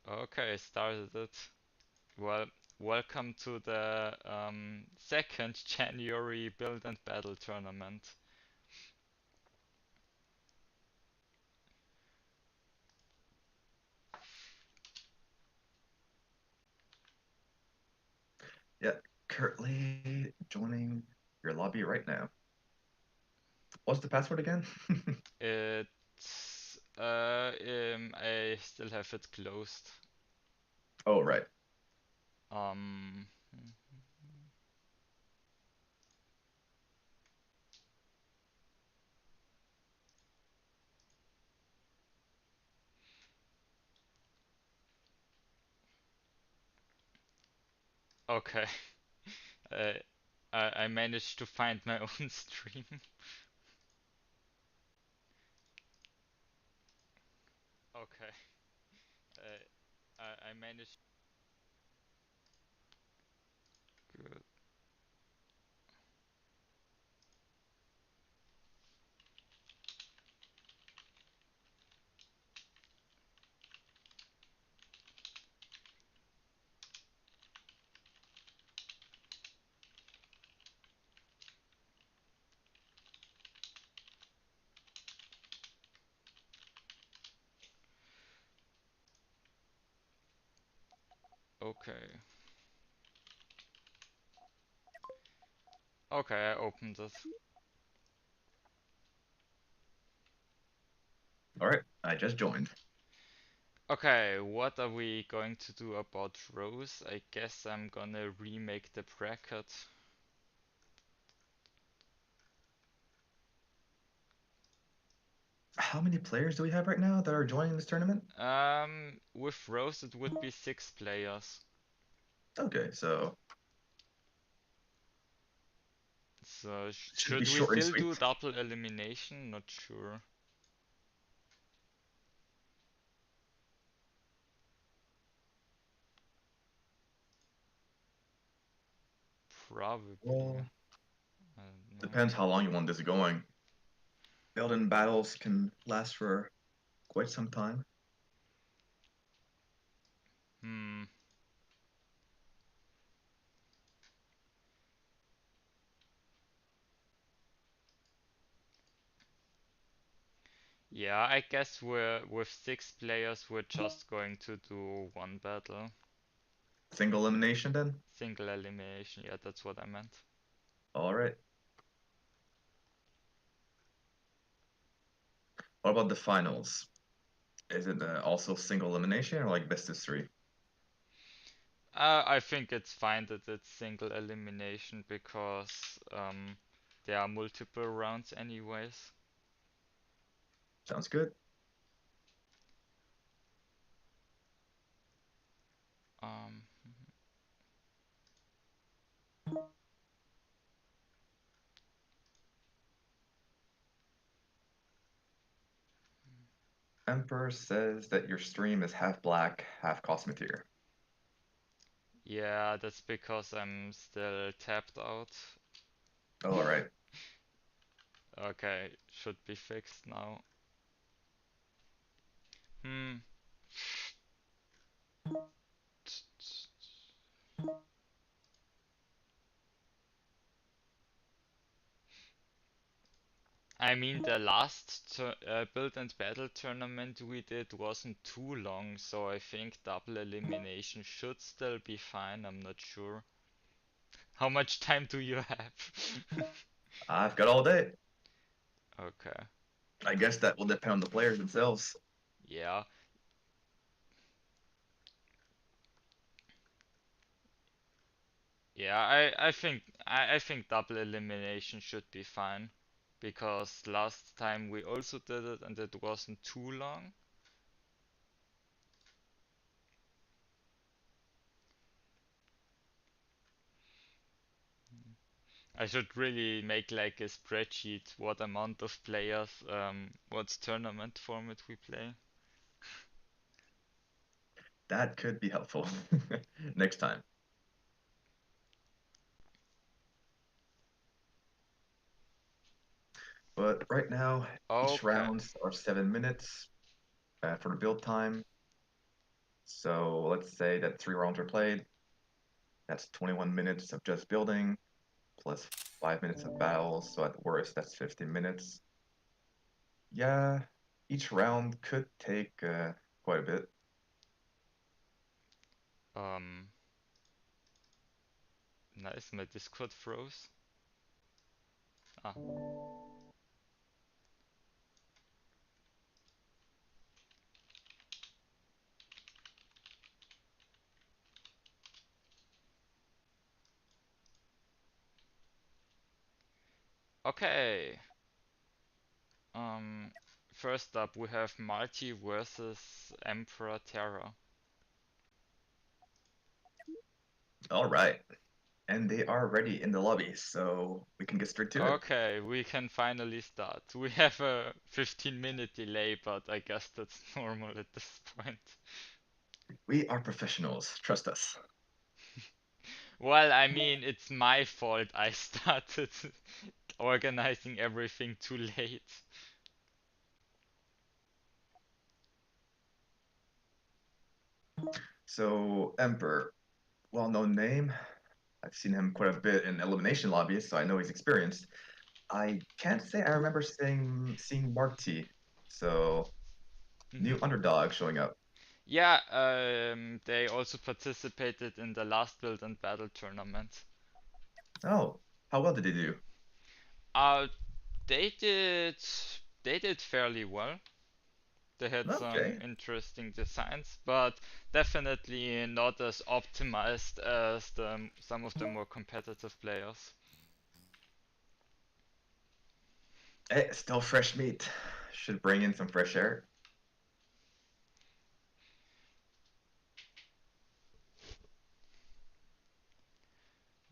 Okay, started it. Well, welcome to the second January Build and Battle tournament. Yeah, currently joining your lobby right now. What's the password again? I still have it closed. Oh, right. Um, okay. Uh, I managed to find my own stream. Okay. I managed. Good. Okay. Okay, I opened it. All right, I just joined. Okay, what are we going to do about rows? I guess I'm gonna remake the bracket. How many players do we have right now that are joining this tournament? With rows it would be 6 players. Okay, so So it should be should we short and still sweet. do double elimination? Not sure. Probably. Well, I don't know. depends how long you want this going. Build-in battles can last for quite some time. Hmm. Yeah, I guess we're with 6 players we're just going to do one battle. Single elimination then? Single elimination, yeah, that's what I meant. All right. What about the finals? Is it also single elimination or like best of three? I think it's fine that it's single elimination because there are multiple rounds anyways. Sounds good. Um, Emperor says that your stream is half black, half cosmoteer. yeah, that's because I'm still tapped out. All right. Okay, should be fixed now. Hmm. I mean, the last build and battle tournament we did wasn't too long, so I think double elimination should still be fine. I'm not sure. How much time do you have? I've got all day. Okay. I guess that will depend on the players themselves. Yeah. Yeah, I think double elimination should be fine because last time we also did it and it wasn't too long. I should really make like a spreadsheet what amount of players, what tournament format we play. That could be helpful next time. But right now, each Okay. rounds are 7 minutes for the build time. So let's say that 3 rounds are played. That's 21 minutes of just building plus 5 minutes of battles. So at worst, that's 15 minutes. Yeah, each round could take quite a bit. Um, nice, my Discord froze. Ah, okay. Um, first up we have Marty versus Emperor Terra. All right. And they are already in the lobby, so we can get straight to it. Okay, we can finally start. We have a 15-minute delay, but I guess that's normal at this point. We are professionals, trust us. Well, I mean, it's my fault I started organizing everything too late. So, Emperor, well-known name. I've seen him quite a bit in elimination lobbies, so I know he's experienced. I can't say I remember seeing Mark T. So, new Hmm. underdog showing up. Yeah, they also participated in the last build and battle tournament. Oh, how well did he do? Uh, they did they did fairly well. They had some Okay. interesting designs, but definitely not as optimized as some of the more competitive players. Still fresh meat. Should bring in some fresh air.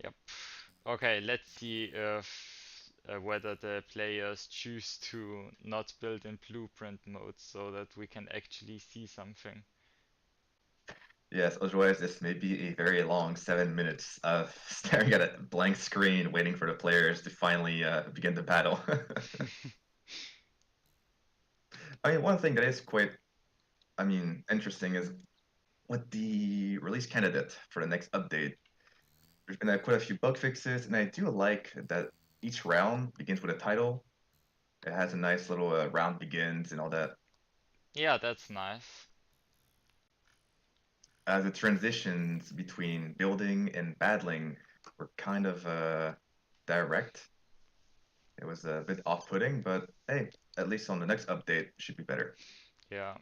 Yep. Okay, let's see if whether the players choose to not build in blueprint mode so that we can actually see something. Yes, otherwise this may be a very long 7 minutes of staring at a blank screen, waiting for the players to finally begin the battle. I mean, one thing that is quite, interesting is with the release candidate for the next update. There's been quite a few bug fixes, and I do like that each round begins with a title. It has a nice little round begins and all that. Yeah, that's nice. As the transitions between building and battling were kind of direct. It was a bit off-putting, but hey, at least on the next update, it should be better. Yeah.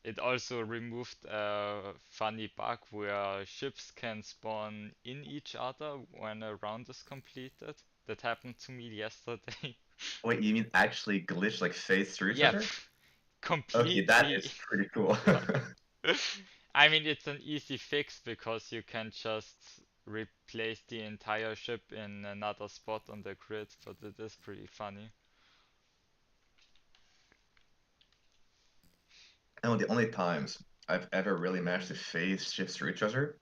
It also removed a funny bug where ships can spawn in each other when a round is completed. That happened to me yesterday. Wait, you mean actually glitch like phase through each Yep, other? Okay, that completely is pretty cool. bug. I mean, it's an easy fix because you can just replace the entire ship in another spot on the grid, but it is pretty funny. And the only times I've ever really managed to phase shifts through each other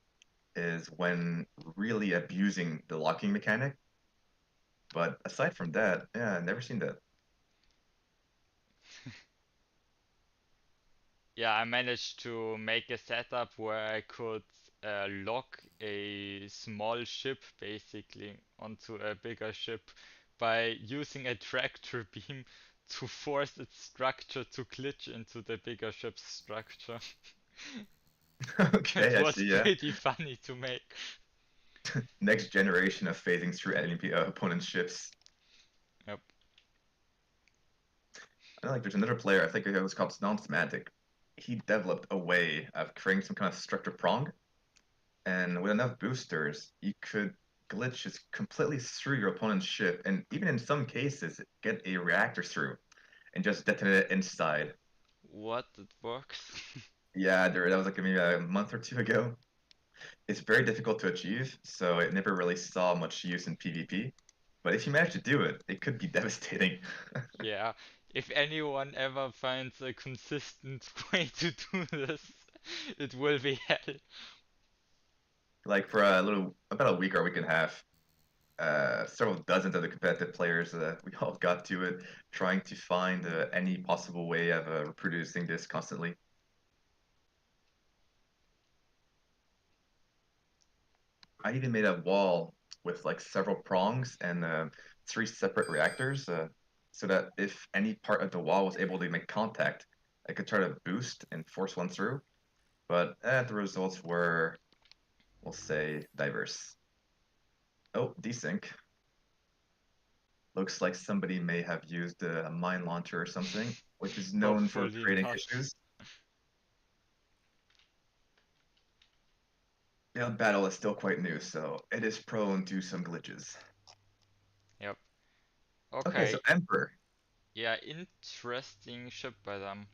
is when really abusing the locking mechanic. But aside from that, yeah, I've never seen that. Yeah, I managed to make a setup where I could lock a small ship basically onto a bigger ship by using a tractor beam to force its structure to glitch into the bigger ship's structure. It Okay, I was see. Yeah, pretty funny to make. next generation of phasing through enemy opponents' ships. Yep. I know, like there's another player. I think it was called non-semantic. He developed a way of creating some kind of structure prong, and with enough boosters, you could glitch just completely through your opponent's ship, and even in some cases, get a reactor through and just detonate it inside. What? It works? Yeah, that was like maybe a month or two ago. It's very difficult to achieve, so it never really saw much use in PvP. But if you manage to do it, it could be devastating. Yeah. If anyone ever finds a consistent way to do this, it will be hell. Like for about a week or a week and a half, several dozens of the competitive players, we all got to it, trying to find any possible way of reproducing this constantly. I even made a wall with like several prongs and three separate reactors, so that if any part of the wall was able to make contact, I could try to boost and force one through. But the results were, we'll say, diverse. Oh, desync. Looks like somebody may have used a mine launcher or something, which is known for Hopefully creating not. issues. Yeah, the battle is still quite new, so it is prone to some glitches. Yep. Okay, so Okay. Emperor Yeah, interesting ship by them.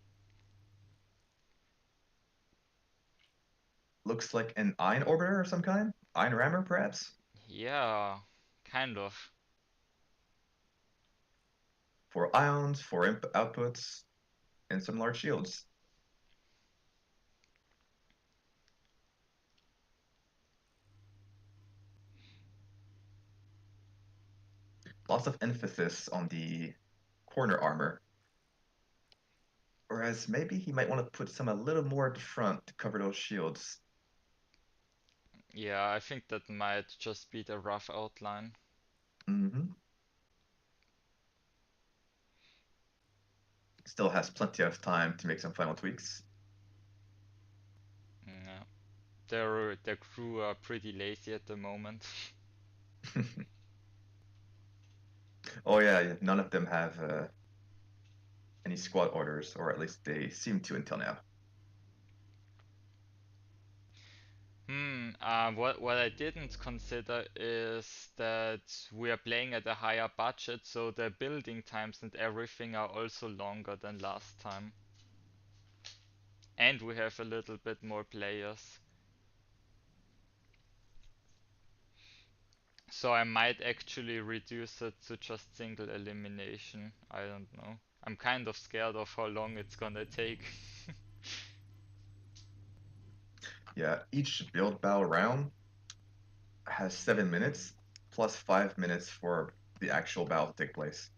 looks like an ion orbiter of some kind? Ion rammer, perhaps? Yeah, kind of. For ions, for outputs, and some large shields. Lots of emphasis on the corner armor. Whereas maybe he might want to put some a little more at the front to cover those shields. Yeah, I think that might just be the rough outline. Hmm. Still has plenty of time to make some final tweaks. Yeah. Their crew are pretty lazy at the moment. Oh yeah, none of them have any squad orders, or at least they seem to until now. What I didn't consider is that we are playing at a higher budget, so the building times and everything are also longer than last time. And we have a little bit more players. So I might actually reduce it to just single elimination. I don't know. I'm kind of scared of how long it's gonna take. Yeah, each build battle round has 7 minutes plus 5 minutes for the actual battle to take place.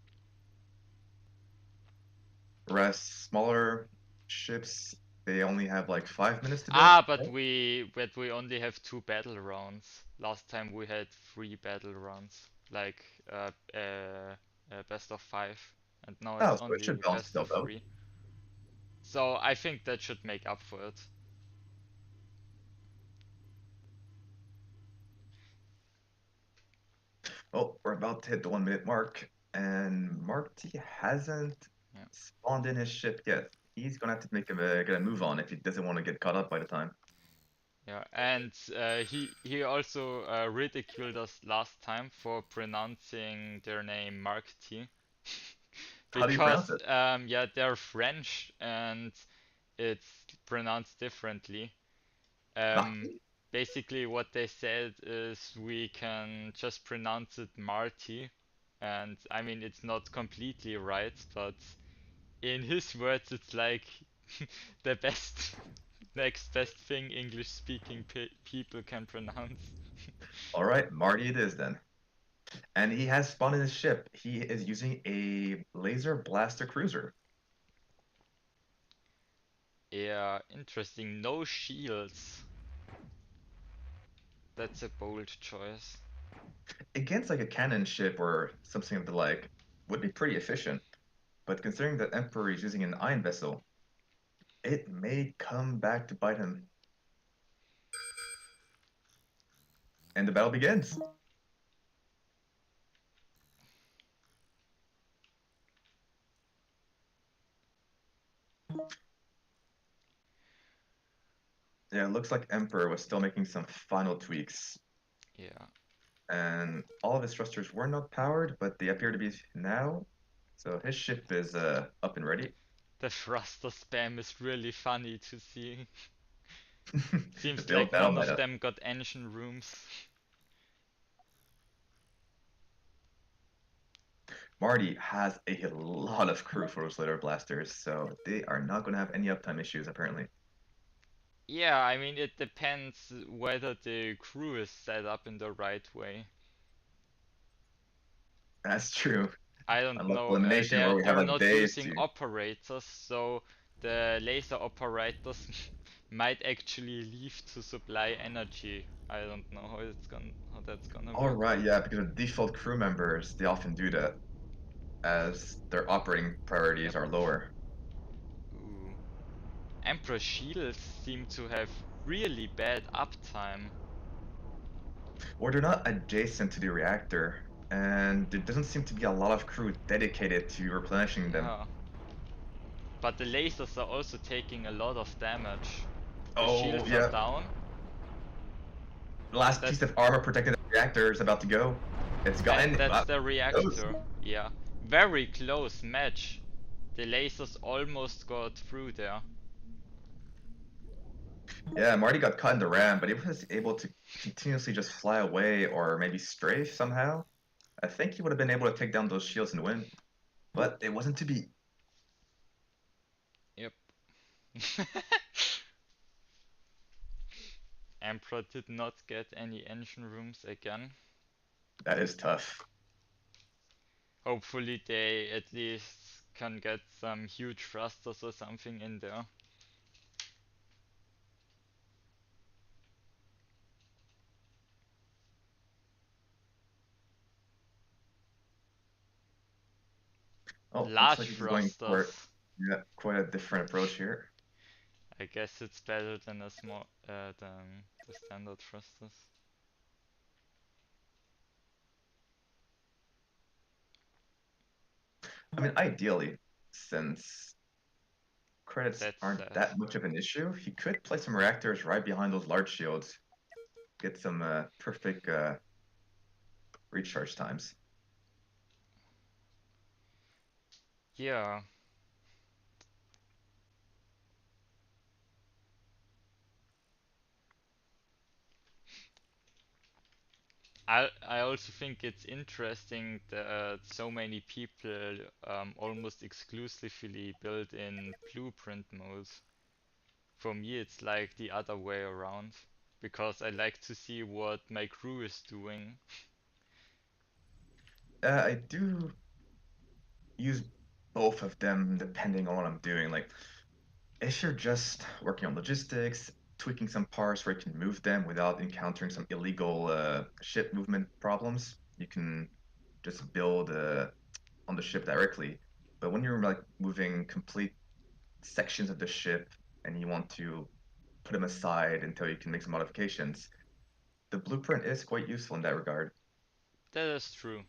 Whereas smaller ships, they only have like 5 minutes to build. Ah, but Right? we only have two battle rounds. Last time we had three battle rounds, like best of five, and now Oh, it's so it should only balance best of itself out. three. So I think that should make up for it. Oh, we're about to hit the 1 minute mark, and Marty hasn't Yeah, spawned in his ship yet. He's gonna have to make get a move on if he doesn't want to get caught up by the time. yeah, and he also ridiculed us last time for pronouncing their name Mark T. How do you pronounce Because it? yeah, they're French and it's pronounced differently. Um, Marty? Basically, what they said is we can just pronounce it Marty, and I mean it's not completely right, but in his words, it's like the best, next best thing English-speaking pe people can pronounce. All right, Marty it is then. And he has spawned in his ship. He is using a laser blaster cruiser. Yeah, interesting. No shields. That's a bold choice. Against like a cannon ship or something of the like, would be pretty efficient. But considering that Emperor is using an ion vessel, it may come back to bite him. And the battle begins. Yeah, it looks like Emperor was still making some final tweaks. Yeah. And all of his thrusters were not powered, but they appear to be now. So his ship is up and ready. The thruster spam is really funny to see. The Seems build like battle none of meta. them got engine rooms. Marty has a lot of crew for those later blasters, so they are not going to have any uptime issues apparently. Yeah, I mean it depends whether the crew is set up in the right way. That's true. I don't Unlike know. elimination where we have They're like not days using to. operators, so the laser operators might actually leave to supply energy. I don't know how that's gonna All work. right, yeah, because the default crew members, they often do that as their operating priorities Yep. are lower. Ooh. Emperor shields seem to have really bad uptime. Or they're not adjacent to the reactor, and there doesn't seem to be a lot of crew dedicated to replenishing them. Yeah. But the lasers are also taking a lot of damage. The Oh, shields are yeah. down. The last piece That's of armor protecting the reactor is about to go. It's gotten. that's the Close. reactor. Yeah. Very close match. The lasers almost got through there. Yeah, Marty got caught in the ram, but he was able to continuously just fly away or maybe strafe somehow. I think he would have been able to take down those shields and win, but it wasn't to be. Yep. Emperor did not get any engine rooms again. That is tough. Hopefully they at least can get some huge thrusters or something in there. Oh, looks Large like he's going for thrusters. yeah, quite a different approach here. I guess it's better than a small than the standard thrusters. I mean, ideally, since credits That's aren't sad. that much of an issue, he could place some reactors right behind those large shields, get some perfect recharge times. Yeah, I also think it's interesting that so many people almost exclusively build in blueprint modes. For me, it's like the other way around because I like to see what my crew is doing. I do use both of them depending on what I'm doing. Like, if you're just working on logistics, tweaking some parts where you can move them without encountering some illegal ship movement problems, you can just build on the ship directly. But when you're like moving complete sections of the ship and you want to put them aside until you can make some modifications, the blueprint is quite useful in that regard. That is true.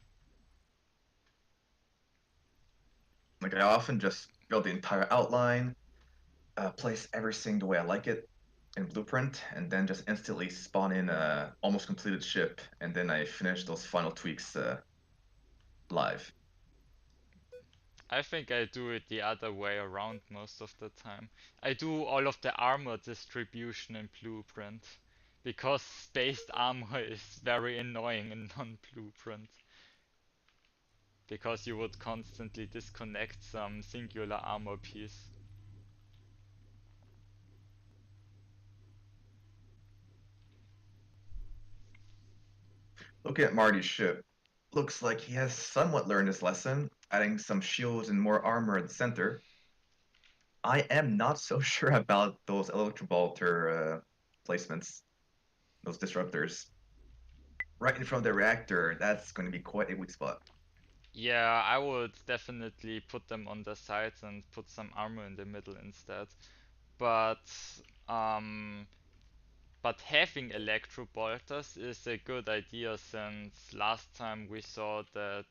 Like I often just build the entire outline, place everything the way I like it in Blueprint, and then just instantly spawn in a almost completed ship, and then I finish those final tweaks live. I think I do it the other way around most of the time. I do all of the armor distribution in Blueprint because spaced armor is very annoying in non-Blueprint because you would constantly disconnect some singular armor piece. Looking at Marty's ship, looks like he has somewhat learned his lesson, adding some shields and more armor at the center. I am not so sure about those electrobolter placements, those disruptors. Right in front of the reactor, that's going to be quite a weak spot. Yeah, I would definitely put them on the sides and put some armor in the middle instead. But um but having electro bolters is a good idea since last time we saw that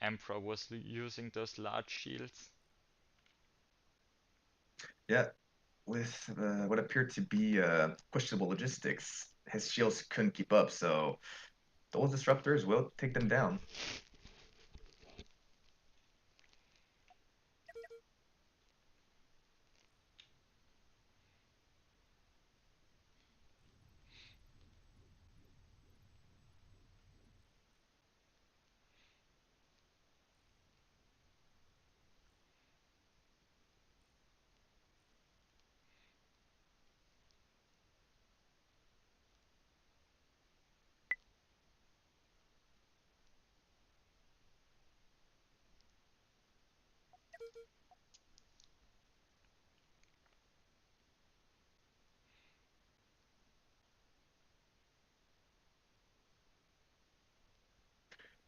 Emperor was using those large shields. Yeah, with what appeared to be questionable logistics, his shields couldn't keep up, so those disruptors will take them down.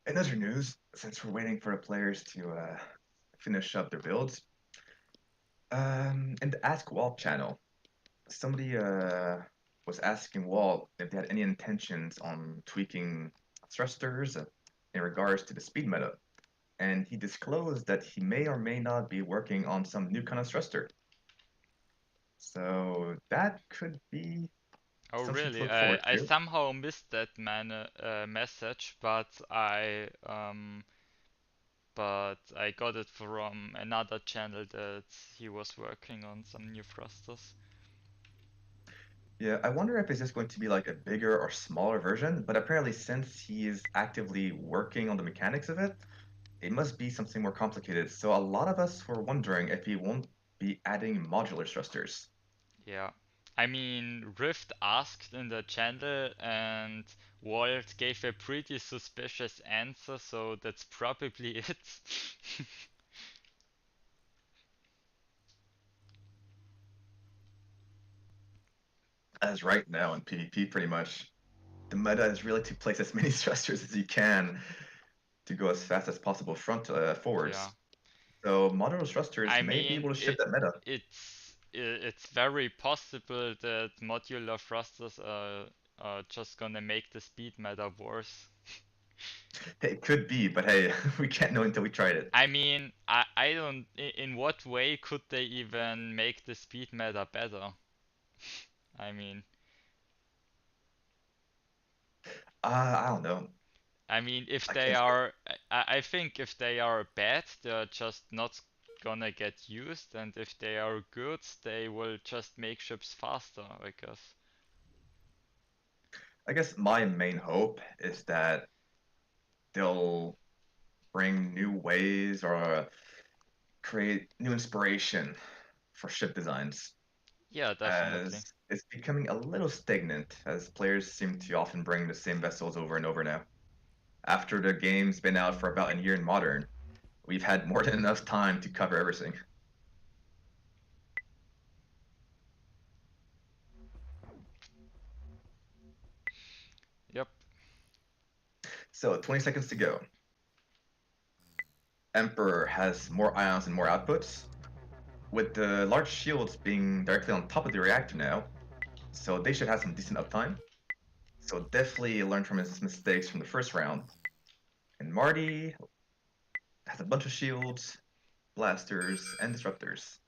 In other news, since we're waiting for the players to finish up their builds, in the Ask Walt channel, somebody was asking Walt if they had any intentions on tweaking thrusters in regards to the speed meta, and he disclosed that he may or may not be working on some new kind of thruster. So that could be Oh something to really? look forward I to. somehow missed that message, but I got it from another channel that he was working on some new thrusters. Yeah, I wonder if it's just going to be like a bigger or smaller version, but apparently since he is actively working on the mechanics of it, it must be something more complicated. So a lot of us were wondering if he won't be adding modular thrusters. Yeah. I mean, Rift asked in the channel and Walt gave a pretty suspicious answer, so that's probably it. As right now in PvP, pretty much, the meta is really to place as many thrusters as you can to go as fast as possible Yeah. forwards. So modular thrusters I may be mean, able to shift that meta. it's very possible that modular thrusters are just gonna make the speed meta worse. It could be, but hey, we can't know until we tried it. I mean, I don't. In what way could they even make the speed meta better? I mean, I don't know. if I they can't say. are, I think if they are bad, they're just not gonna get used, and if they are good, they will just make ships faster, I guess. I guess my main hope is that they'll bring new ways or create new inspiration for ship designs, Yeah, definitely. as it's becoming a little stagnant, as players seem to often bring the same vessels over and over now. After the game's been out for about a year in Modern, we've had more than enough time to cover everything. Yep. So 20 seconds to go. Emperor has more ions and more outputs, with the large shields being directly on top of the reactor now, so they should have some decent uptime. So definitely learn from his mistakes from the first round. And Marty has a bunch of shields, blasters, and disruptors.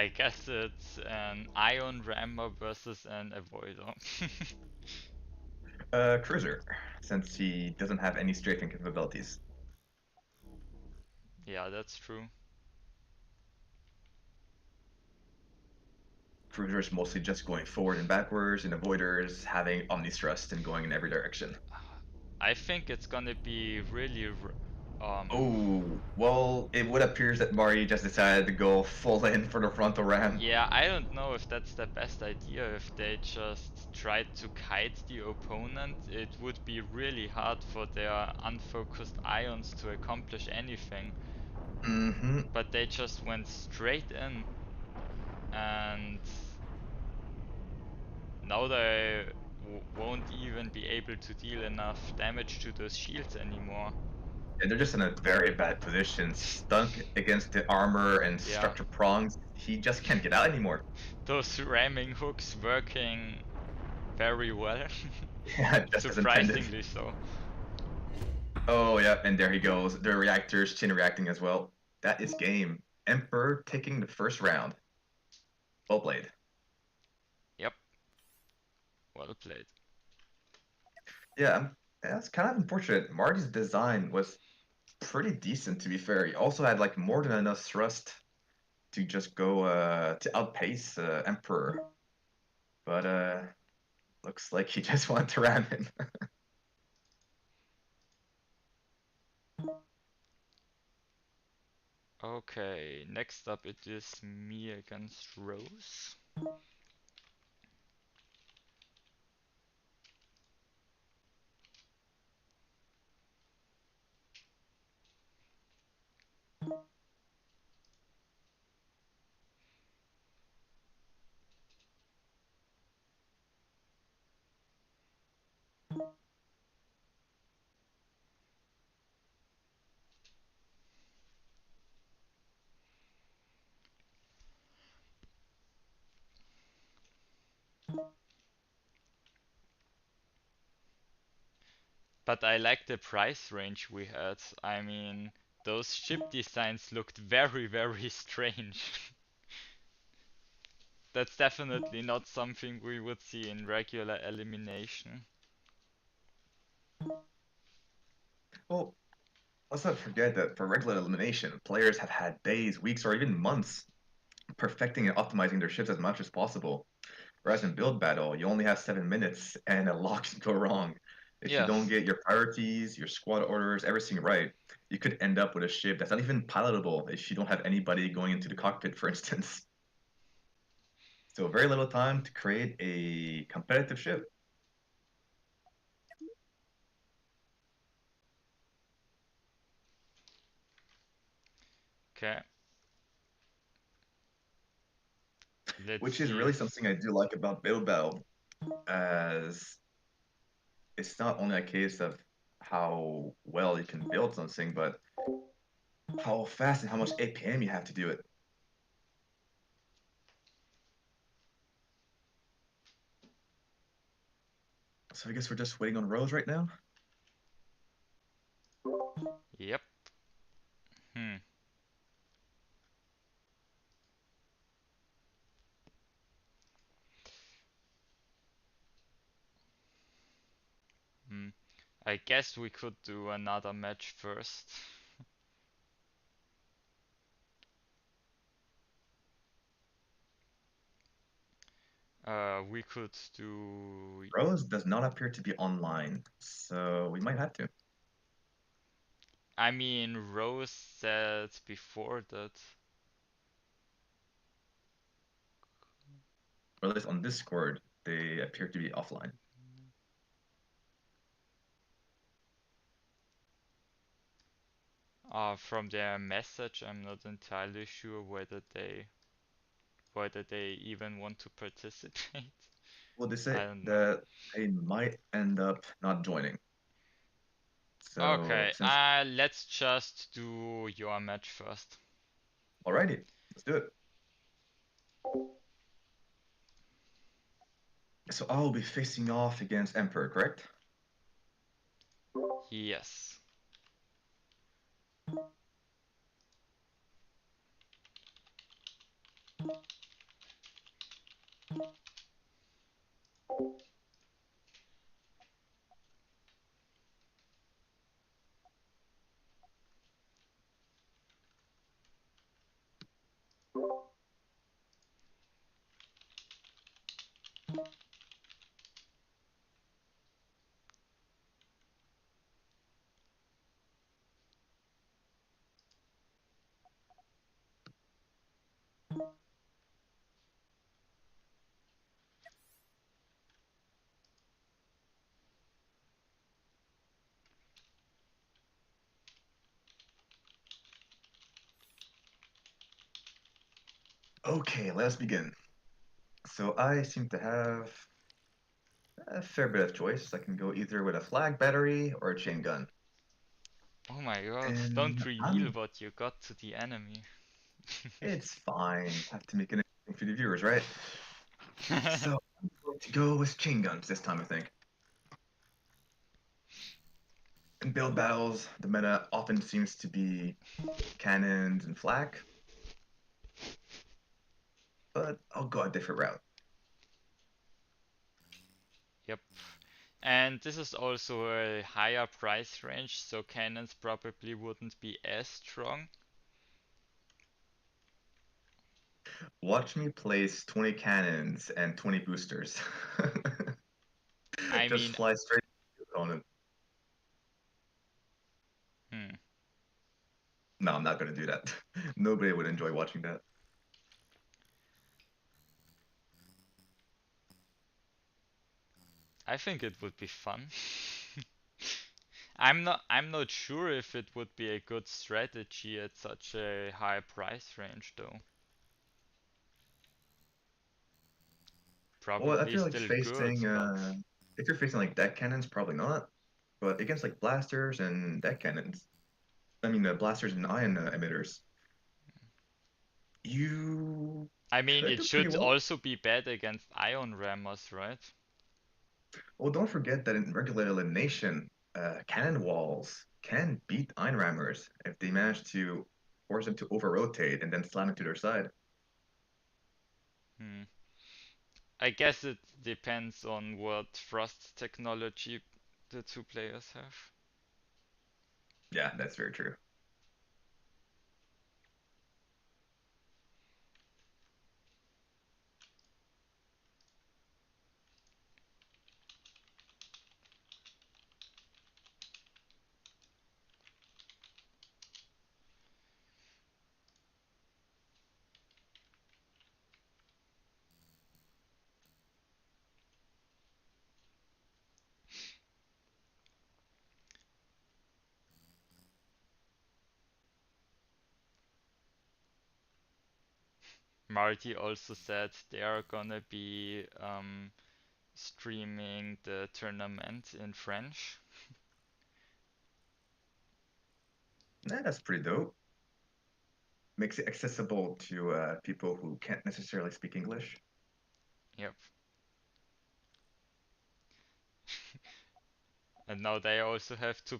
I guess it's an ion rammer versus an avoider. Cruiser, since he doesn't have any strafing capabilities. Yeah, that's true. Cruisers mostly just going forward and backwards, and avoiders having omni thrust and going in every direction. I think it's gonna be really, Oh, well, it would appear that Marty just decided to go full in for the frontal ram. yeah, I don't know if that's the best idea. If they just tried to kite the opponent, it would be really hard for their unfocused ions to accomplish anything. Mm-hmm. But they just went straight in, and now they won't even be able to deal enough damage to those shields anymore. And they're just in a very bad position, stuck against the armor and Yeah, structure prongs. He just can't get out anymore. those ramming hooks working very well. Yeah, just as intended. Surprisingly so. Oh, yeah, and there he goes. The reactors chin reacting as well. That is game. Emperor taking the first round. Well played. Yep, well played. Yeah, that's kind of unfortunate. Marty's design was pretty decent, to be fair. He also had like more than enough thrust to just go to outpace Emperor, but looks like he just wanted to ram him. Okay, next up it is me against Rose. But I like the price range we had. I mean, those ship designs looked very, very strange. That's definitely not something we would see in regular elimination. Well, let's not forget that for regular elimination, players have had days, weeks, or even months perfecting and optimizing their ships as much as possible. Whereas in build battle, you only have 7 minutes and a lot can go wrong. If you Yeah, don't get your priorities, your squad orders, everything right, you could end up with a ship that's not even pilotable if you don't have anybody going into the cockpit, for instance. So very little time to create a competitive ship. okay. Let's Which is see really if. something I do like about build battle, as it's not only a case of how well you can build something, but how fast and how much APM you have to do it. So I guess we're just waiting on Rose right now. Yep. Hmm. Hmm. I guess we could do another match first. We could do. Rose does not appear to be online, so we might have to. I mean, Rose said before that. Or at least on Discord, they appear to be offline. From their message, I'm not entirely sure whether they even want to participate. Well, they I say don't know. that they might end up not joining. So Okay, since let's just do your match first. alrighty, let's do it. So I'll be facing off against Emperor, correct? Yes. Okay, let's begin. So I seem to have a fair bit of choice. I can go either with a flag battery or a chain gun. Oh my god, And don't reveal I'm what you got to the enemy. it's fine. Have to make it interesting for the viewers, right? So I'm going to go with chain guns this time, I think. In build battles, the meta often seems to be cannons and flak, but I'll go a different route. Yep. And this is also a higher price range, so cannons probably wouldn't be as strong. Watch me place 20 cannons and 20 boosters. I Just mean, fly straight to the opponent. hmm, No, I'm not going to do that. Nobody would enjoy watching that. I think it would be fun. I'm not sure if it would be a good strategy at such a high price range though. Well, I Probably feel like still good, facing, but if you're facing like deck cannons, probably not. But against like blasters and deck cannons, I mean, blasters and ion emitters, you I mean could it do pretty should well. also be bad against ion rammers, right? Well, don't forget that in regular elimination, cannon walls can beat Einrammers if they manage to force them to over rotate and then slam into their side. Hmm. I guess it depends on what thrust technology the two players have. Yeah, that's very true. Marty also said they are gonna be streaming the tournament in French. Yeah, that's pretty dope. Makes it accessible to people who can't necessarily speak English. Yep. And now they also have to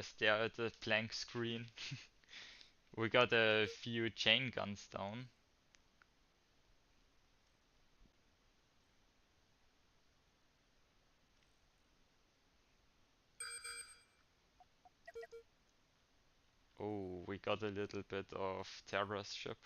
stare at the blank screen. We got a few chain guns down. Oh, we got a little bit of Terra's ship.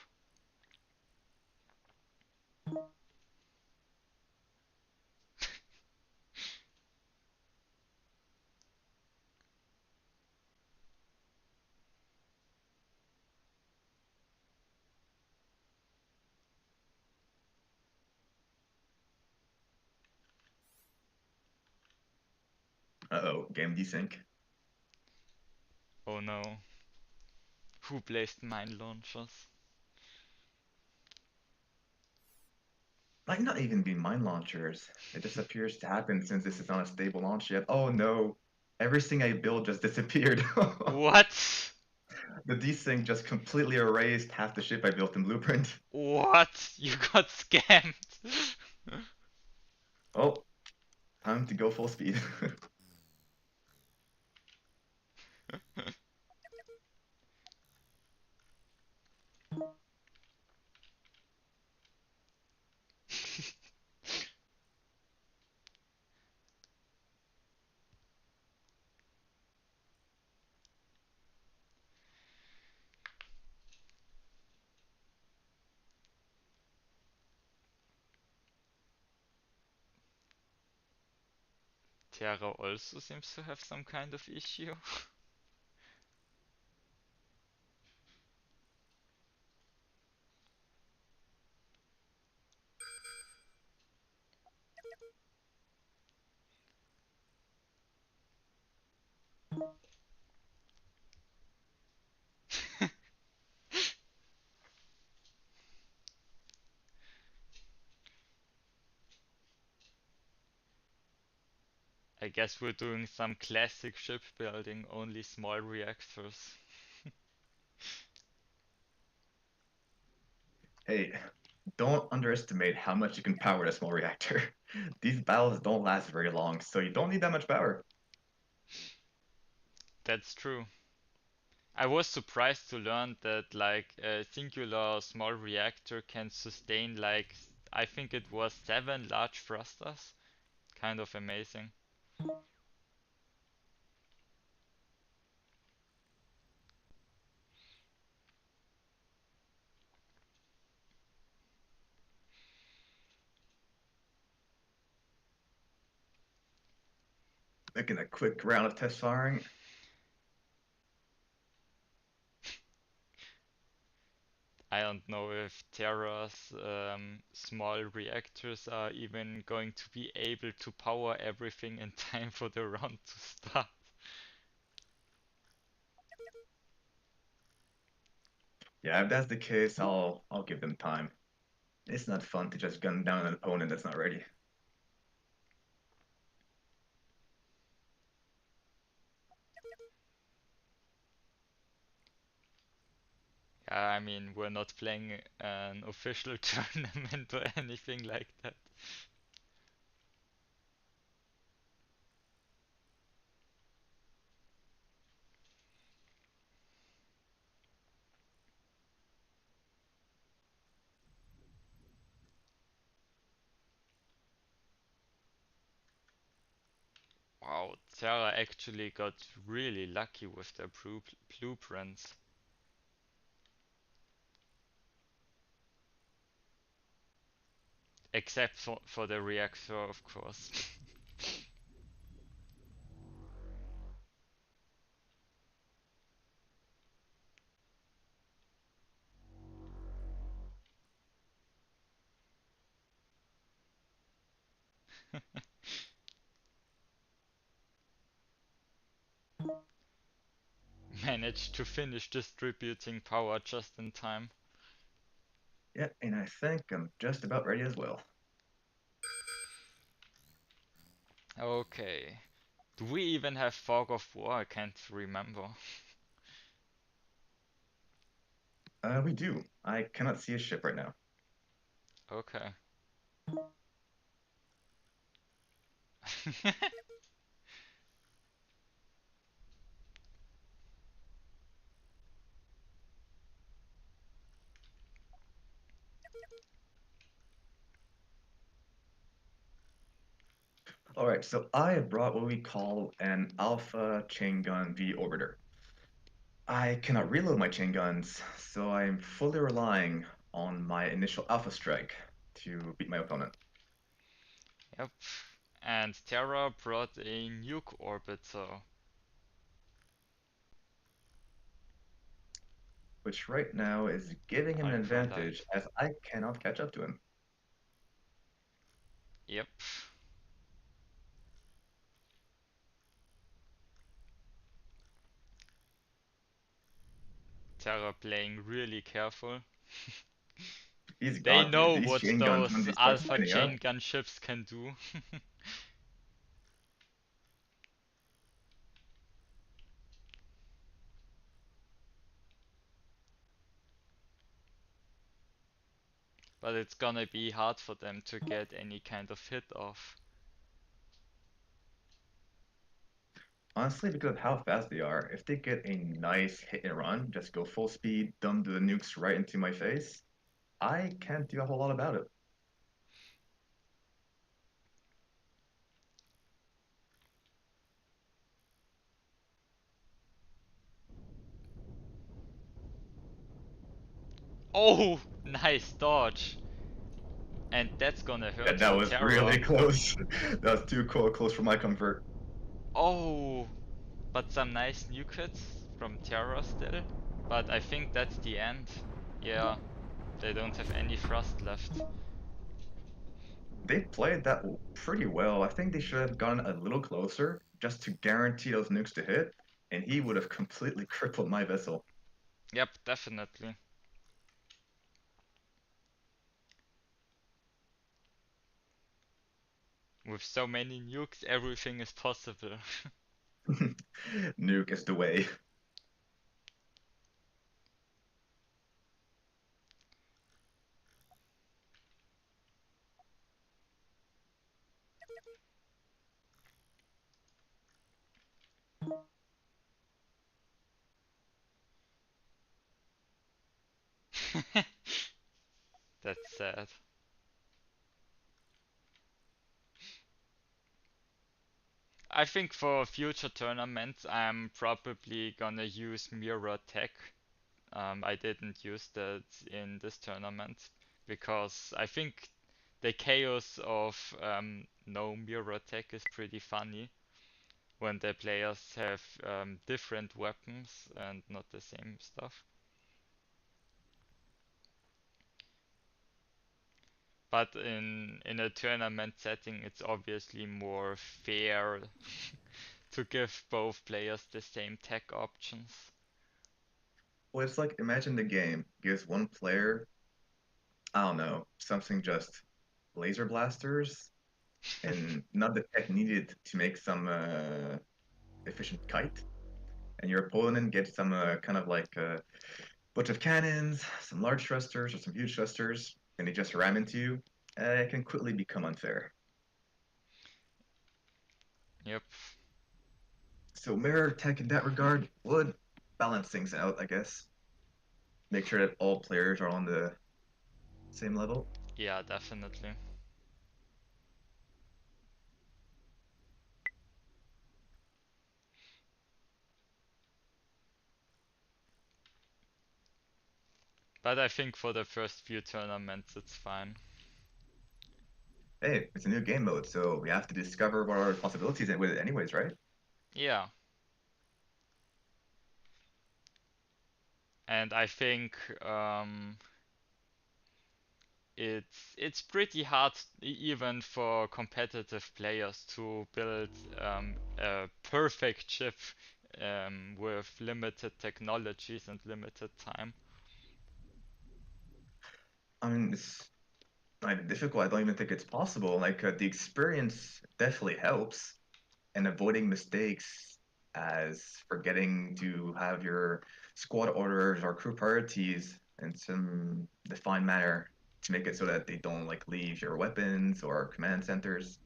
Uh-oh, game desync. Oh no. Who placed mine launchers? Might not even be mine launchers. It just appears to happen since this is not a stable launch yet. Oh no, everything I built just disappeared. What? The desync just completely erased half the ship I built in Blueprint. What? You got scammed. Oh, time to go full speed. Terra also seems to have some kind of issue. I guess we're doing some classic shipbuilding, only small reactors. Hey, don't underestimate how much you can power a small reactor. These battles don't last very long, so you don't need that much power. That's true. I was surprised to learn that like a singular small reactor can sustain like I think it was 7 large thrusters. Kind of amazing. Making a quick round of test firing. I don't know if Terra's small reactors are even going to be able to power everything in time for the round to start. Yeah, if that's the case, I'll give them time. It's not fun to just gun down an opponent that's not ready. Yeah, I mean, we're not playing an official tournament or anything like that. Wow, Terra actually got really lucky with their blueprints. Except for the reactor, of course. Managed to finish distributing power just in time. Yeah, and I think I'm just about ready as well. Okay. Do we even have fog of war? I can't remember. We do. I cannot see a ship right now. Okay. All right, so I brought what we call an Alpha Chain Gun V Orbiter. I cannot reload my chain guns, so I'm fully relying on my initial Alpha Strike to beat my opponent. Yep. And Terra brought a nuke orbiter. Which right now is giving him an Trying for advantage life. as I cannot catch up to him. Yep. Terra playing really careful. He's They got to. know These what chain guns, once those he starts alpha lining up, chain gun ships can do. But it's gonna be hard for them to get any kind of hit off. honestly, because of how fast they are, if they get a nice hit and run, just go full speed, dump the nukes right into my face, I can't do a whole lot about it. Oh, nice dodge. And that's gonna Yeah, hurt that for was really Terra. close. That was too close for my comfort. Oh, but some nice nuke hits from Terra still. But I think that's the end. Yeah, they don't have any thrust left. They played that pretty well. I think they should have gone a little closer just to guarantee those nukes to hit, and he would have completely crippled my vessel. Yep, definitely. With so many nukes, everything is possible. Nuke is the way. That's sad. I think for future tournaments, I'm probably gonna use mirror tech. I didn't use that in this tournament because I think the chaos of no mirror tech is pretty funny when the players have different weapons and not the same stuff. But in a tournament setting, it's obviously more fair to give both players the same tech options. Well, it's like imagine the game gives one player, I don't know, something just laser blasters and not the tech needed to make some efficient kite, and your opponent gets some kind of like bunch of cannons, some large thrusters or some huge thrusters, and they just ram into you. It can quickly become unfair. Yep. So mirror tech in that regard would balance things out, I guess. Make sure that all players are on the same level. Yeah, definitely. But I think for the first few tournaments it's fine. Hey, it's a new game mode, so we have to discover what are the possibilities with it anyways, right? Yeah, and I think it's pretty hard even for competitive players to build a perfect chip with limited technologies and limited time. I mean, it's not difficult. I don't even think it's possible. Like the experience definitely helps, and avoiding mistakes as forgetting to have your squad orders or crew priorities in some defined manner to make it so that they don't like leave your weapons or command centers.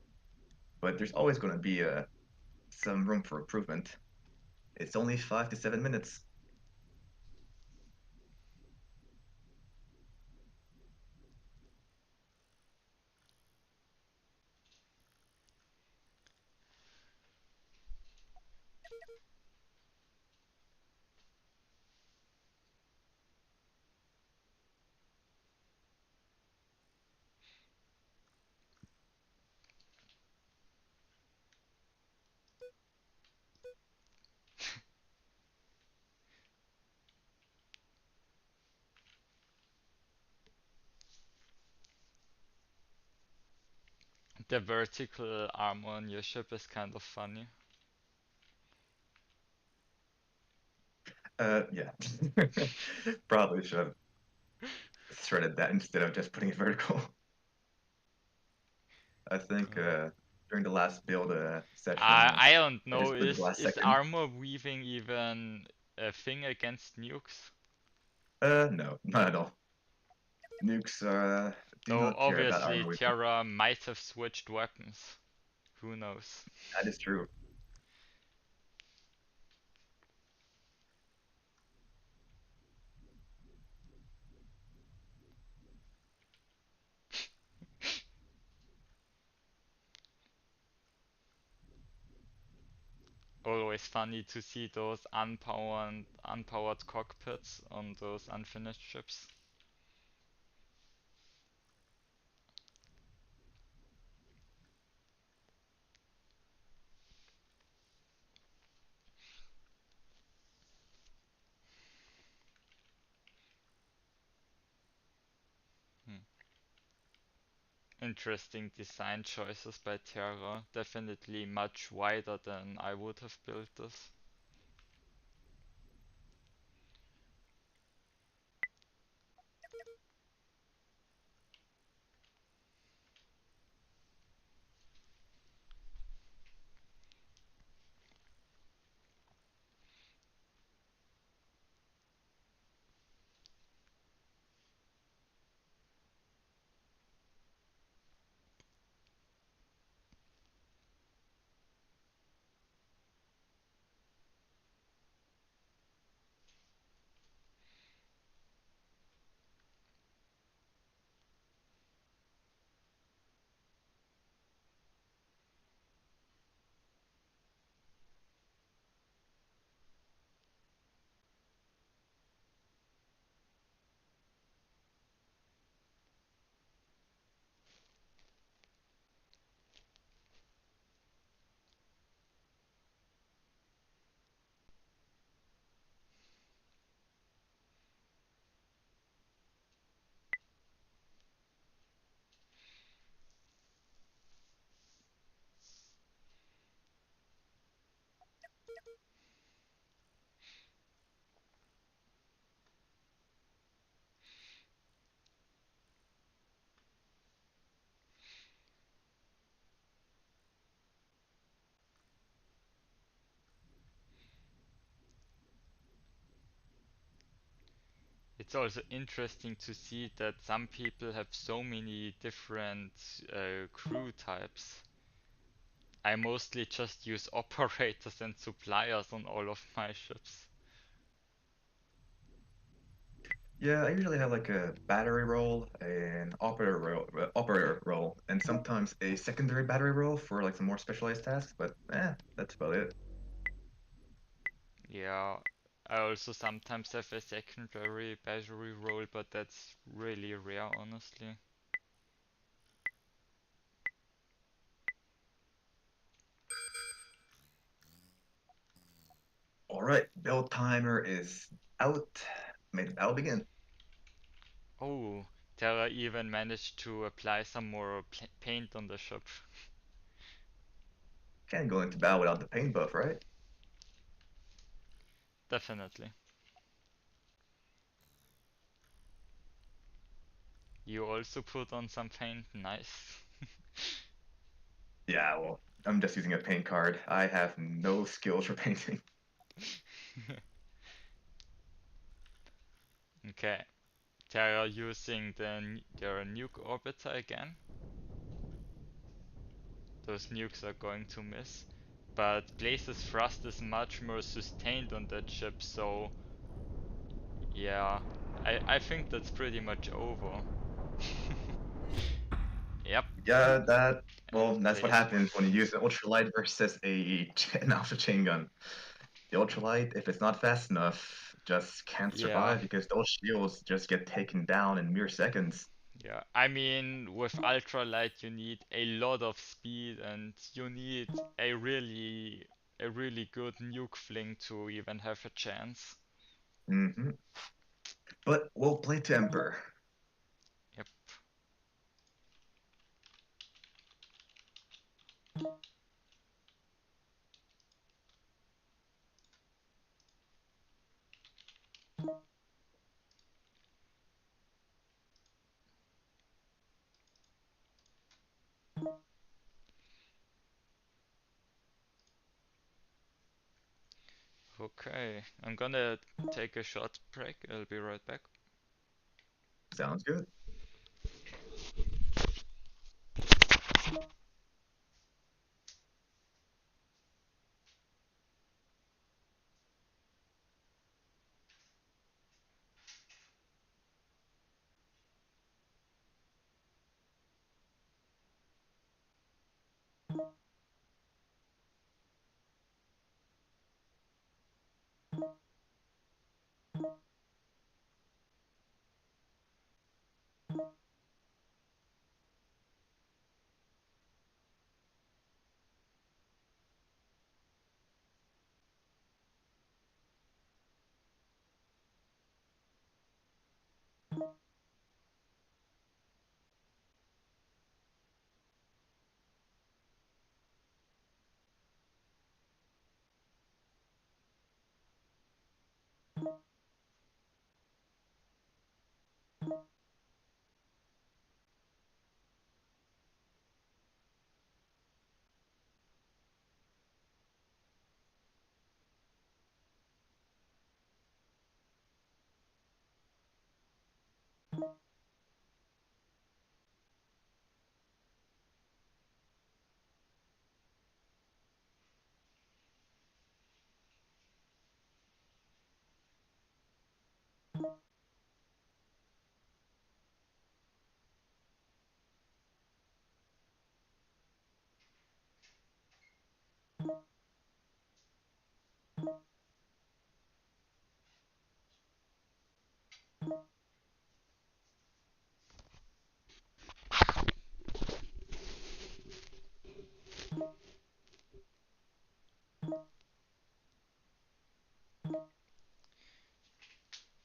But there's always going to be some room for improvement. It's only 5 to 7 minutes. The vertical armor on your ship is kind of funny. Yeah. Probably should have threaded that instead of just putting it vertical. I think Uh, during the last build I session, I don't I know. just put it the last Is second. armor weaving even a thing against nukes? No, not at all. Nukes do Though not care about obviously armor weapon. Terra might have switched weapons. Who knows? That is true. Always funny to see those unpowered cockpits on those unfinished ships. Hmm. Interesting design choices by Terra. Definitely much wider than I would have built this. It's also interesting to see that some people have so many different crew types. I mostly just use operators and suppliers on all of my ships. Yeah, I usually have like a battery role, an operator role, and sometimes a secondary battery role for like some more specialized tasks. But that's about it. Yeah, I also sometimes have a secondary battery roll, but that's really rare, honestly. All right, build timer is out. May the battle begin. Oh, Terra even managed to apply some more paint on the ship. Can't go into battle without the pain buff, right? Definitely. You also put on some paint, nice. Yeah, well, I'm just using a paint card. I have no skills for painting. Okay, Terra using their nuke orbiter again. Those nukes are going to miss. But Blaze's thrust is much more sustained on that ship, so yeah, I think that's pretty much over. Yep, Yeah, well, and that's what Blaze happens when you use an ultralight versus an alpha chain gun. The ultralight, if it's not fast enough, just can't yeah, survive because those shields just get taken down in mere seconds. yeah. I mean, with ultralight you need a lot of speed and you need a really good nuke fling to even have a chance. Hmm. But we'll play Temper. Yep. Okay, I'm gonna take a short break. I'll be right back. Sounds good.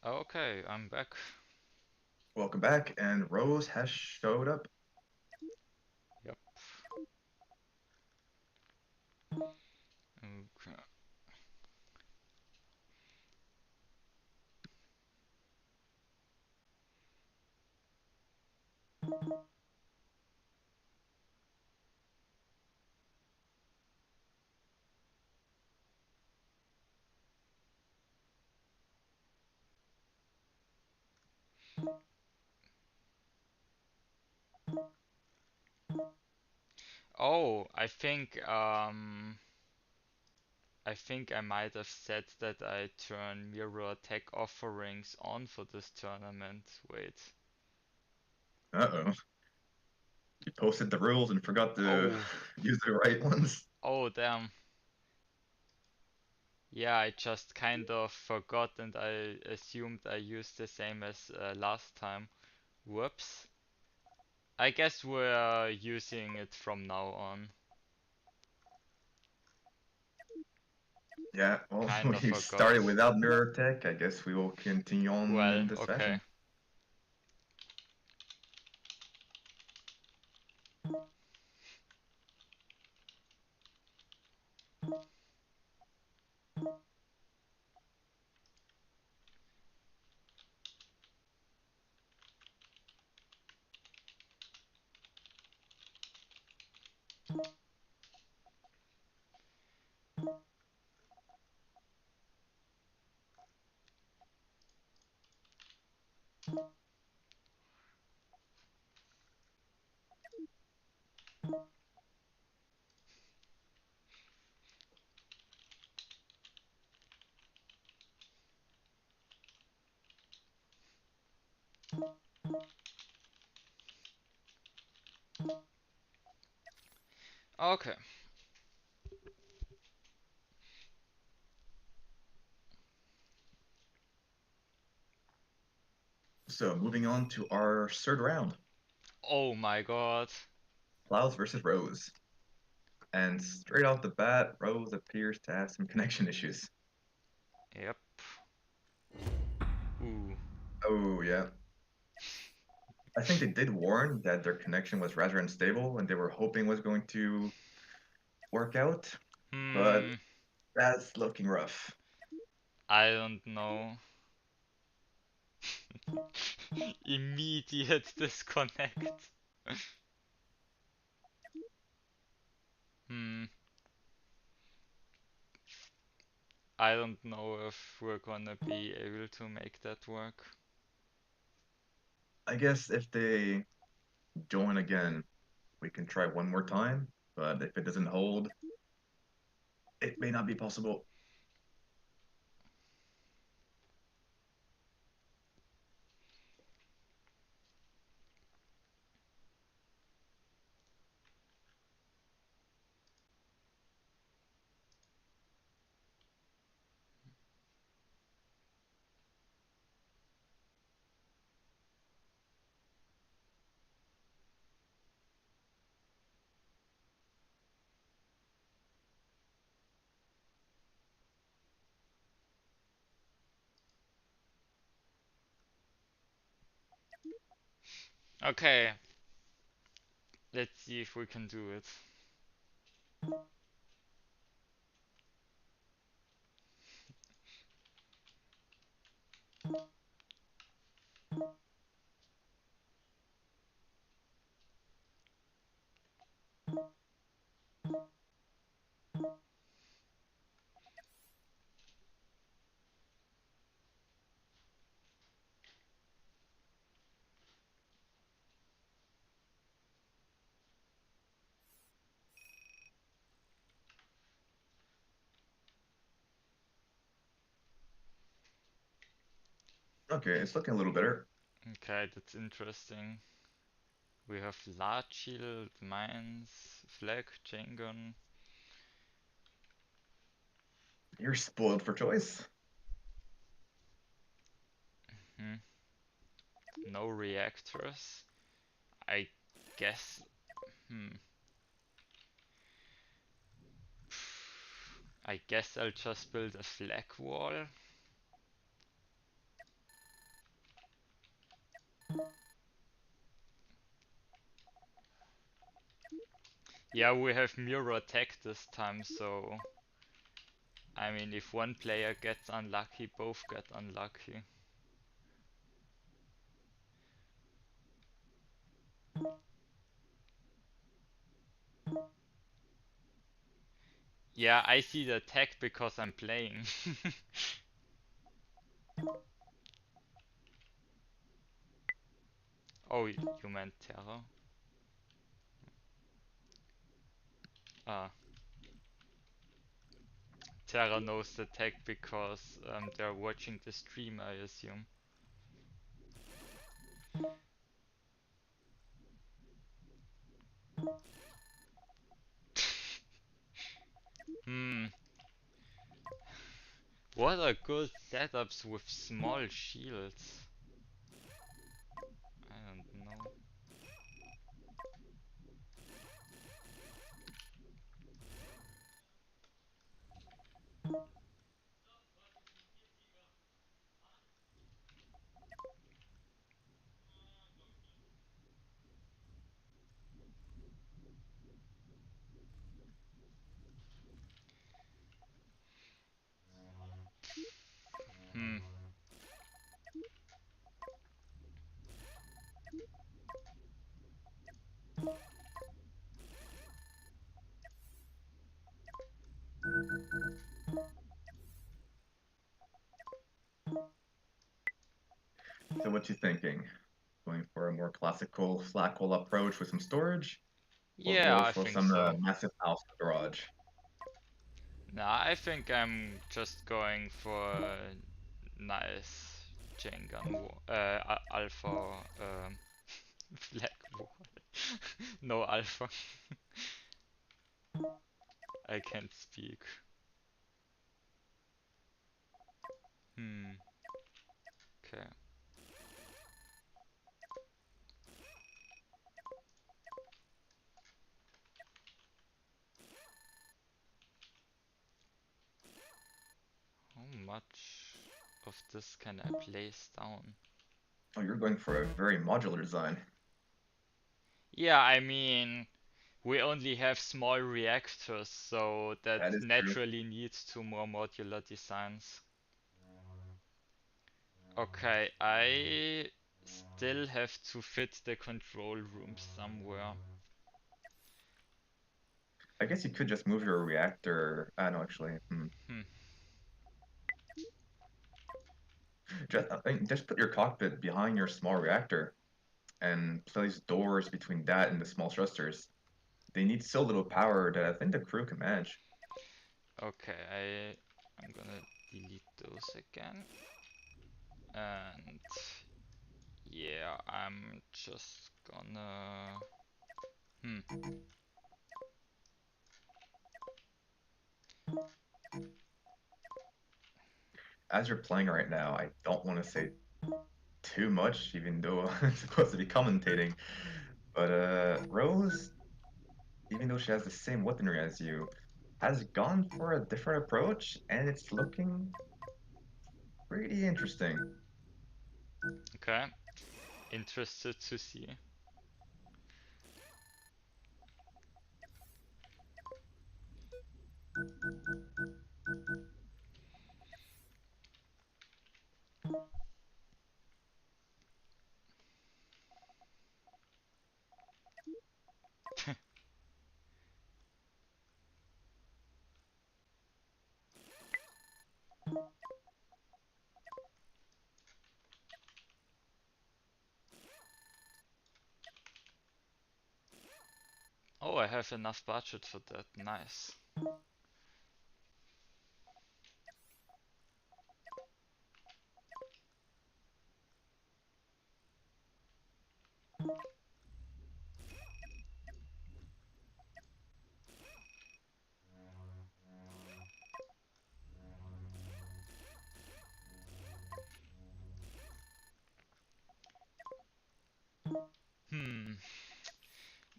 Okay, I'm back. Welcome back, and Rose has showed up. Yep. Okay. Oh, I think I might have said that I turn mirror attack offerings on for this tournament. Wait. Uh-oh. You posted the rules and forgot to Oh, use the right ones. oh damn. Yeah, I just kind of forgot and I assumed I used the same as last time. Whoops. I guess we're using it from now on. Yeah, well, Kind of we forgot. started without mirror tech. I guess we will continue on Well, in this okay. fashion. Okay. So moving on to our third round, Oh my god. Clouds versus Rose. And straight off the bat, Rose appears to have some connection issues. Yep. Ooh. Oh yeah. I think they did warn that their connection was rather unstable and they were hoping was going to work out, but Hmm. that's looking rough. I don't know. Immediate disconnect. Hmm. I don't know if we're gonna be able to make that work. I guess if they join again, we can try one more time, but if it doesn't hold, it may not be possible. Okay, let's see if we can do it. Okay, it's looking a little better. Okay, that's interesting. We have large shield, mines, flag, chain gun. You're spoiled for choice. Hmm. No reactors. I guess. Hmm. I guess I'll just build a flag wall. Yeah, we have mirror attack this time, so I mean, if one player gets unlucky, both get unlucky. Yeah, I see the attack because I'm playing. Oh, you meant Terra? Ah, Terra knows the attack because they're watching the stream, I assume. Hmm. What are good setups with small shields? I don't know. Hmm. So what you thinking? Going for a more classical flat wall approach with some storage, or Yeah, go I for think some so. massive house garage? Nah, I think I'm just going for a nice Jenga Alpha flag wall. No Alpha. I can't speak. Hmm. Okay. How much of this can I place down? Oh, you're going for a very modular design. Yeah, I mean, we only have small reactors, so that That is true. naturally needs two more modular designs. Okay, I still have to fit the control room somewhere. I guess you could just move your reactor. No, actually, Hmm. just put your cockpit behind your small reactor and place doors between that and the small thrusters. They need so little power that I think the crew can manage. Okay, I'm gonna delete those again. And yeah, I'm just gonna hmm. As you're playing right now, I don't want to say too much, even though I'm supposed to be commentating. But Rose, even though she has the same weaponry as you, has gone for a different approach, and it's looking pretty interesting. Okay, interested to see. Oh, I have enough budget for that. Nice. Hmm.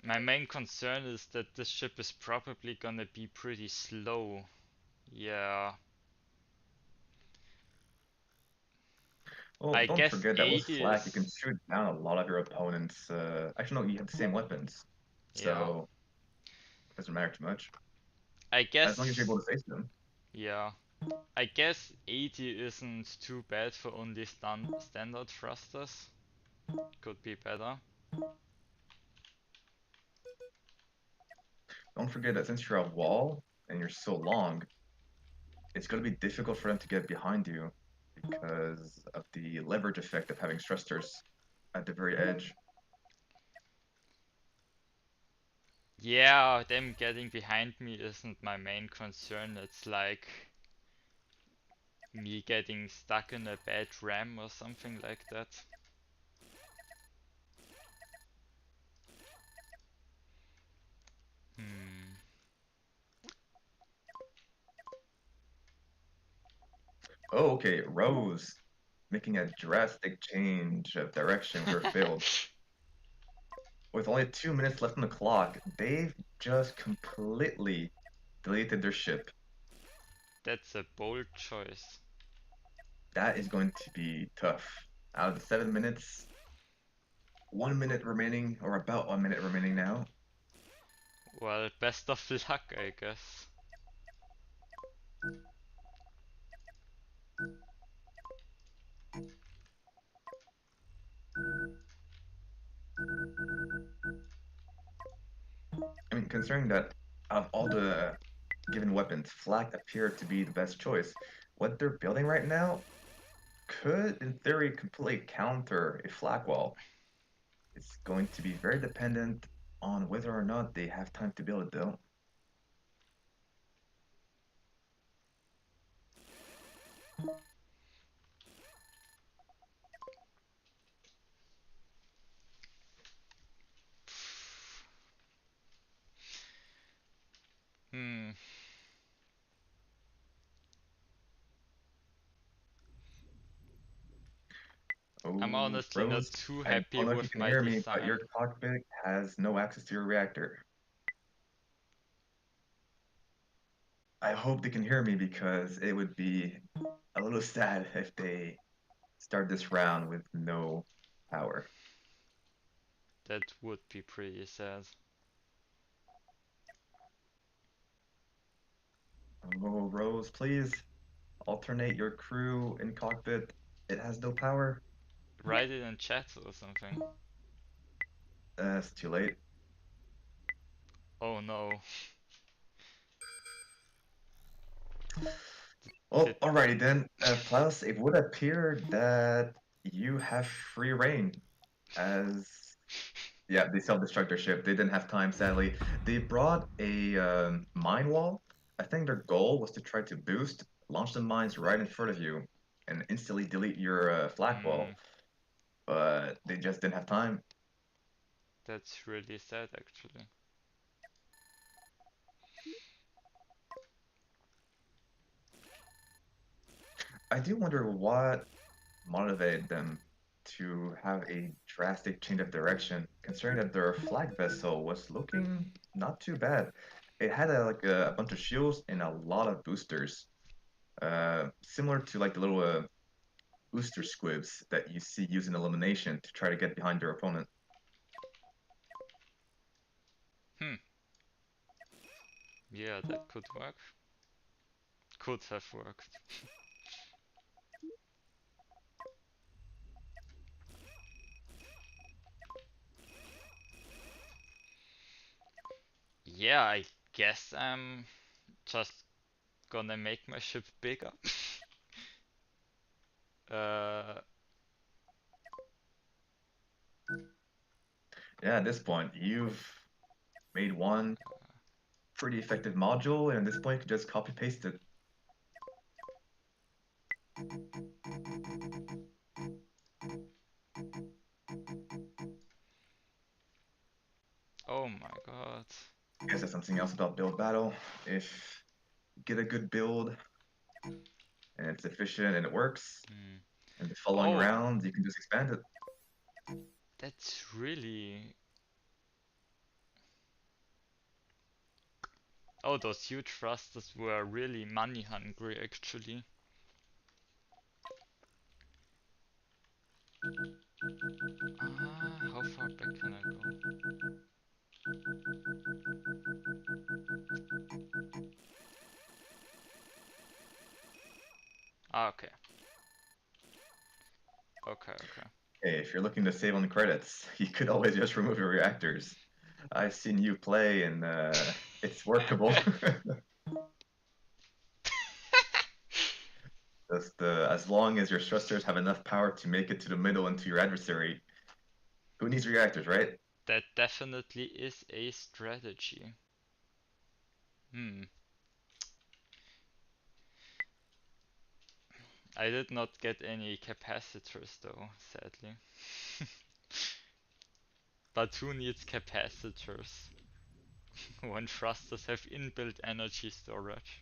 My main concern is that this ship is probably gonna be pretty slow. Yeah. Well, I don't guess forget that with 80 flak, you can is... shoot down a lot of your opponents. Actually, no, you have the same weapons, Yeah. so it doesn't matter too much I as long as you're guess... able to face them. Yeah. I guess 80 isn't too bad for only standard thrusters. Could be better. Don't forget that since you're a wall and you're so long, it's going to be difficult for them to get behind you because of the leverage effect of having thrusters at the very edge. Yeah, them getting behind me isn't my main concern. It's like me getting stuck in a bad ram or something like that. Hmm. Oh, okay. Rose making a drastic change of direction with her build. With only 2 minutes left on the clock, they've just completely deleted their ship. That's a bold choice. That is going to be tough. Out of the 7 minutes, 1 minute remaining, or about 1 minute remaining now. Well, best of luck, I guess. I mean, considering that of all the given weapons, flak appeared to be the best choice. What they're building right now could, in theory, completely counter a flak wall. It's going to be very dependent on whether or not they have time to build it, though. Hmm. I'm Oh, honestly not Rose, too I happy don't know if you with can my hear me, but your design. cockpit has no access to your reactor. I hope they can hear me because it would be a little sad if they start this round with no power. That would be pretty sad. Oh, Rose, please alternate your crew in cockpit. It has no power. Write it in chat or something. It's too late. Oh no. Well, Did alrighty then. Plus, it would appear that you have free reign as yeah, they self-destruct their ship. They didn't have time, sadly. They brought a mine wall. I think their goal was to try to boost, launch the mines right in front of you, and instantly delete your flak hmm, wall. But they just didn't have time. that's really sad actually. I do wonder what motivated them to have a drastic change of direction, considering that their flag vessel was looking not too bad. It had a bunch of shields and a lot of boosters, similar to like the little booster squibs that you see used in elimination to try to get behind their opponent. Hmm. Yeah, that could work. Could have worked. Yeah, I guess I'm just gonna make my ship bigger. uh, Yeah, at this point, you've made one pretty effective module, and at this point, you can just copy paste it. oh my god. I guess that's something else about build battle. If you get a good build and it's efficient and it works, Hmm. and the following Oh, rounds, you can just expand it. that's really. Oh, those huge thrusters were really money hungry actually. How far back can I go? Okay. Okay, okay. Hey, if you're looking to save on the credits, you could always just remove your reactors. I've seen you play, and it's workable. Just as long as your thrusters have enough power to make it to the middle and to your adversary, who needs reactors, right? That definitely is a strategy. Hmm. I did not get any capacitors though, sadly. But who needs capacitors when thrusters have inbuilt energy storage?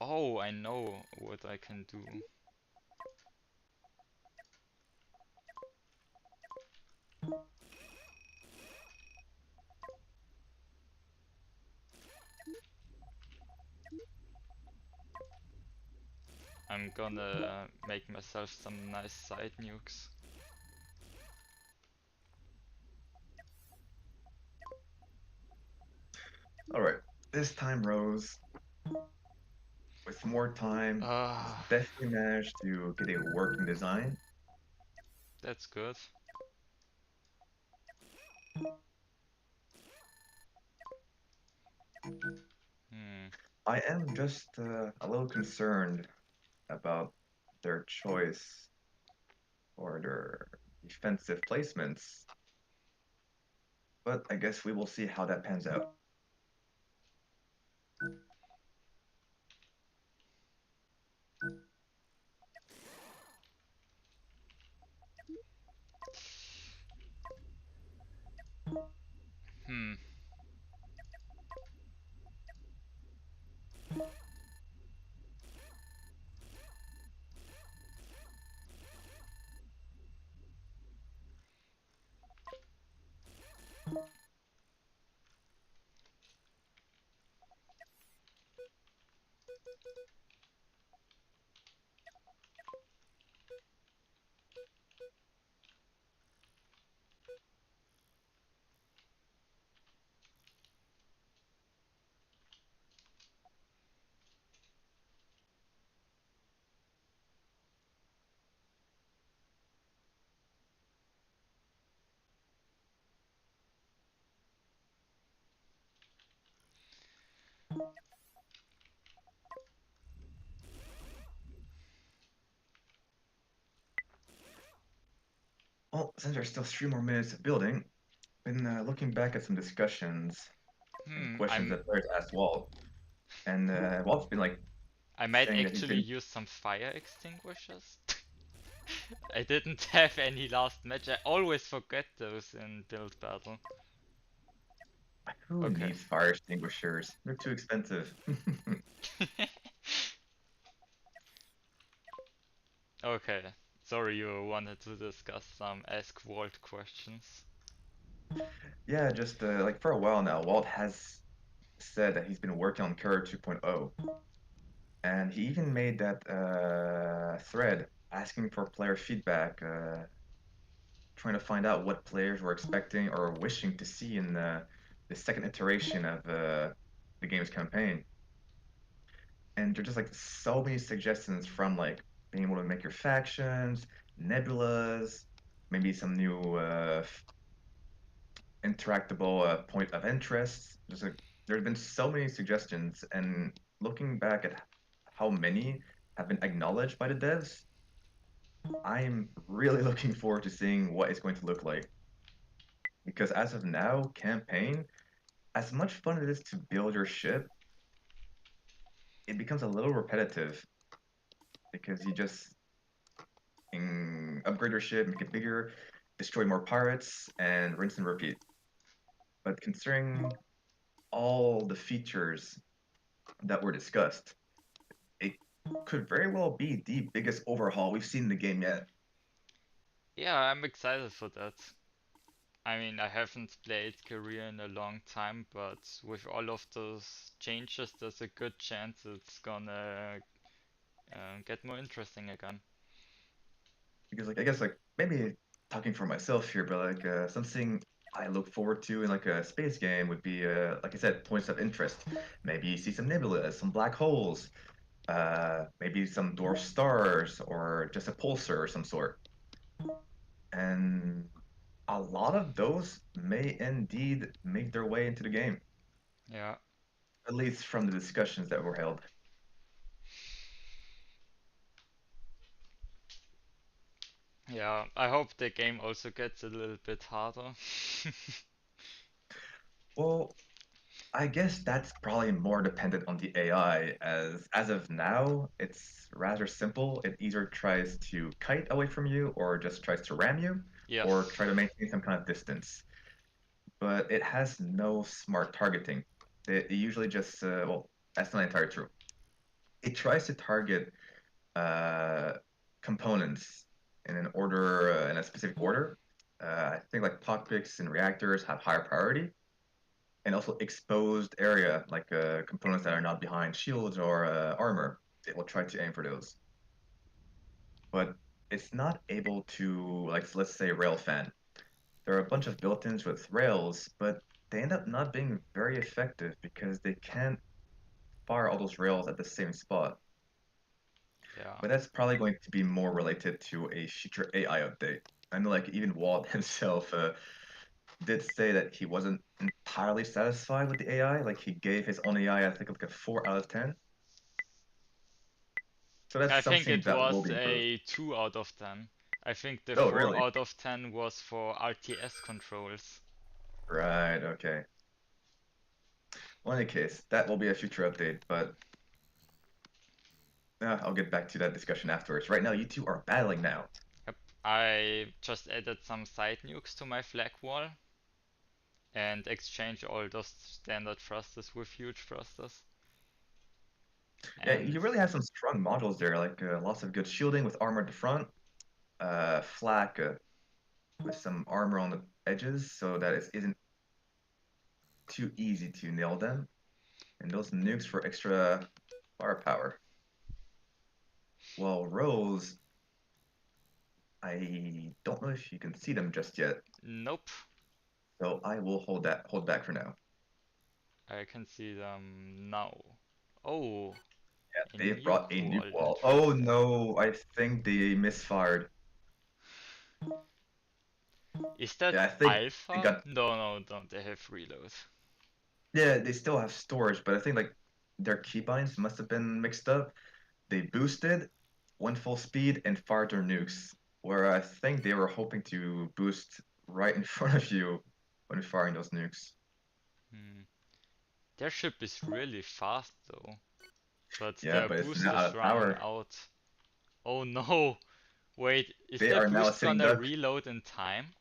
Oh, I know what I can do. I'm gonna make myself some nice side nukes. All right, this time, Rose, with more time, has Ah, definitely managed to get a working design. that's good. Hmm. I am just a little concerned about their choice or their defensive placements, but I guess we will see how that pans out. Hmm. Well, since there's still 3 more minutes of building, been looking back at some discussions and Hmm. questions that players asked Walt, and Walt's been like I might saying that he's actually been. use some fire extinguishers. I didn't have any last match. I always forget those in build battle. Who Okay. needs fire extinguishers? They're too expensive. Okay. Sorry, you wanted to discuss some Ask Walt questions. Yeah, just like for a while now, Walt has said that he's been working on Courier 2.0, and he even made that thread asking for player feedback, trying to find out what players were expecting or wishing to see in the second iteration of the game's campaign. And there's just like so many suggestions from like being able to make your factions, nebulas, maybe some new interactable point of interest. There's been so many suggestions, and looking back at how many have been acknowledged by the devs, I'm really looking forward to seeing what it's going to look like. Because as of now, campaign, as much fun it is to build your ship, it becomes a little repetitive because you just upgrade your ship, make it bigger, destroy more pirates, and rinse and repeat. But considering all the features that were discussed, it could very well be the biggest overhaul we've seen in the game yet. Yeah, I'm excited for that. I mean, I haven't played Career in a long time, but with all of those changes, there's a good chance it's gonna get more interesting again. Because like I guess like maybe talking for myself here, but like something I look forward to in like a space game would be like I said, points of interest. Maybe you see some nebulas, some black holes, maybe some dwarf stars, or just a pulsar or some sort. And a lot of those may indeed make their way into the game, Yeah, at least from the discussions that were held. yeah. I hope the game also gets a little bit harder. Well, I guess that's probably more dependent on the AI, as of now, it's rather simple. It either tries to kite away from you, or just tries to ram you, Yeah, or try to maintain some kind of distance. But it has no smart targeting. It usually just well, that's not entirely true. it tries to target uh, components in an order, in a specific order. I think like cockpits and reactors have higher priority, and also exposed area, like components that are not behind shields or armor. It will try to aim for those, but it's not able to, like, let's say railfan. There are a bunch of built-ins with rails, but they end up not being very effective because they can't fire all those rails at the same spot. Yeah. But that's probably going to be more related to a future AI update. I know, like, even Walt himself did say that he wasn't entirely satisfied with the AI. Like, he gave his own AI, I think, like a 4 out of 10. So that's I think something it that will was be improved. a 2 out of 10. I think the Oh, 4 really? out of 10 was for RTS controls. Right, okay. Well, in any case, that will be a future update, but I'll get back to that discussion afterwards. Right now, you two are battling now. Yep. I just added some side nukes to my flag wall and exchanged all those standard thrusters with huge thrusters. Yeah, And you really have some strong modules there, like lots of good shielding with armor at the front, flak with some armor on the edges so that it isn't too easy to nail them, and those nukes for extra firepower. Well, Rose, I don't know if you can see them just yet, nope, so I will hold back for now. I can see them now. Oh, Yeah, a they've brought nuke a nuke wall, wall. Oh interesting. no, I think they misfired. Is that Yeah, I think they alpha? got. No, no, don't they have reload? Yeah, they still have storage, but I think like their keybinds must have been mixed up. They boosted, went full speed, and fired their nukes. Where I think they were hoping to boost right in front of you when firing those nukes. Hmm. Their ship is really fast though, but Yeah, their but it's boost now out is of running power. out. Oh no! Wait, is They their are now a boost sitting gonna duck. reload in time?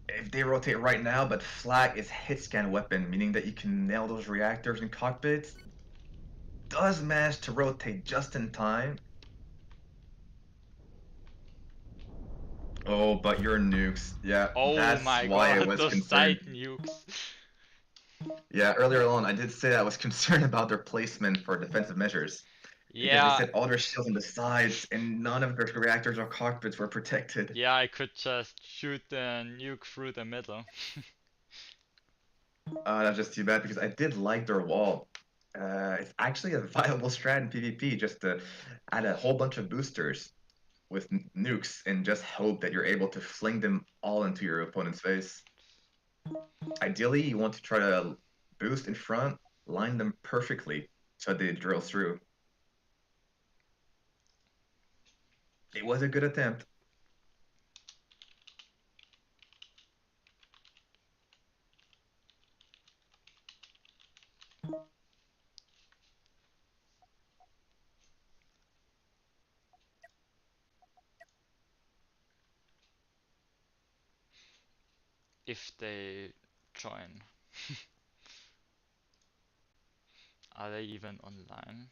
If they rotate right now, but flag is hit scan weapon, meaning that you can nail those reactors and cockpits, does manage to rotate just in time. Oh, but your nukes. Yeah, Oh that's my why I god, was those side concerned. nukes! Yeah, earlier on, I did say I was concerned about their placement for defensive measures because they Yeah, said all their shields on the sides and none of their reactors or cockpits were protected. yeah, I could just shoot the nuke through the middle. That's just too bad because I did like their wall. It's actually a viable strat in PvP just to add a whole bunch of boosters with nukes and just hope that you're able to fling them all into your opponent's face. Ideally, you want to try to boost in front, line them perfectly so they drill through. It was a good attempt. If they join. Are they even online?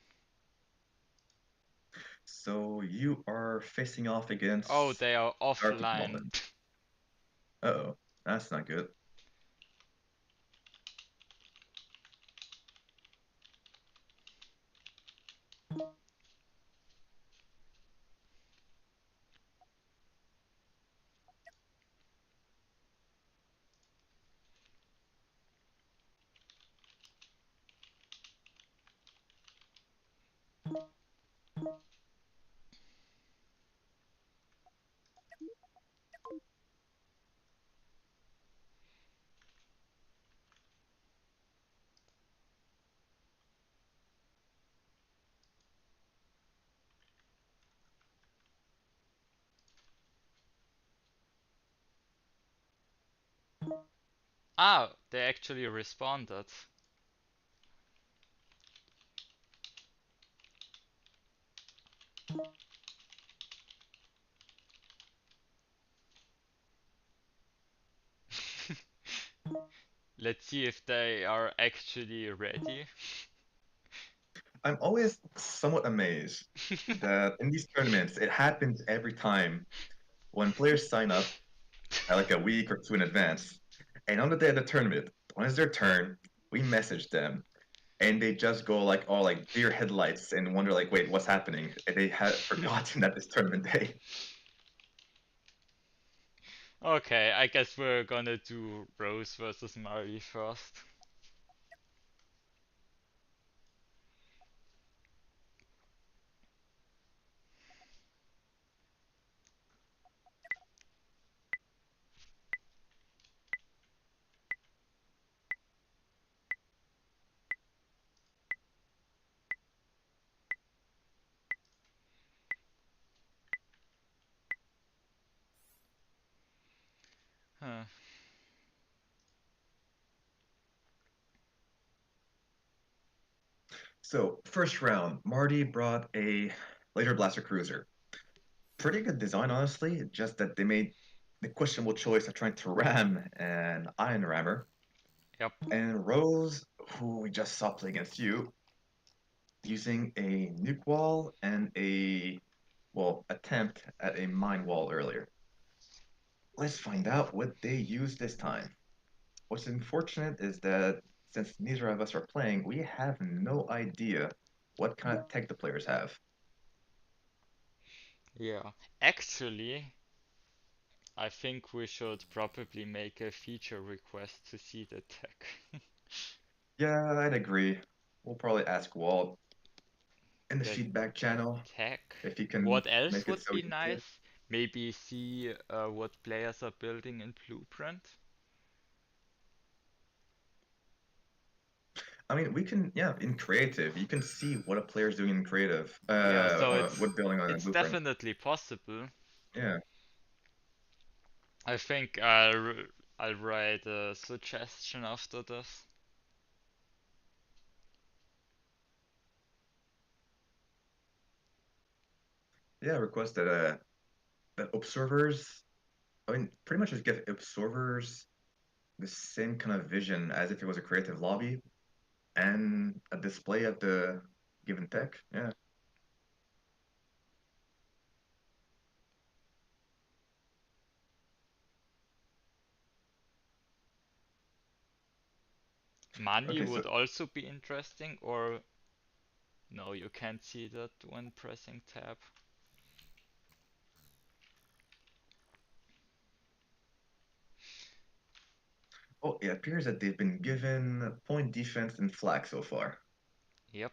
So you are facing off Oh, against they are Dark offline. Moment. Uh-oh, that's not good. Ah, they actually responded. Let's see if they are actually ready. I'm always somewhat amazed that in these tournaments, it happens every time when players sign up like a week or two in advance, and on the day of the tournament, when it's their turn, we message them, and they just go like all like deer headlights and wonder like, wait, what's happening? And they had forgotten that it's tournament day. Okay, I guess we're gonna do Rose versus Mari first. Huh. So first round, Marty brought a laser blaster cruiser. Pretty good design, honestly. Just that they made the questionable choice of trying to ram an iron rammer. Yep. And Rose, who we just saw play against you, using a nuke wall and a, well, attempt at a mine wall earlier. Let's find out what they use this time. What's unfortunate is that since neither of us are playing, we have no idea what kind of tech the players have. Yeah. Actually, I think we should probably make a feature request to see the tech. Yeah, I'd agree. We'll probably ask Walt in the The feedback channel tech. if he can What else make it would so we be can see it. nice? Maybe see what players are building in Blueprint. I mean, we can, yeah, in creative, you can see what a player's doing in creative, Yeah, so what building on a it's blueprint. definitely possible. Yeah, I think I'll write a suggestion after this. yeah, request that observers, I mean, pretty much just give observers the same kind of vision as if it was a creative lobby and a display of the given tech. Yeah. Money Okay, so would also be interesting, or no, you can't see that when pressing tab. oh, it appears that they've been given point defense and flag so far. Yep.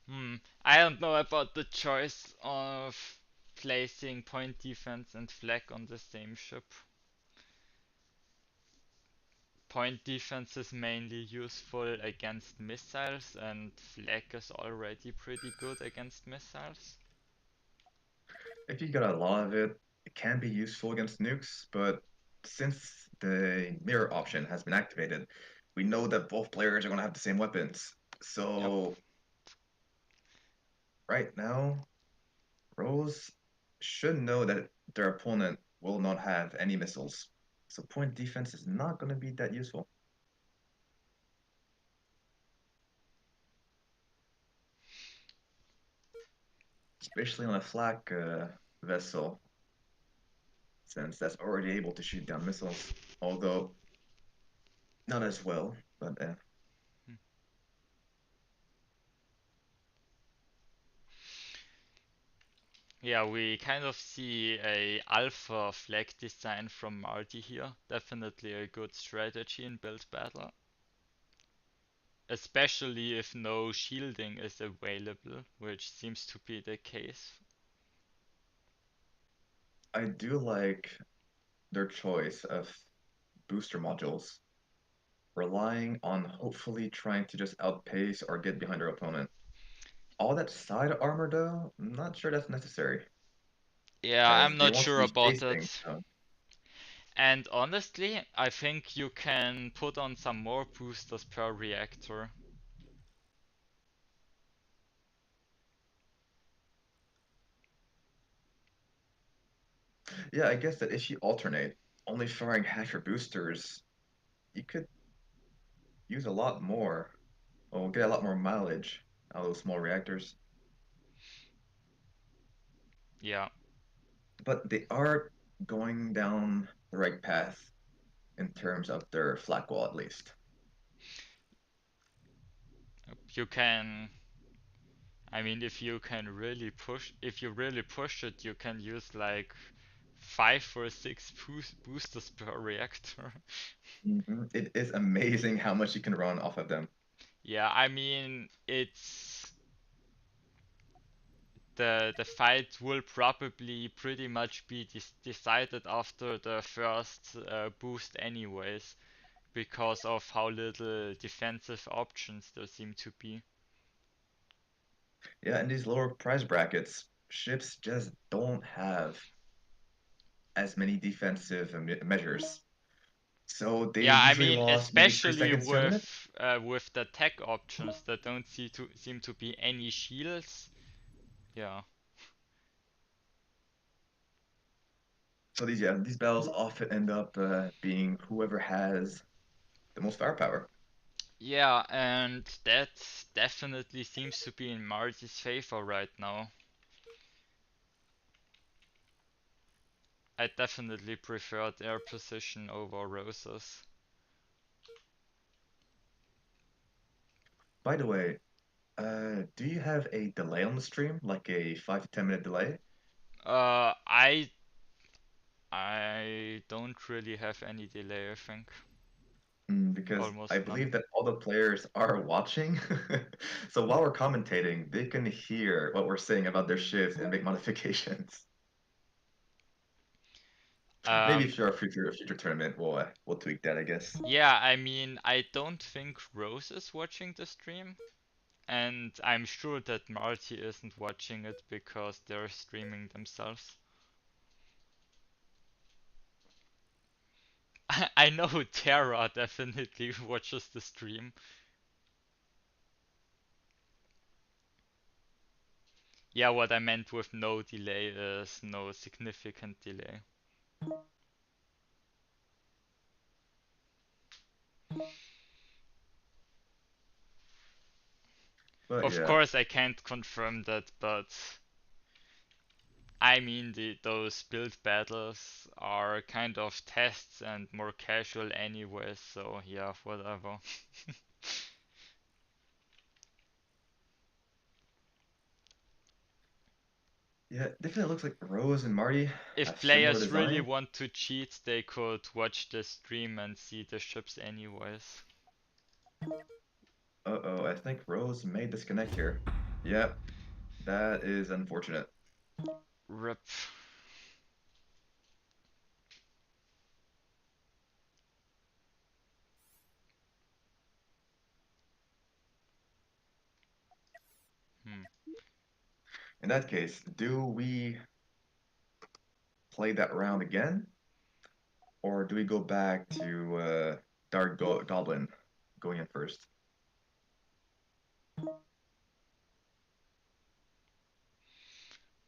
Hmm. I don't know about the choice of placing point defense and flag on the same ship. Point defense is mainly useful against missiles, and flag is already pretty good against missiles. If you got a lot of it, it can be useful against nukes, but since the mirror option has been activated, we know that both players are going to have the same weapons. Yep. So right now, Rose should know that their opponent will not have any missiles. So point defense is not going to be that useful, especially on a flak vessel, since that's already able to shoot down missiles. Although not as well, but Yeah, we kind of see a alpha flag design from Marty here. Definitely a good strategy in build battle. Especially if no shielding is available, which seems to be the case. I do like their choice of booster modules, relying on hopefully trying to just outpace or get behind their opponent. All that side armor, though, I'm not sure that's necessary, Yeah, as I'm they not want to sure be about that. chasing. So, And honestly, I think you can put on some more boosters per reactor. yeah, I guess that if you alternate, only firing half your boosters, you could use a lot more we'll get a lot more mileage out of those small reactors. Yeah. But they are going down the right path in terms of their flak wall, at least. You can, I mean, if you really push it, you can use like 5 or 6 boosters per reactor. It is amazing how much you can run off of them. Yeah, I mean, the fight will probably pretty much be decided after the first boost anyways, because of how little defensive options there seem to be. Yeah, in these lower price brackets, ships just don't have as many defensive measures. So they Yeah, I usually mean, lost maybe three especially seconds to a minute. with the tech options that don't seem to be any shields. Yeah. So these battles often end up being whoever has the most firepower. Yeah, and that definitely seems to be in Marty's favor right now. I definitely prefer their position over Rosa's. By the way, do you have a delay on the stream, like a 5 to 10 minute delay? I don't really have any delay, I think. Because I Almost none. believe that all the players are watching. So while we're commentating, they can hear what we're saying about their ships and make modifications. Maybe Um, if you're a future tournament, we'll tweak that, I guess. yeah, I mean, I don't think Rose is watching the stream, and I'm sure that Marty isn't watching it because they're streaming themselves. I know Terra definitely watches the stream. Yeah, what I meant with no delay is no significant delay. But Of yeah, course, I can't confirm that, but I mean, those build battles are kind of tests and more casual anyway, so yeah, whatever. yeah, definitely looks like Rose and Marty If have similar players really design. want to cheat, they could watch the stream and see the ships anyways. Uh-oh, I think Rose may disconnect here. Yep, that is unfortunate. RIP. Hmm. In that case, do we play that round again, or do we go back to Dark Goblin going in first?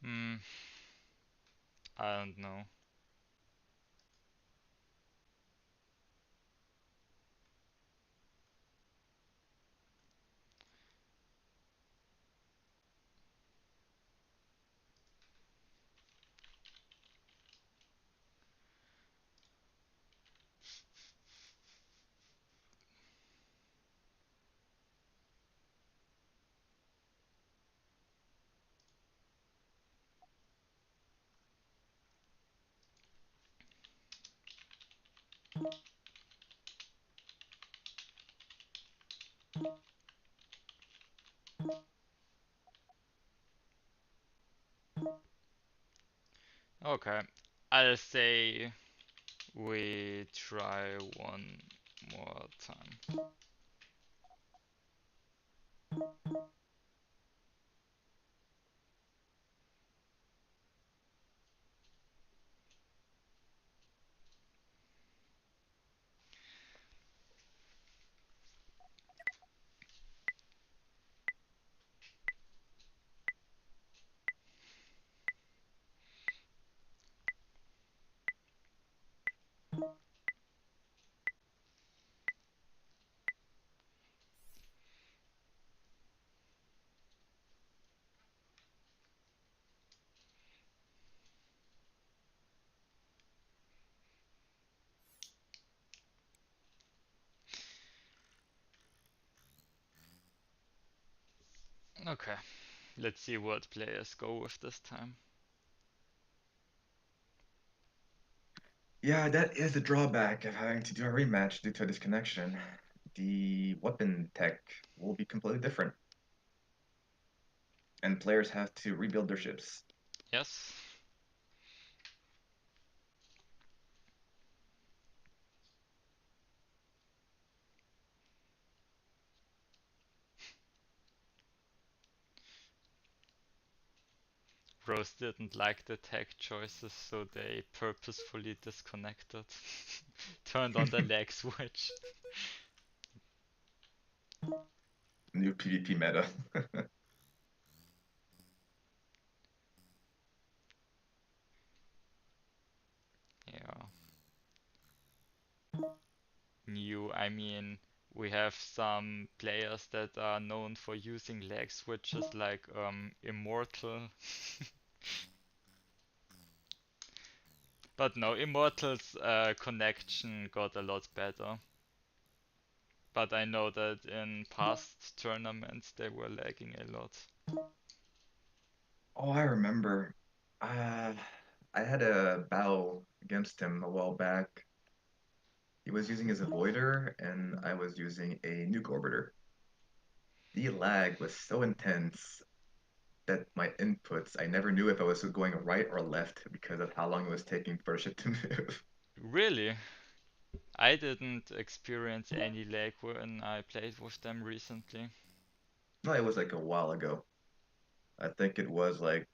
Hmm. I don't know. Okay. I'll say we try one more time. Okay, let's see what players go with this time. Yeah, that is the drawback of having to do a rematch due to a disconnection. The weapon tech will be completely different, and players have to rebuild their ships. Yes. Rose didn't like the tech choices, so they purposefully disconnected. Turned on the lag switch. New PvP meta. Yeah. New, I mean, we have some players that are known for using lag switches like Immortal. But no, Immortal's connection got a lot better. But I know that in past tournaments they were lagging a lot. Oh, I remember. Uh, I had a battle against him a while back. He was using his avoider, and I was using a nuke orbiter. The lag was so intense that my inputs, I never knew if I was going right or left because of how long it was taking for the ship to move. Really? I didn't experience any lag when I played with them recently. No, it was like a while ago. I think it was like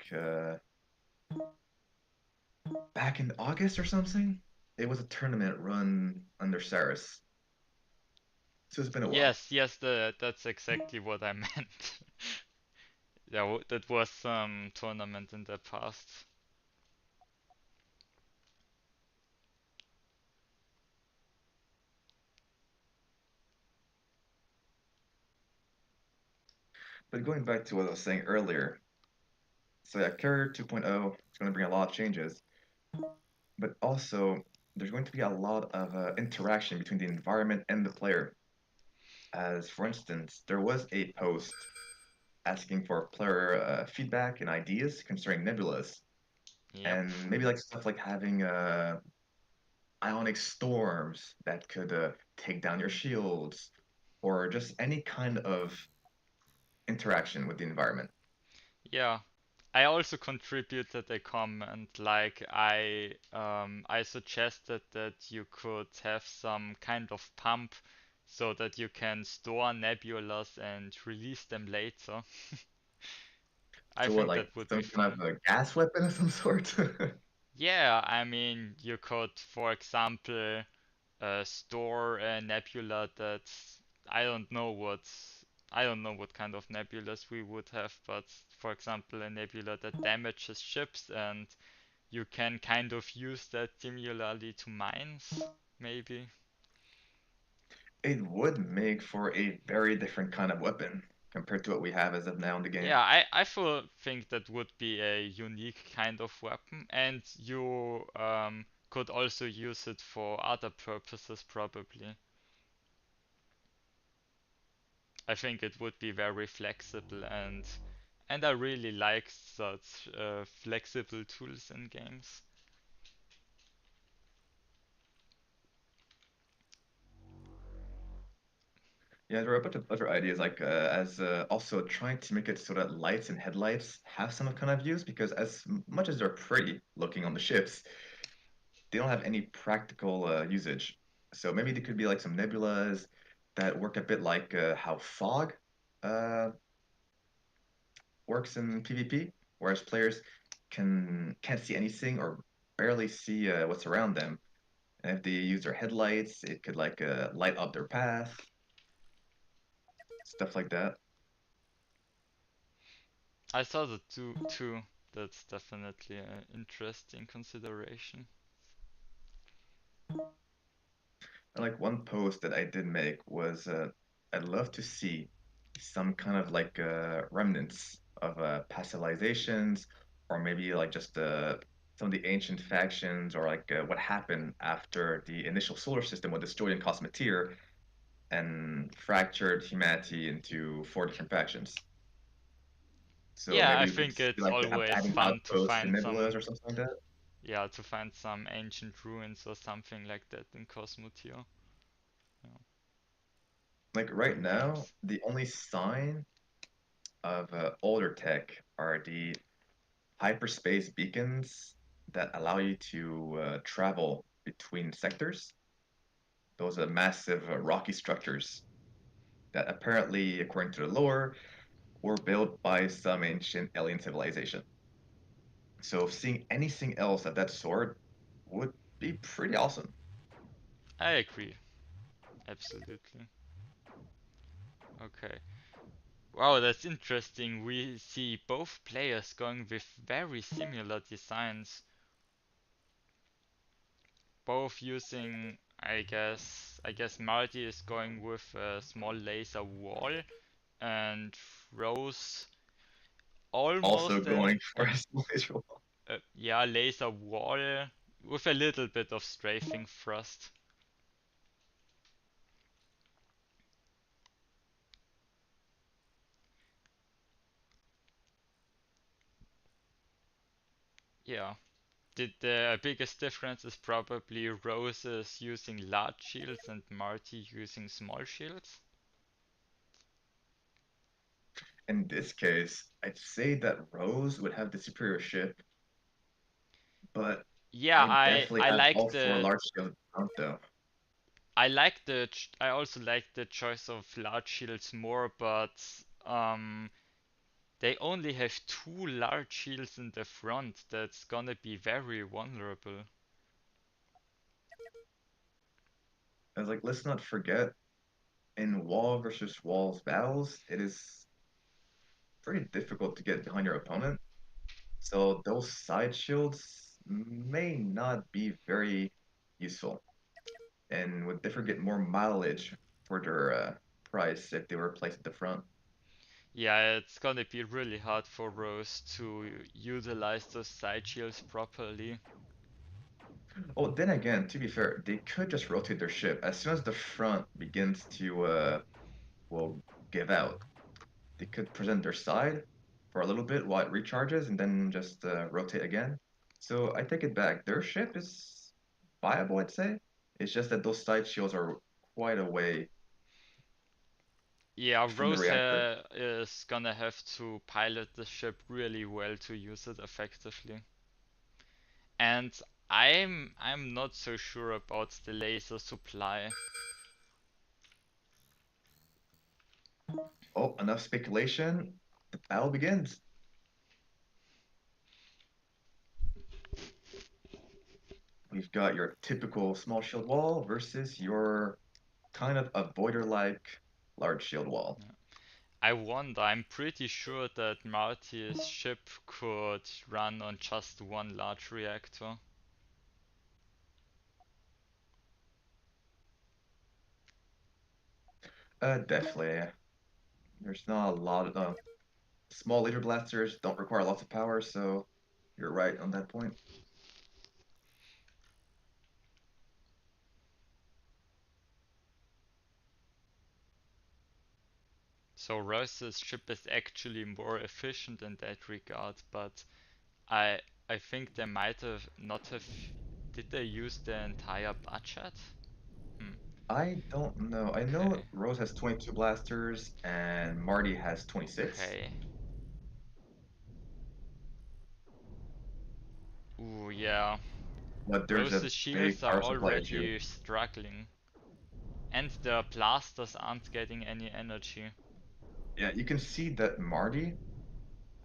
back in August or something. It was a tournament run under Saris. So it's been a while. Yes, yes, that's exactly what I meant. Yeah, that was some tournament in the past. But going back to what I was saying earlier, so yeah, Carrier 2.0 is going to bring a lot of changes, but also there's going to be a lot of interaction between the environment and the player. As for instance, there was a post asking for player feedback and ideas concerning nebulas, Yep. and maybe like stuff like having ionic storms that could take down your shields, or just any kind of interaction with the environment. Yeah. I also contributed a comment like I suggested that you could have some kind of pump so that you can store nebulas and release them later. I So what, think like that would be some kind fun. of a gas weapon of some sort? Yeah, I mean, you could, for example, store a nebula that's I don't know what I don't know what kind of nebulas we would have, but for example, a nebula that damages ships, and you can kind of use that similarly to mines, maybe. It would make for a very different kind of weapon compared to what we have as of now in the game. Yeah, I feel think that would be a unique kind of weapon, and you could also use it for other purposes probably. I think it would be very flexible, and I really like such flexible tools in games. Yeah, there are a bunch of other ideas, like as also trying to make it so that lights and headlights have some kind of use, because as much as they're pretty looking on the ships, they don't have any practical usage. So maybe there could be like some nebulas that work a bit like how fog uh, works in PvP, whereas players can't see anything or barely see what's around them. And if they use their headlights, it could like light up their path, stuff like that. I saw that too. That's definitely an interesting consideration. And like one post that I did make was I'd love to see some kind of like remnants of passivizations, or maybe like just some of the ancient factions, or like what happened after the initial solar system was destroyed in cosmoteer and fractured humanity into four different factions. So Yeah, I maybe we could think see it's like always adding fun to outposts to find nebulas some, or something like that. yeah, to find some ancient ruins or something like that in cosmoteer. Yeah, Like right good now, times. the only sign of older tech are the hyperspace beacons that allow you to travel between sectors. Those are massive rocky structures that apparently, according to the lore, were built by some ancient alien civilization. So seeing anything else of that sort would be pretty awesome. I agree, absolutely. Okay. Wow, that's interesting. We see both players going with very similar designs, both using, I guess Marty is going with a small laser wall and Rose Also almost going for a, a visual. yeah, laser wall with a little bit of strafing thrust. Yeah. The biggest difference is probably Rose is using large shields and Marty using small shields. In this case, I'd say that Rose would have the superior ship, but Yeah, I definitely I have like all four large scale front though. I also like the choice of large shields more, but they only have two large shields in the front. That's gonna be very vulnerable. I was like, let's not forget in wall versus walls battles, it is pretty difficult to get behind your opponent. So those side shields may not be very useful and would therefore get more mileage for their price if they were placed at the front. Yeah, it's gonna be really hard for Rose to utilize those side shields properly. Oh, then again, to be fair, they could just rotate their ship. As soon as the front begins to well give out, they could present their side for a little bit while it recharges and then just rotate again. So I take it back. Their ship is viable, I'd say. It's just that those side shields are quite away Yeah, from the Rose reactor. is gonna have to pilot the ship really well to use it effectively. And I'm not so sure about the laser supply. Oh, enough speculation. The battle begins. We've got your typical small shield wall versus your kind of avoider-like large shield wall. I wonder, I'm pretty sure that Marty's ship could run on just one large reactor. Definitely. There's not a lot of small laser blasters don't require lots of power, so you're right on that point. So Rose's ship is actually more efficient in that regard, but I I think they might have not have. Did they use the entire budget? Hmm. I don't know. I know Okay. Rose has 22 blasters and Marty has 26, Okay. Ooh, yeah. but there's a Rose's big shields are power supply issue. already struggling, and the blasters aren't getting any energy. Yeah, you can see that Marty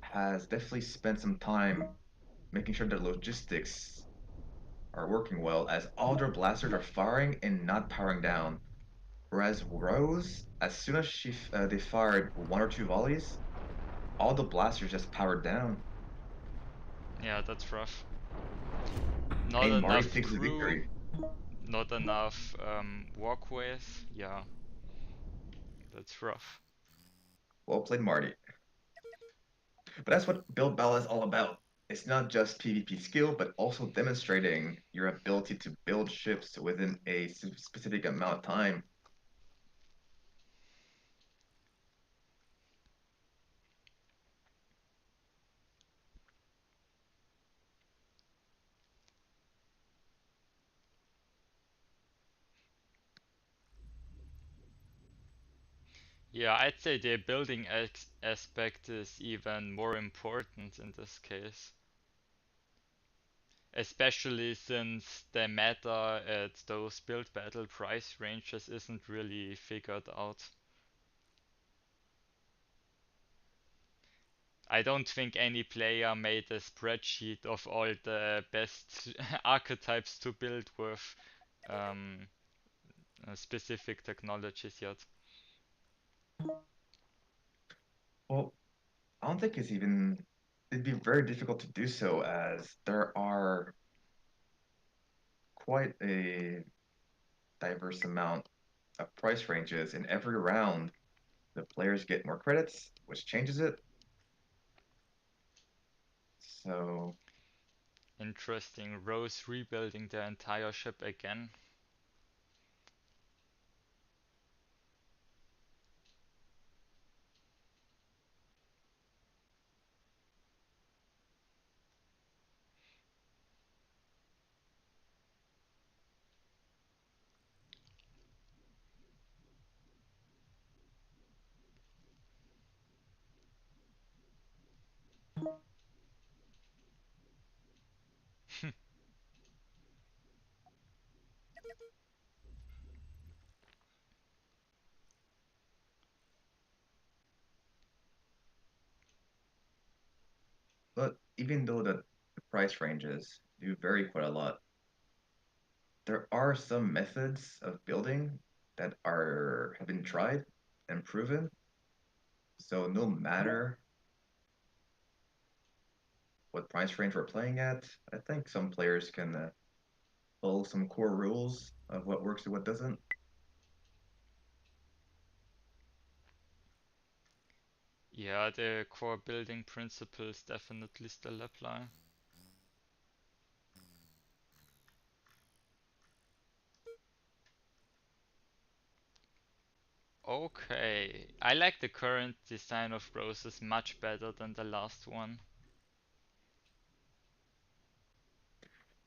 has definitely spent some time making sure that logistics are working well as all their blasters are firing and not powering down. Whereas Rose, as soon as they fired one or two volleys, all the blasters just powered down. Yeah, that's rough. Not And Marty enough takes the crew, victory. not enough walkways. Yeah, that's rough. Well played, Marty. But that's what Build Battle is all about. It's not just PvP skill, but also demonstrating your ability to build ships within a specific amount of time. Yeah, I'd say the building aspect is even more important in this case, especially since the meta at those build battle price ranges isn't really figured out. I don't think any player made a spreadsheet of all the best archetypes to build with um, specific technologies yet. Well, I don't think it's even. It'd be very difficult to do so as there are quite a diverse amount of price ranges. In every round, the players get more credits, which changes it. So, Interesting. Rose rebuilding their entire ship again. but even though the price ranges do vary quite a lot, there are some methods of building that are have been tried and proven. So no matter what price range we're playing at, I think some players can follow some core rules of what works and what doesn't. Yeah, the core building principles definitely still apply. Okay, I like the current design of Roses much better than the last one.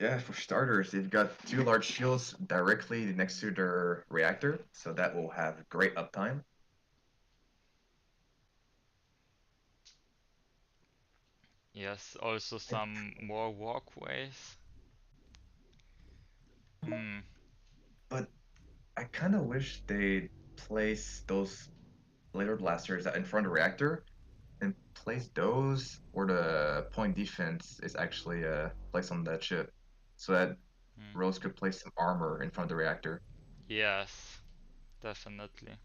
Yeah, for starters, they've got two large shields directly next to their reactor, so that will have great uptime. Yes, also I- some more walkways. Hmm, But I kind of wish they'd place those laser blasters in front of the reactor and place those where the point defense is actually placed on that ship, so that hmm. Rose could place some armor in front of the reactor. Yes, definitely.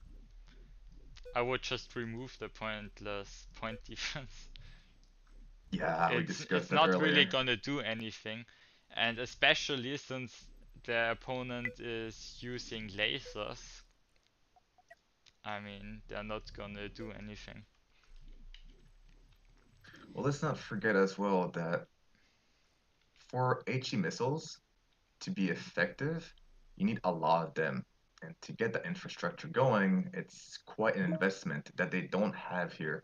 I would just remove the pointless point defense. Yeah, we It's discussed that not really earlier. gonna do anything, and especially since the opponent is using lasers, I mean, they're not gonna do anything. Well, let's not forget as well that for HE missiles to be effective, you need a lot of them. And to get the infrastructure going, it's quite an investment that they don't have here.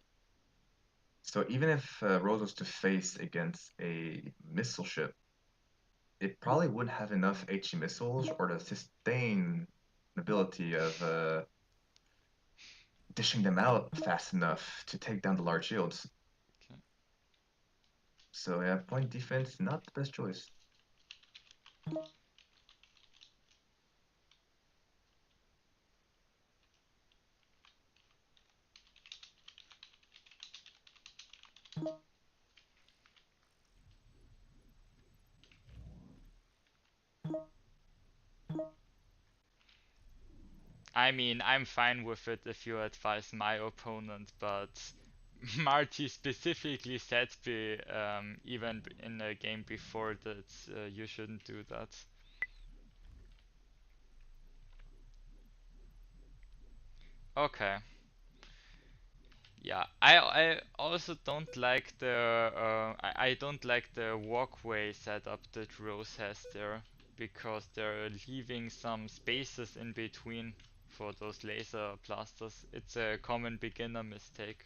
So even if Rose was to face against a missile ship, it probably wouldn't have enough HE missiles or the sustain ability of dishing them out fast enough to take down the large shields. Okay. So yeah, point defense, not the best choice. I mean, I'm fine with it if you advise my opponent, but Marty specifically said even in a game before that you shouldn't do that. Okay. Yeah, I also don't like I don't like the walkway setup that Rose has there because they're leaving some spaces in between for those laser blasters. It's a common beginner mistake.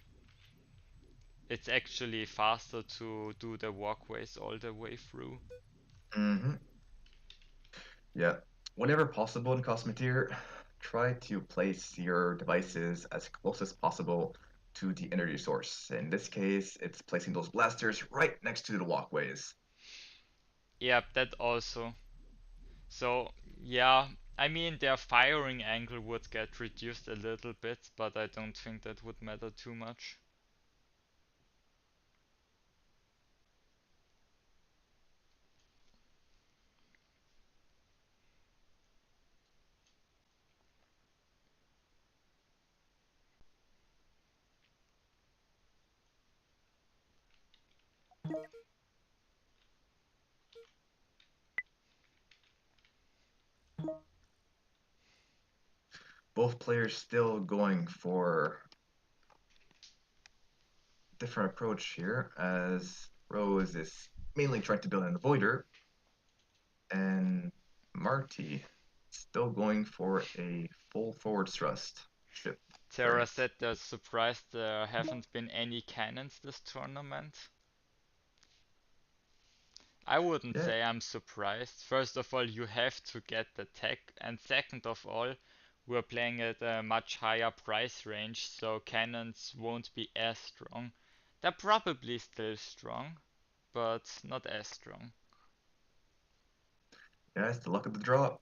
It's actually faster to do the walkways all the way through. Hmm. Yeah, whenever possible in cosmoteer, try to place your devices as close as possible to the energy source. In this case, it's placing those blasters right next to the walkways. Yep, that also. So, yeah, I mean their firing angle would get reduced a little bit, but I don't think that would matter too much. Both players still going for different approach here, as Rose is mainly trying to build an avoider, and Marty still going for a full forward thrust ship Terra variant. said they're surprised there haven't been any cannons this tournament. I wouldn't Yeah, say I'm surprised. First of all, you have to get the tech, and second of all, we're playing at a much higher price range, so cannons won't be as strong. They're probably still strong, but not as strong. yeah, it's the luck of the draw.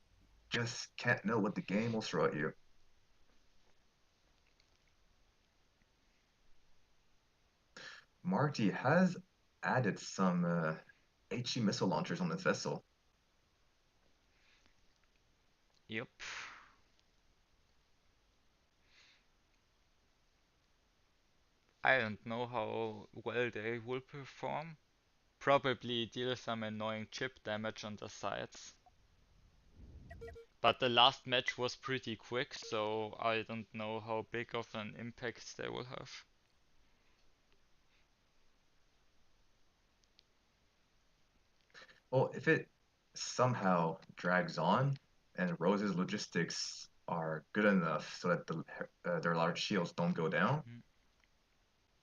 Just can't know what the game will throw at you. Marty has added some HE missile launchers on this vessel. Yup. I don't know how well they will perform. Probably deal some annoying chip damage on the sides. But the last match was pretty quick, so I don't know how big of an impact they will have. Well, if it somehow drags on and Rose's logistics are good enough so that their large shields don't go down, Mm.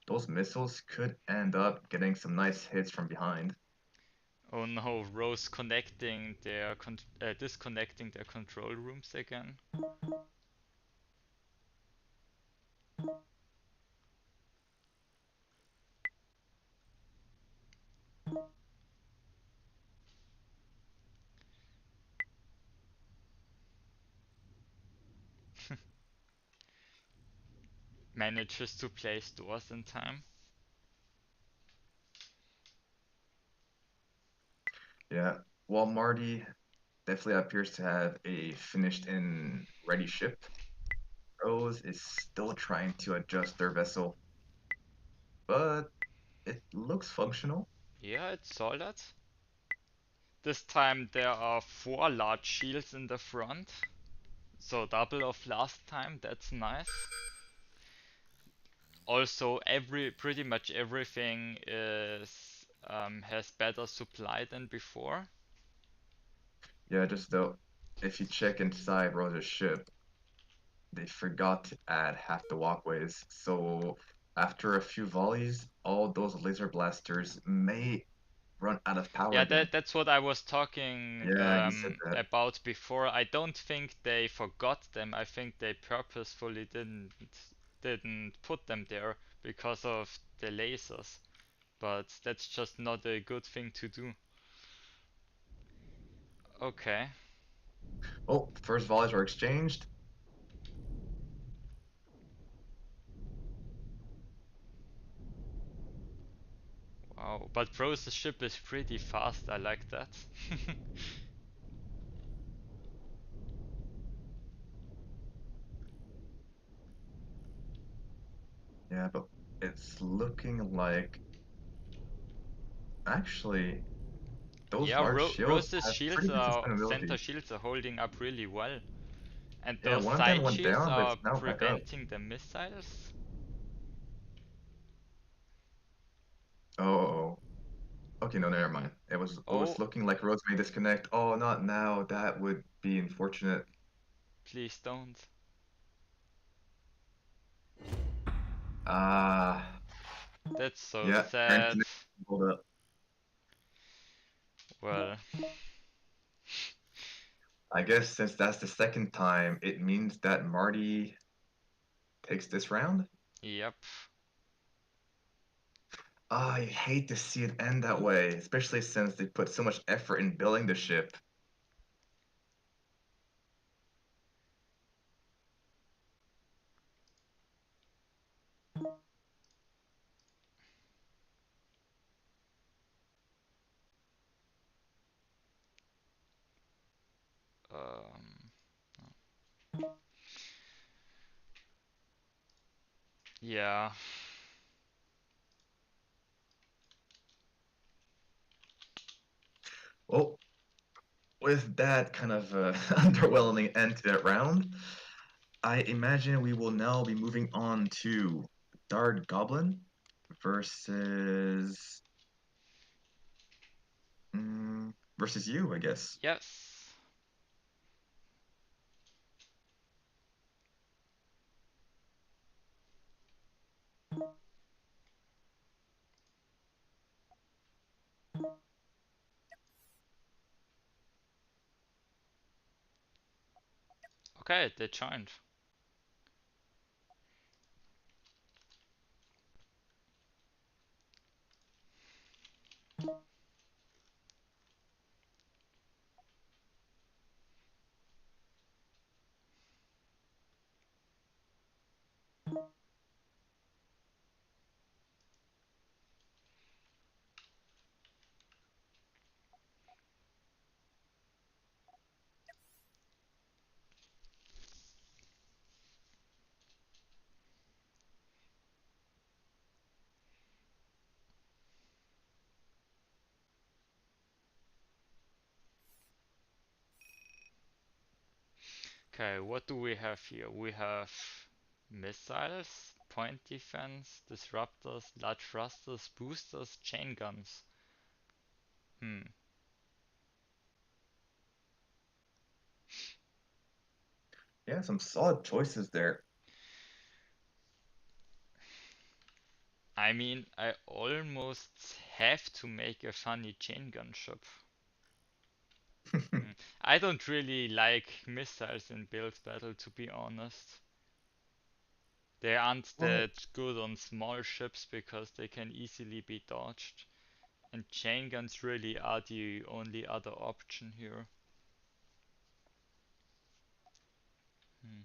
those missiles could end up getting some nice hits from behind. Oh no, Rose connecting their disconnecting their control rooms again. Manages to place doors in time. Yeah, while Marty definitely appears to have a finished and ready ship, Rose is still trying to adjust their vessel, but it looks functional. Yeah, it's solid. This time there are 4 large shields in the front, so double of last time. That's nice. Also, pretty much everything is has better supply than before. Yeah, just though, if you check inside Rose's ship, they forgot to add half the walkways. So after a few volleys, all those laser blasters may run out of power Yeah, again. that's what I was talking Yeah, he said that. about before. I don't think they forgot them. I think they purposefully didn't put them there because of the lasers. But that's just not a good thing to do. Okay. Oh, first volleys were exchanged. Wow. But Pro's ship is pretty fast. I like that. Yeah, but it's looking like actually those Yeah, large shields Rose's have shields pretty good are center sustainability. shields are holding up really well. And Yeah, those one of them side went shields down, but are it's now back up. preventing the missiles. Oh, oh, oh. Okay, no, never mind. It was Oh, looking like Rose may disconnect. Oh, not now. That would be unfortunate. please don't. Ah, That's so yeah, current sad. connection. Hold up. Well, I guess since that's the second time, it means that Marty takes this round? Yep. I hate to see it end that way, especially since they put so much effort in building the ship. Um, yeah. Well, with that kind of underwhelming end to that round, I imagine we will now be moving on to Dart Goblin versus versus you, I guess. Yes. Okay, they joined. Okay, what do we have here? We have missiles, point defense, disruptors, large thrusters, boosters, chain guns. Hmm. Yeah, some solid choices there. I mean, I almost have to make a funny chain gun ship. Hmm. I don't really like missiles in build battle, to be honest. They aren't Well, that good on small ships because they can easily be dodged. And chain guns really are the only other option here. Hmm.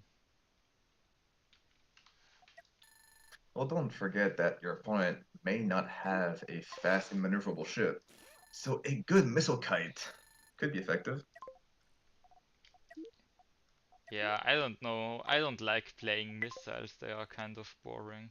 well, don't forget that your opponent may not have a fast and maneuverable ship, so a good missile kite could be effective. Yeah, I don't know. I don't like playing missiles, they are kind of boring.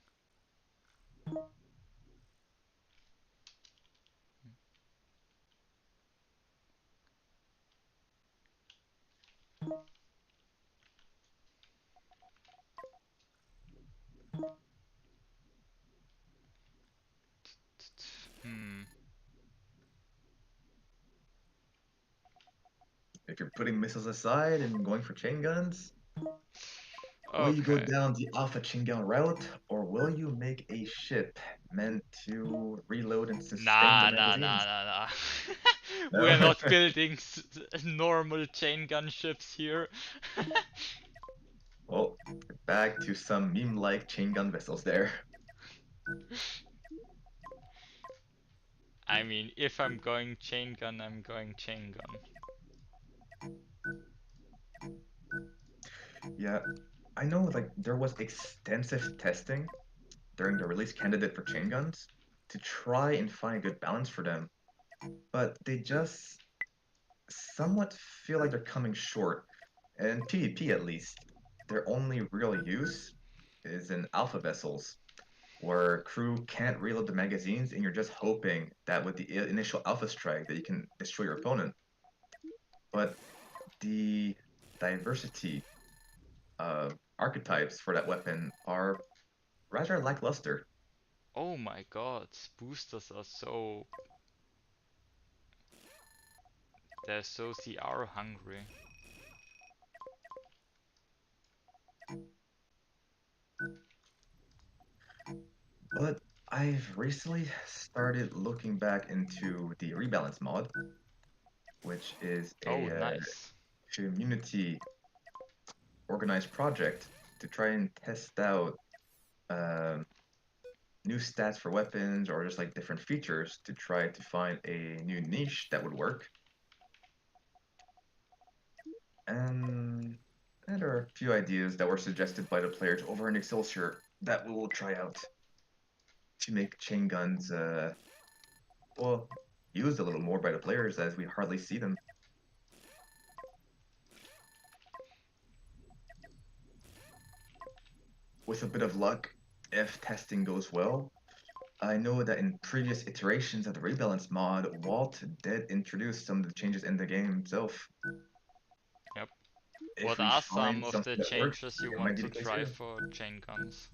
Hmm. If you're putting missiles aside and going for chain guns, will you go Okay. down the Alpha chain gun route, or will you make a ship meant to reload and sustain the Nah, nah, nah, magazines? nah, nah. No? We're not building normal chain gun ships here. Well, back to some meme-like chain gun vessels there. I mean, if I'm going chain gun, I'm going chain gun. Yeah, I know like there was extensive testing during the release candidate for chain guns to try and find a good balance for them, but they just somewhat feel like they're coming short. In PvP at least, their only real use is in alpha vessels, where crew can't reload the magazines and you're just hoping that with the initial alpha strike that you can destroy your opponent. But the diversity of archetypes for that weapon are rather lackluster. Oh my god, boosters are so... They're so CR hungry. But I've recently started looking back into the rebalance mod, which is Oh, a nice. community organized project to try and test out um, new stats for weapons or just like different features to try to find a new niche that would work. And, and there are a few ideas that were suggested by the players over in Excelsior that we will try out to make chain guns, well, used a little more by the players as we hardly see them. With a bit of luck, if testing goes well, I know that in previous iterations of the Rebalance mod, Walt did introduce some of the changes in the game itself. Yep. If What we are some find of something the that works, changes you it might want be to the case try here. for chain guns?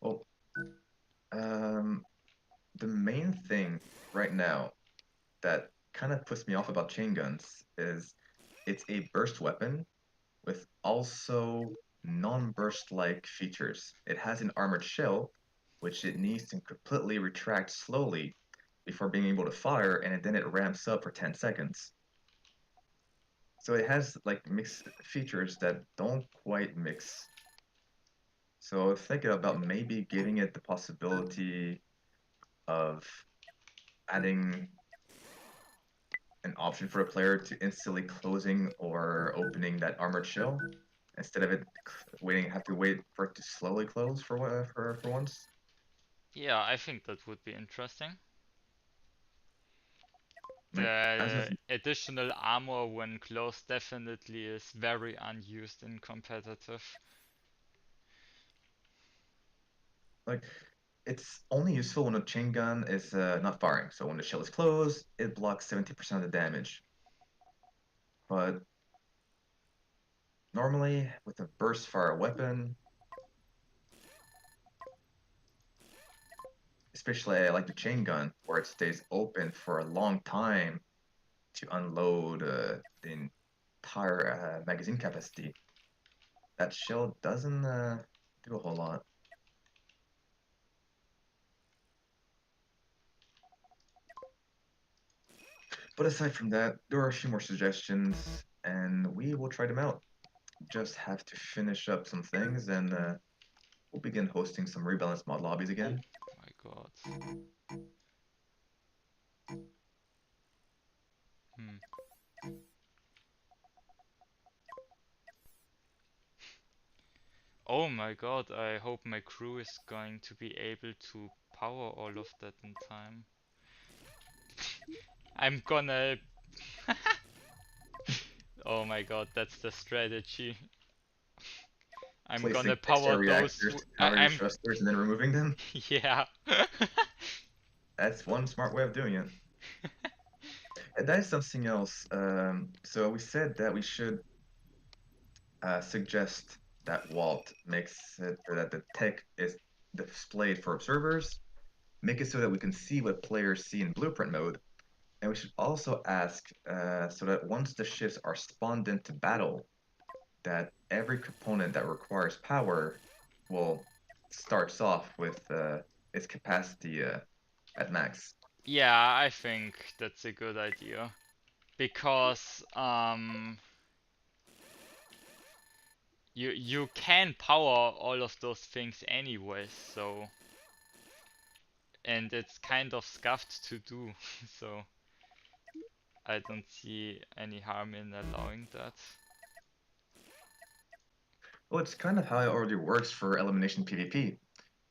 Well, um, the main thing right now that kind of puts me off about chain guns is it's a burst weapon with also non-burst like features. It has an armored shell, which it needs to completely retract slowly before being able to fire, and then it ramps up for 10 seconds. So it has like mixed features that don't quite mix. So thinking about maybe giving it the possibility of adding an option for a player to instantly closing or opening that armored shell instead of it have to wait for it to slowly close for once. Yeah, I think that would be interesting. Like as of The additional armor when close definitely is very unused in competitive. like it's only useful when a chain gun is not firing. So when the shell is closed, it blocks 70% of the damage. But normally with a burst fire weapon, especially like the chain gun, where it stays open for a long time to unload the entire magazine capacity, that shell doesn't do a whole lot. But aside from that, there are a few more suggestions, and we will try them out. Just have to finish up some things, and we'll begin hosting some rebalance mod lobbies Oh again. my god. Hmm. Oh my god, I hope my crew is going to be able to power all of that in time. I'm gonna... Oh my god, that's the strategy. I'm gonna Placing power extra those... reactors to counter your I'm... thrusters and then removing them. Yeah. That's one smart way of doing it. And that is something else. So we said that we should suggest that Walt makes it so that the tech is displayed for observers, make it so that we can see what players see in blueprint mode, and we should also ask so that once the ships are spawned into battle, that every component that requires power will starts off with its capacity at max. Yeah, I think that's a good idea. Because, you can power all of those things anyways, so... And it's kind of scuffed to do, so... I don't see any harm in allowing that. Well, it's kind of how it already works for elimination PvP.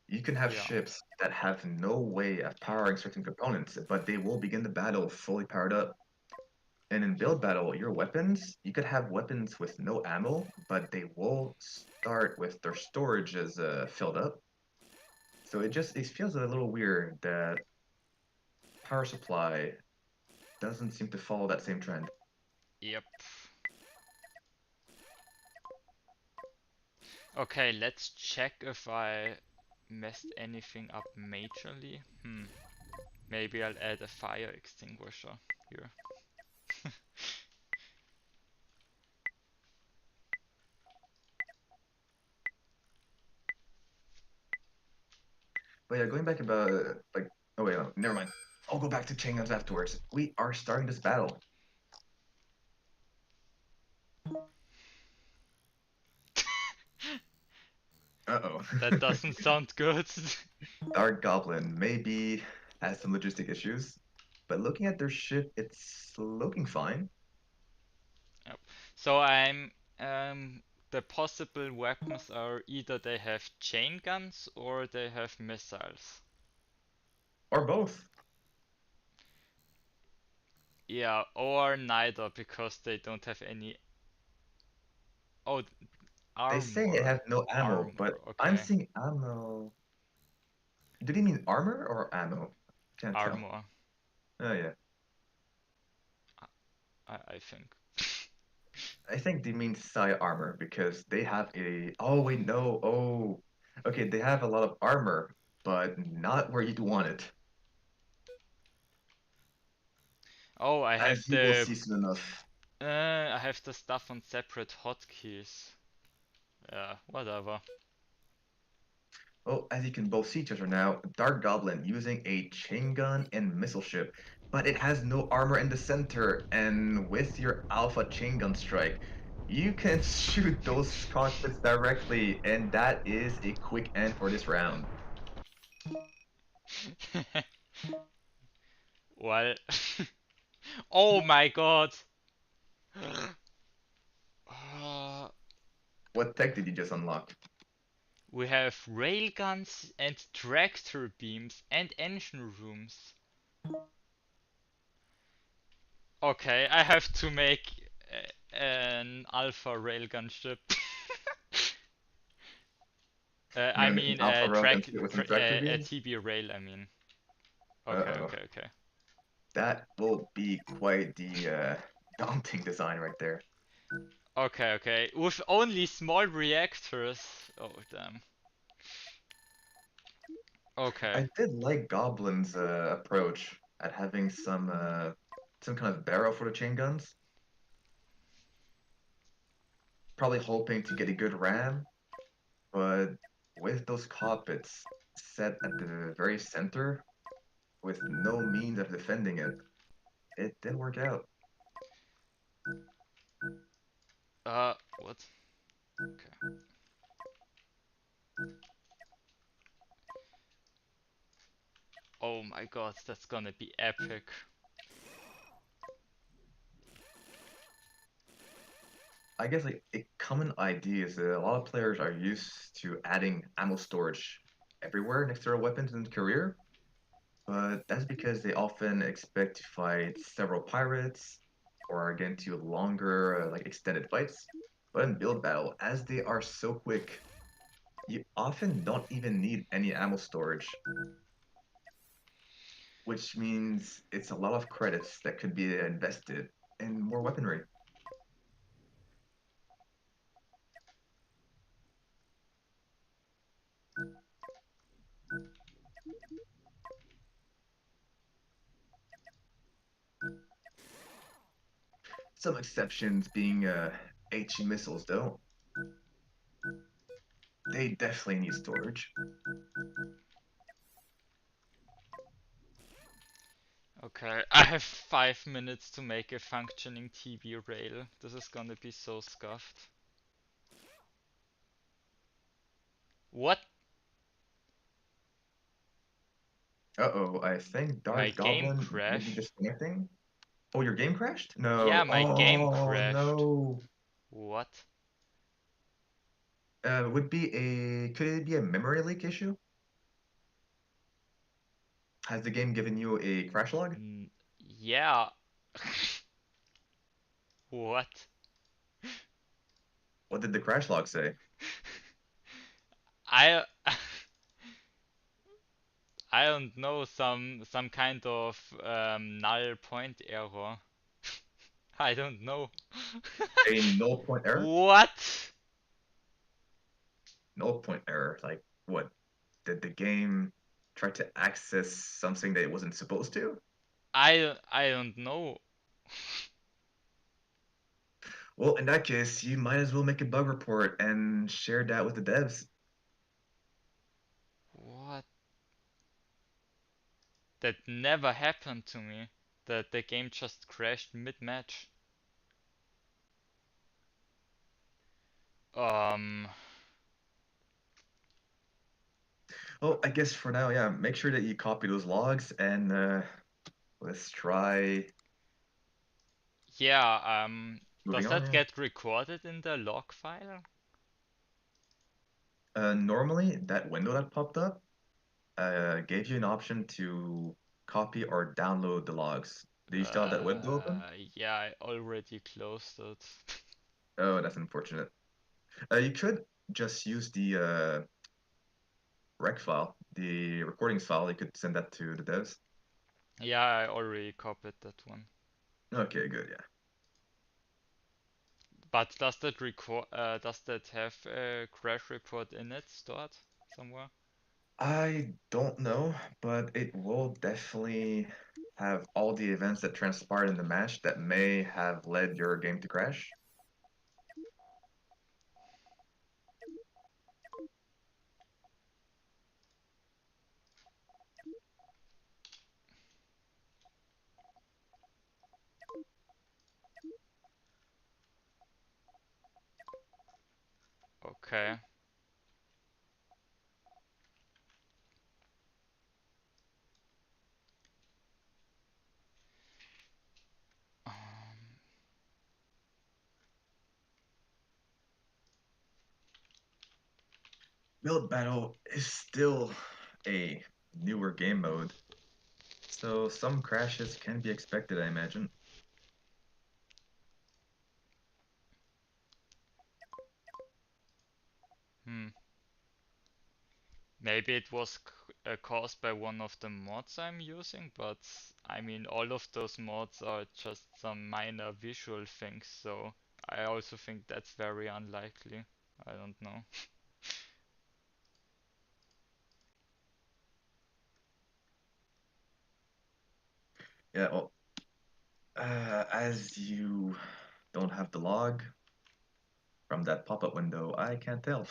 You can have Yeah. ships that have no way of powering certain components, but they will begin the battle fully powered up. And in build battle, your weapons, you could have weapons with no ammo, but they will start with their storages filled up. So it feels a little weird that power supply doesn't seem to follow that same trend. Yep. Okay, let's check if I messed anything up majorly. Maybe I'll add a fire extinguisher here. But yeah, going back about like oh wait, no, never mind. I'll go back to chain guns afterwards. We are starting this battle. Uh-oh. That doesn't sound good. Dark Goblin maybe has some logistic issues, but looking at their ship, it's looking fine. Yep. So the possible weapons are either they have chain guns or they have missiles. Or both. Yeah, or neither because they don't have any. Oh, They say they armor. have no ammo, Armor, but I'm okay. seeing ammo. Did he mean armor or ammo? Can't tell. Armor, Oh yeah. I think. I think they mean psi armor because they have a. Oh wait, no. Oh, okay. They have a lot of armor, but not where you'd want it, Oh, as you will see soon enough. I have the stuff on separate hotkeys. Yeah, whatever. Well, as you can both see each other now, Dark Goblin using a chain gun and missile ship, but it has no armor in the center, and with your alpha chain gun strike, you can shoot those cockpits directly, and that is a quick end for this round. Well, oh my god. Uh, What tech did you just unlock? we have railguns and tractor beams and engine rooms. Okay, I have to make an alpha railgun ship. You're gonna make an alpha railgun ship with some tractor A beams? TB rail, I mean. Okay, Uh-oh. okay, okay. That will be quite the daunting design right there. Okay, okay. With only small reactors. Oh, damn. Okay. I did like Goblin's approach at having some kind of barrel for the chain guns. Probably hoping to get a good ram, but with those cockpits set at the very center with no means of defending it, it didn't work out. What? Okay. Oh my god, that's gonna be epic. I guess like a common idea is that a lot of players are used to adding ammo storage everywhere next to their weapons in career, but that's because they often expect to fight several pirates or get into longer, like extended fights. But in build battle, as they are so quick, you often don't even need any ammo storage, which means it's a lot of credits that could be invested in more weaponry. Some exceptions being HE missiles, though. They definitely need storage. Okay, I have 5 minutes to make a functioning TB rail. This is gonna be so scuffed. What? Uh-oh, I think My Dark game Goblin may be crashed. disconnecting. Oh, your game crashed? Yeah, No. my game Oh, crashed. no. What? Could it be a memory leak issue? Has the game given you a crash log? Yeah. What? What did the crash log say? I I don't know, some kind of null point error. I don't know. A null point error? What? Null point error. Like, what? Did the game try to access something that it wasn't supposed to? I don't know. Well, in that case, you might as well make a bug report and share that with the devs. What? That never happened to me. That the game just crashed mid-match. Um Well, I guess for now, yeah, make sure that you copy those logs and let's try Yeah, moving does on, that yeah. get recorded in the log file? Normally, that window that popped up gave you an option to copy or download the logs. Do you still have that window open? Yeah, I already closed it. Oh, that's unfortunate. You could just use the rec file, the recordings file. You could send that to the devs. Yeah, I already copied that one. Okay, good, yeah. But does that record? Does that have a crash report in it stored somewhere? I don't know, but it will definitely have all the events that transpired in the match that may have led your game to crash. Okay. Um, Build Battle is still a newer game mode, so some crashes can be expected, I imagine. hmm. Maybe it was caused by one of the mods I'm using, but I mean, all of those mods are just some minor visual things, so I also think that's very unlikely. I don't know. Yeah, well, as you don't have the log from that pop-up window, I can't tell.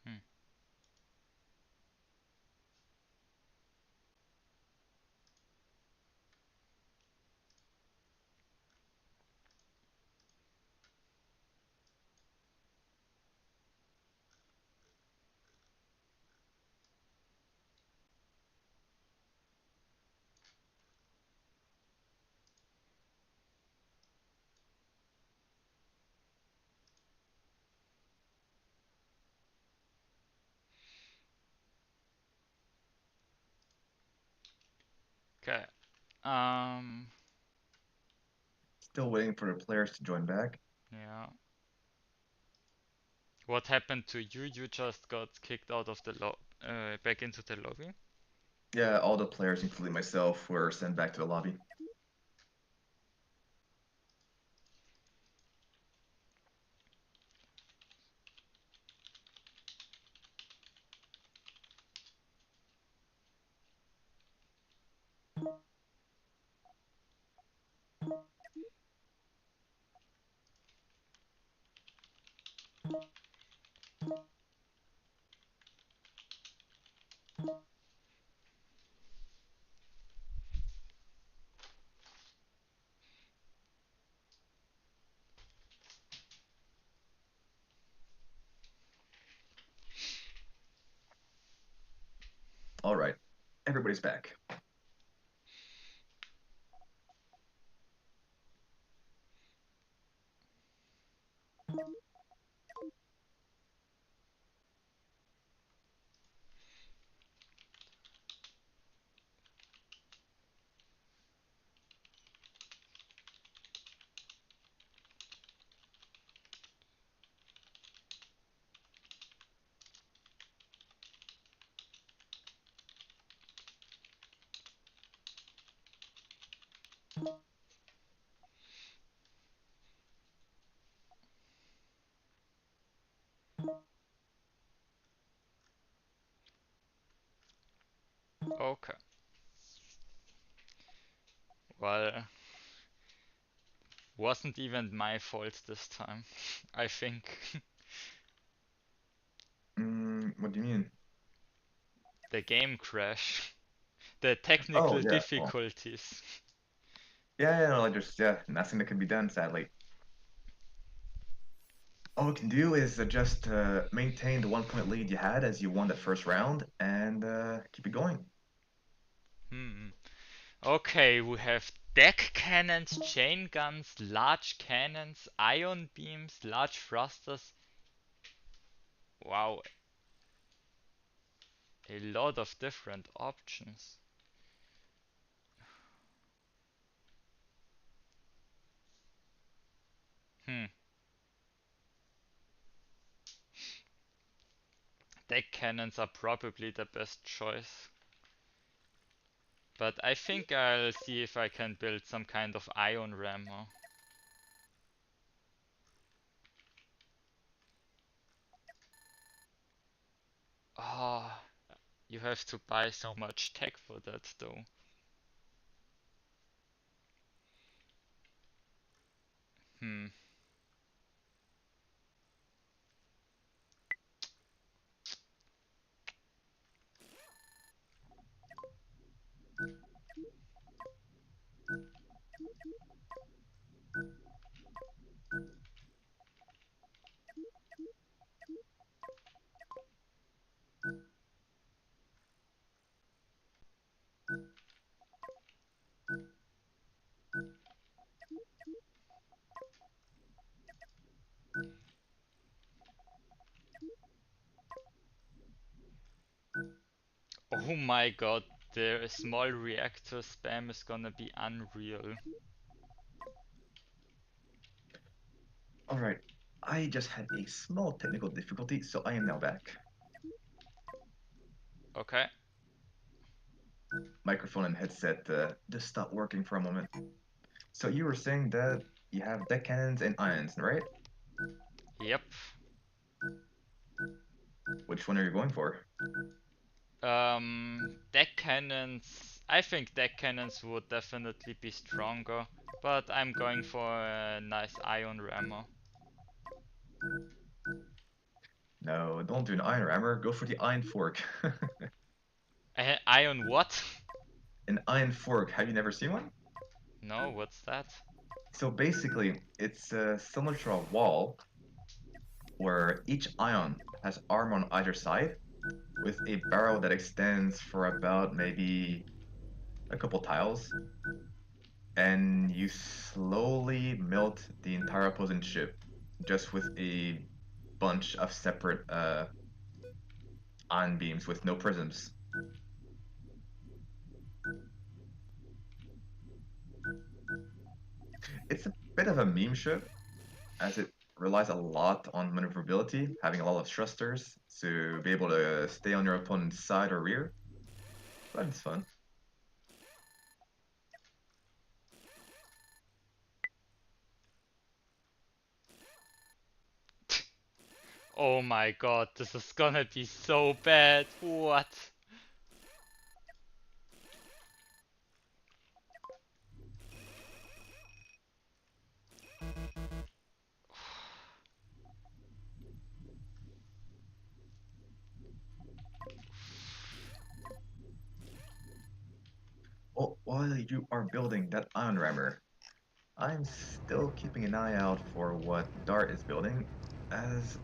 Hmm. Okay. Um. Still waiting for the players to join back. Yeah. What happened to you? You just got kicked out of the back into the lobby? Yeah, all the players, including myself, were sent back to the lobby. All right, everybody's back. Okay. Well, wasn't even my fault this time, I think. What do you mean? The game crash. The Oh technical yeah, well, difficulties. yeah, yeah, no, like there's nothing that can be done, sadly. All we can do is just maintain the 1 point lead you had as you won the first round and keep it going. Hmm. Okay, we have deck cannons, chain guns, large cannons, ion beams, large thrusters. Wow, a lot of different options. Hmm. Deck cannons are probably the best choice. But I think I'll see if I can build some kind of ion rammer. Oh, you have to buy so much tech for that though. Hmm. Oh my god, the small reactor spam is gonna be unreal. All right, I just had a small technical difficulty, so I am now back. Okay. Microphone and headset just stopped working for a moment. So you were saying that you have deck cannons and ions, right? Yep. Which one are you going for? Deck cannons. I think deck cannons would definitely be stronger, but I'm going for a nice ion rammer. No, don't do an iron rammer. Go for the iron fork. Ion what? An iron fork. Have you never seen one? No, what's that? So basically, it's similar to a wall where each ion has armor on either side with a barrel that extends for about maybe a couple tiles, and you slowly melt the entire opposing ship just with a bunch of separate ion beams with no prisms. It's a bit of a meme ship as it relies a lot on maneuverability, having a lot of thrusters to be able to stay on your opponent's side or rear, but it's fun. Oh my god, this is gonna be so bad. What? Oh, while you are building that ion rammer, I'm still keeping an eye out for what Dart is building, as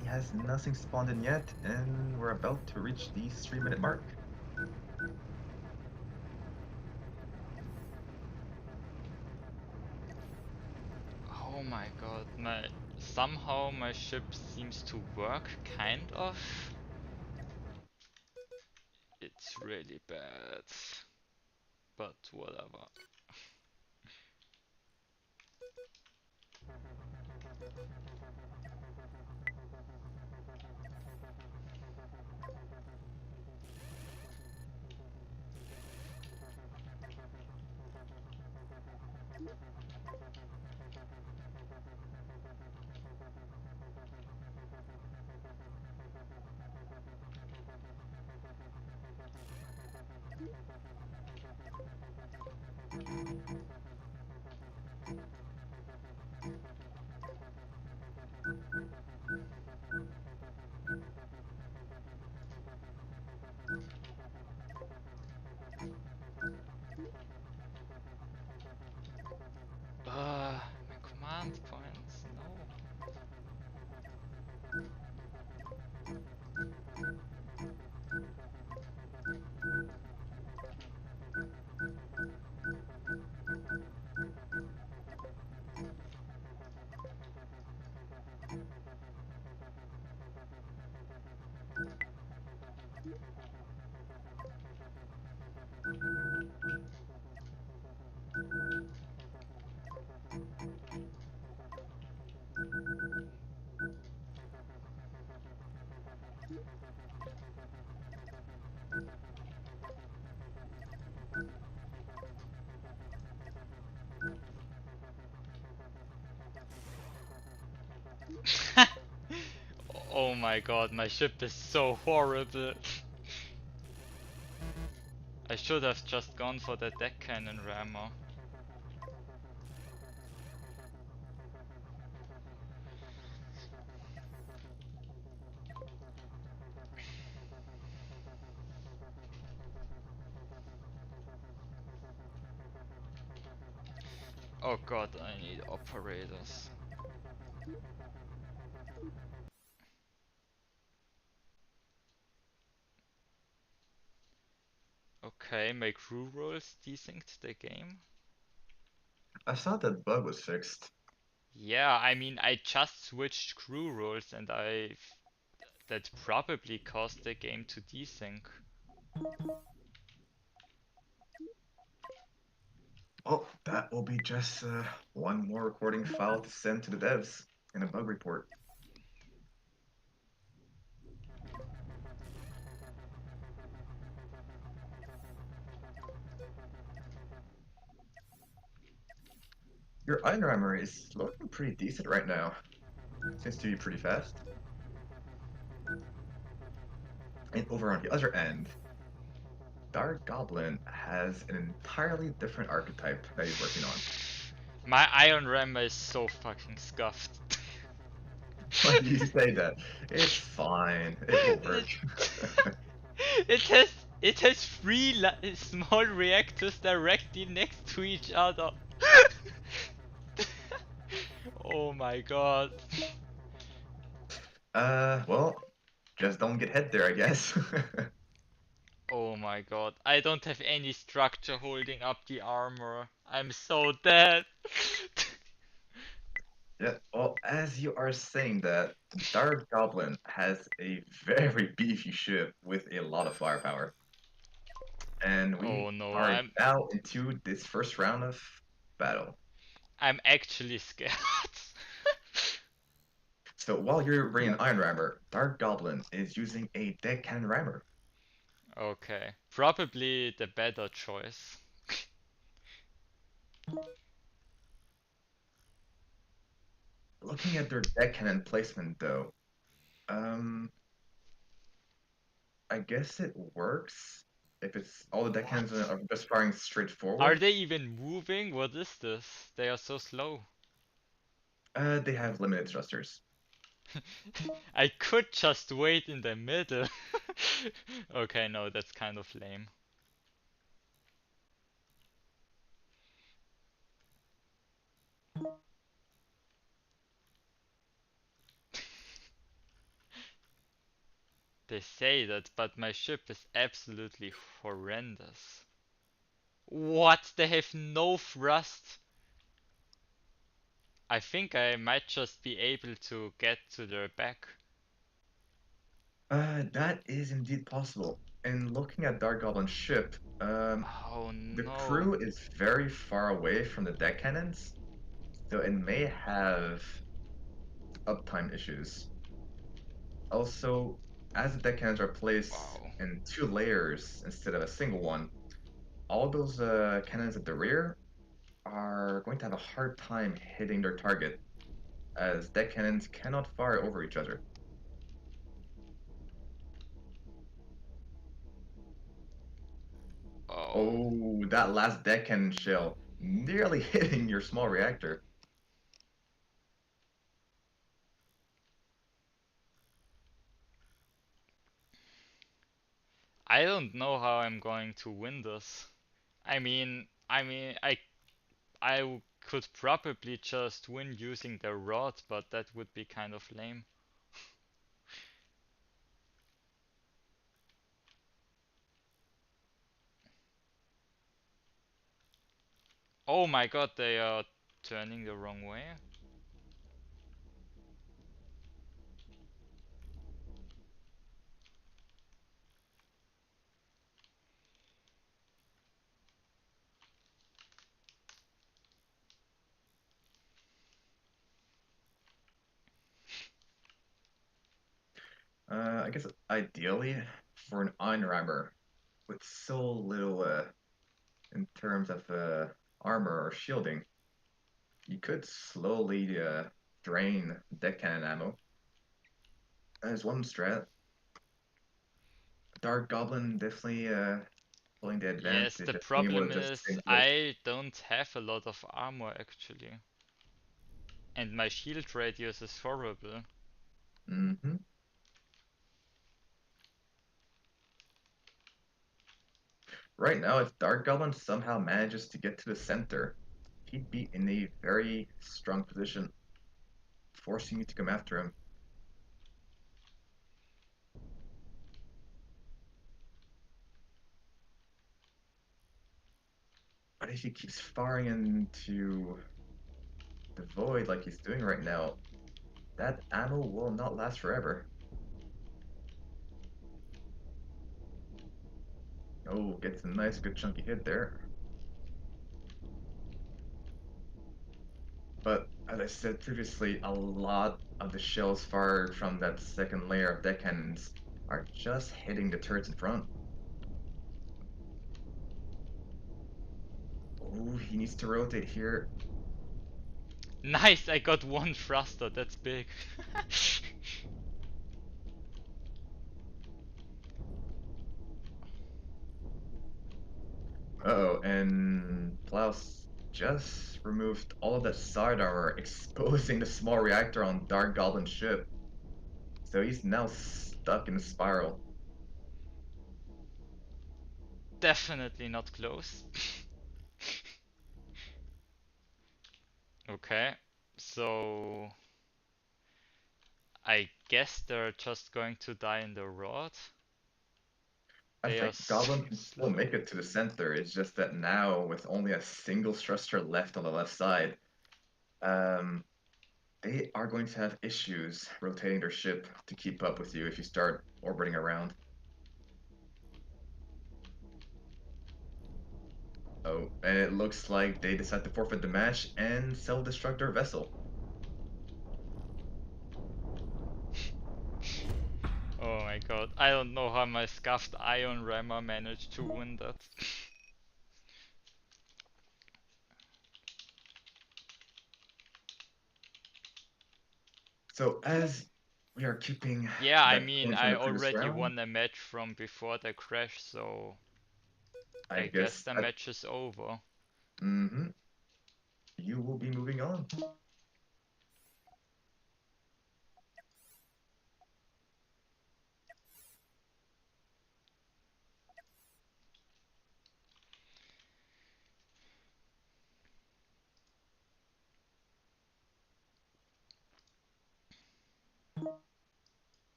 he has nothing spawned in yet, and we're about to reach the 3 minute mark. Oh my god, my somehow my ship seems to work, kind of. It's really bad, but whatever. Oh my god, my ship is so horrible. I should have just gone for the deck cannon rammer. Oh god, I need operators. Okay, my crew rolls desynced the game. I saw that bug was fixed. Yeah, I mean, I just switched crew roles and that probably caused the game to desync. Oh, that will be just one more recording file to send to the devs in a bug report. Your Einheimer is looking pretty decent right now. Seems to be pretty fast. And over on the other end, Dark Goblin has an entirely different archetype that he's working on. My Iron Ram is so fucking scuffed. Why do you say that? It's fine. It will work. it, it has it has three small reactors directly next to each other. Oh my god. Well, just don't get hit there, I guess. Oh my god. I don't have any structure holding up the armor. I'm so dead. Yeah, well, as you are saying that, Dark Goblin has a very beefy ship with a lot of firepower. And we Oh no, are now into this first round of battle. I'm actually scared. So while you're bringing Iron Rammer, Dark Goblin is using a Deckhan Rammer. Okay, probably the better choice. Looking at their Deckhannon placement though, um, I guess it works if it's all the What? deckhands are just firing straight Are forward. they even moving? What is this? They are so slow. They have limited thrusters. I could just wait in the middle. Okay, no, that's kind of lame. They say that, but my ship is absolutely horrendous. What? They have no thrust? I think I might just be able to get to their back. That is indeed possible. And looking at Dark Goblin's ship, Oh the no. crew is very far away from the deck cannons, so it may have uptime issues. Also, as the deck cannons are placed Wow. in two layers instead of a single one, all those cannons at the rear are going to have a hard time hitting their target, as deck cannons cannot fire over each other. Oh. Oh, that last deck cannon shell nearly hitting your small reactor. I don't know how I'm going to win this. I could probably just win using the rod, but that would be kind of lame. Oh my god, they are turning the wrong way. I guess ideally for an Einrammer with so little in terms of armor or shielding, you could slowly drain deck cannon ammo. There's one strat. Dark Goblin definitely pulling the Yes, the advantage of being able problem to just is single it. I don't have a lot of armor actually. And my shield radius is horrible. Hmm. Right now, if Dark Goblin somehow manages to get to the center, he'd be in a very strong position, forcing you to come after him. But if he keeps firing into the void like he's doing right now, that ammo will not last forever. Oh, gets a nice, good chunky hit there. But as I said previously, a lot of the shells fired from that second layer of deck cannons are just hitting the turrets in front. Oh, he needs to rotate here. Nice, I got one thruster, that's big. Uh-oh, and Klaus just removed all of that side armor, exposing the small reactor on Dark Goblin's ship. So he's now stuck in a spiral. Definitely not close. Okay, so I guess they're just going to die in the rod. I They are think so Goblin can still slow. make it to the center. It's just that now, with only a single thruster left on the left side, um, they are going to have issues rotating their ship to keep up with you if you start orbiting around. Oh, and it looks like they decide to forfeit the match and self-destruct their vessel. Oh my god, I don't know how my scuffed iron rammer managed to win that. So as we are keeping Yeah, I that mean, point from I the previous already round, won a match from before the crash, so I I guess guess the that match is over. you will be moving on.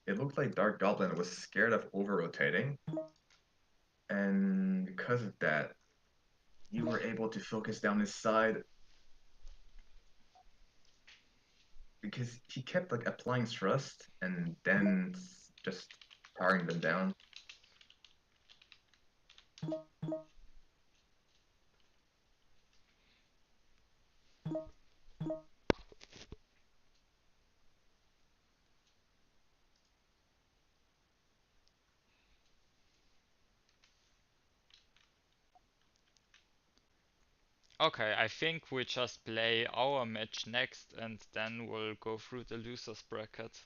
It looked like Dark Goblin was scared of over-rotating, and because of that, you were able to focus down his side because he kept like applying thrust and then just powering them down. Okay, I think we just play our match next and then we'll go through the losers bracket.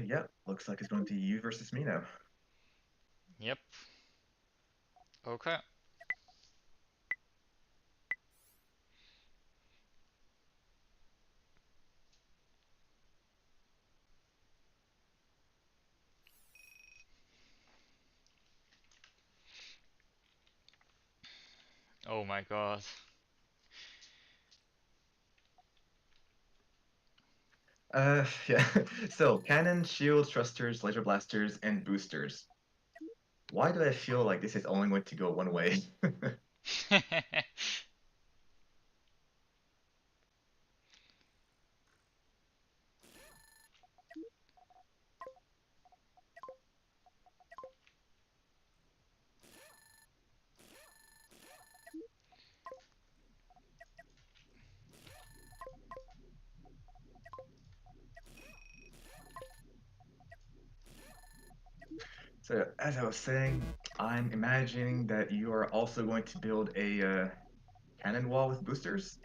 Yeah, looks like it's going to be you versus me now. Yep. Okay. Oh my god. Yeah. So, cannon, shields, thrusters, laser blasters, and boosters. Why do I feel like this is only going to go one way? So as I was saying, I'm imagining that you are also going to build a cannon wall with boosters,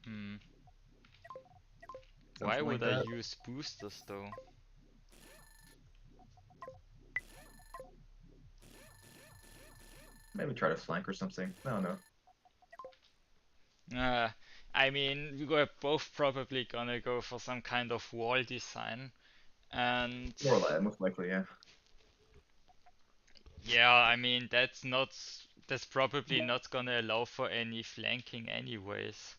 Hmm. Why something like would I that. use boosters though? Maybe try to flank or something. I don't know. Uh, I mean, we're both probably gonna go for some kind of wall design, and More or less, most likely, yeah. yeah, I mean that's probably not gonna allow for any flanking anyways.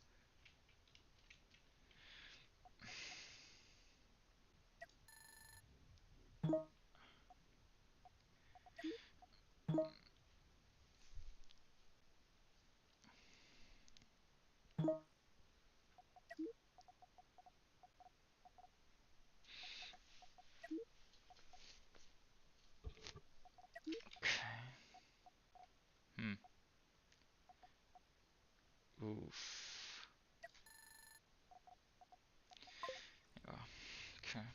Hmm. Oof. Yeah. Okay.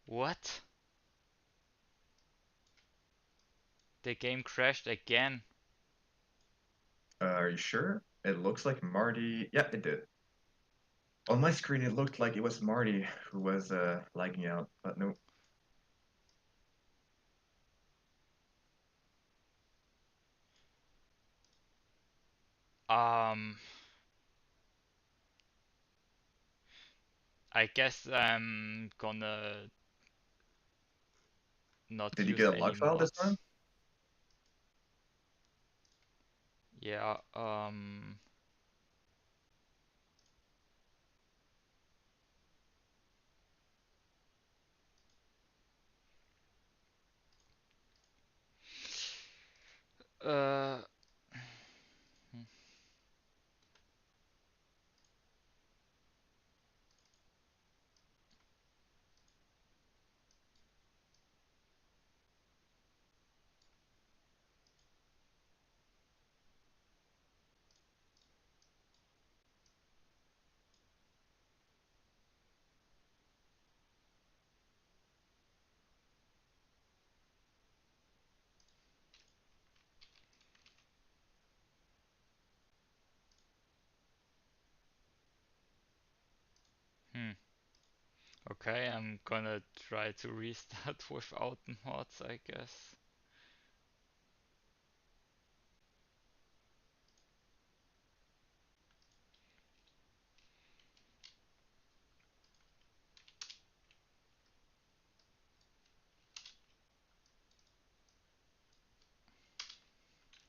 What? The game crashed again. Are you sure? It looks like Marty. Yeah, it did. On my screen, it looked like it was Marty who was lagging out, but no. Um, I guess I'm gonna not Did you use get a any log file this mods. time? Yeah, uh, hmm. Okay, I'm gonna try to restart without mods, I guess.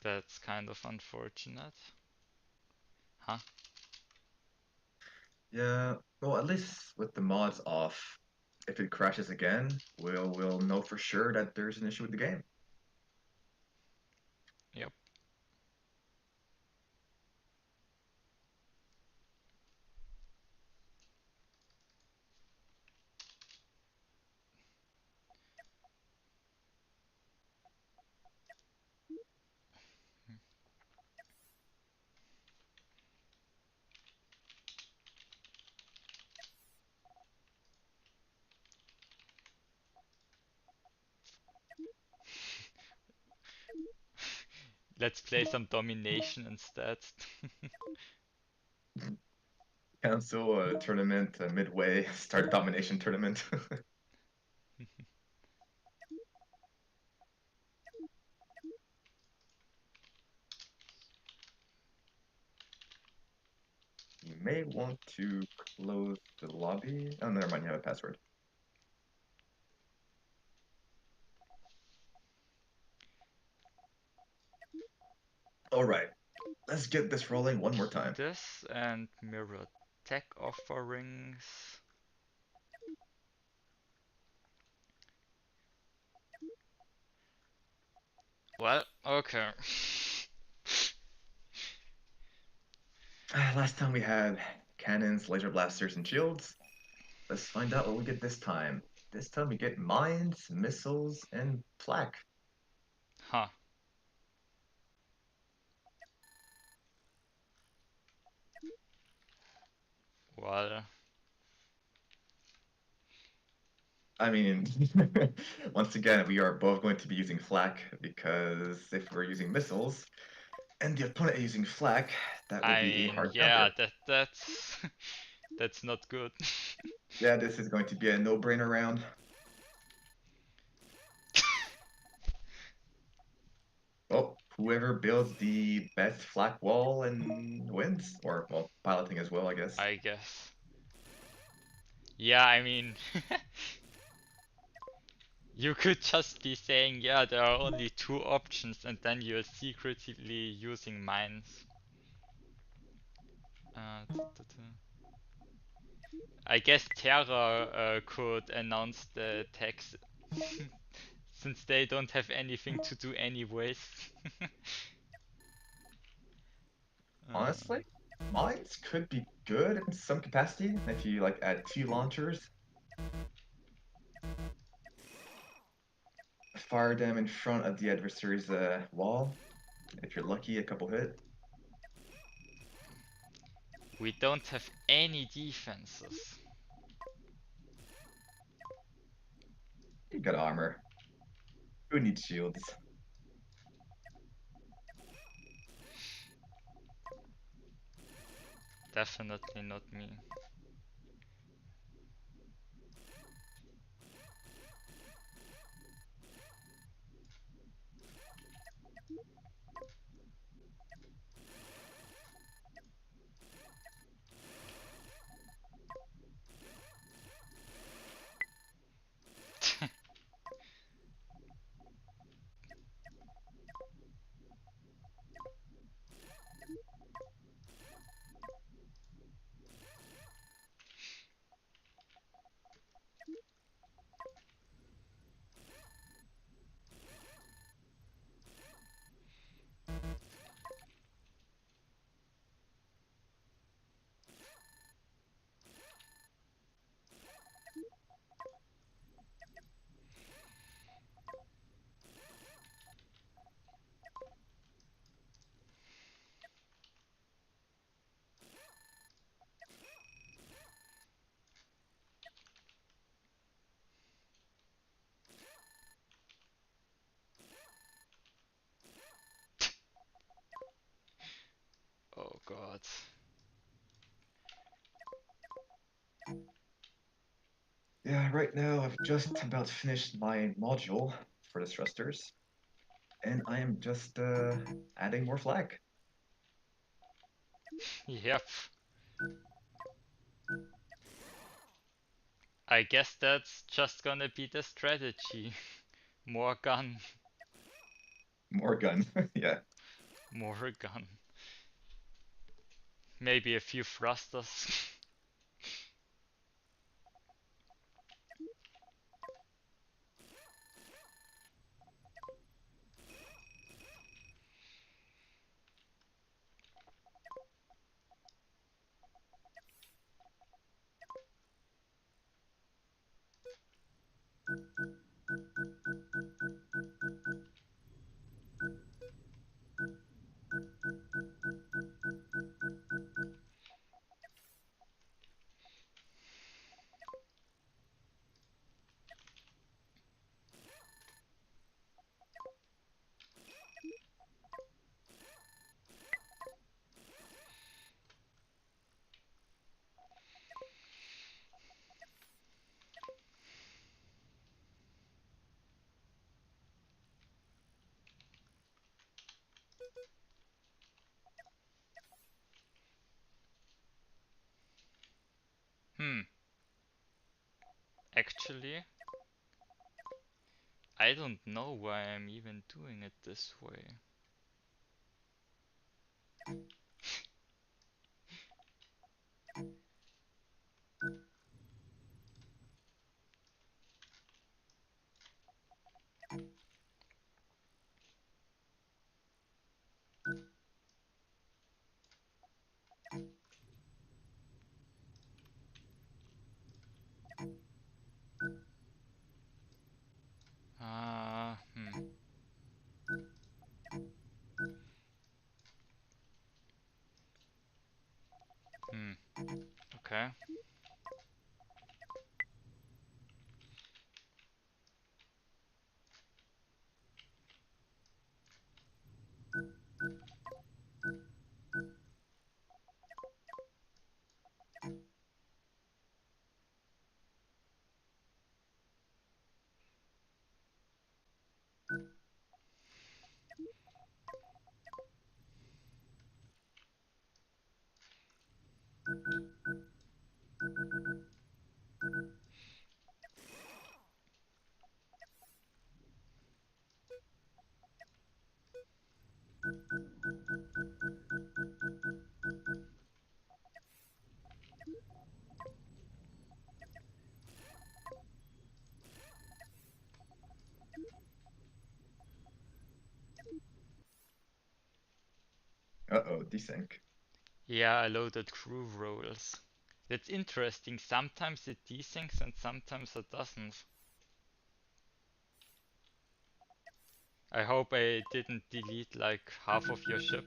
That's kind of unfortunate. Huh? Yeah. Well, at least with the mods off, if it crashes again, we'll know for sure that there's an issue with the game. Yep. Let's play some domination instead. Cancel a tournament midway, start a domination tournament. You may want to close the lobby. Oh, never mind, you have a password. All right, let's get this rolling one more time. This and mirror tech offerings. Well, okay. Last time we had cannons, laser blasters, and shields. Let's find out what we get this time. This time we get mines, missiles, and plaque. Huh. Well, I mean, once again, we are both going to be using flak because if we're using missiles and the opponent is using flak, that will I be a mean, hard yeah, counter. that's that's not good. Yeah, this is going to be a no-brainer round. Well, whoever builds the best flak wall and wins, or well, piloting as well, I guess. I guess. Yeah, I mean, you could just be saying, yeah, there are only two options, and then you're secretly using mines. I guess Terra could announce the tax since they don't have anything to do anyways. uh, Honestly, mines could be good in some capacity if you like add two launchers, fire them in front of the adversary's wall. If you're lucky, a couple hit. we don't have any defenses. You got armor. Who needs shields? Definitely not me. Oh god. Yeah, right now I've just about finished my module for the thrusters, and I am just adding more flak. Yep. I guess that's just gonna be the strategy. More gun, More gun. Yeah. more gun. Maybe a few thrusters. Hmm. Actually, I don't know why I'm even doing it this way. Hmm. Hmm. desync. Yeah, I loaded groove rolls. That's interesting. Sometimes it desyncs and sometimes it doesn't. I hope I didn't delete like half of your ship.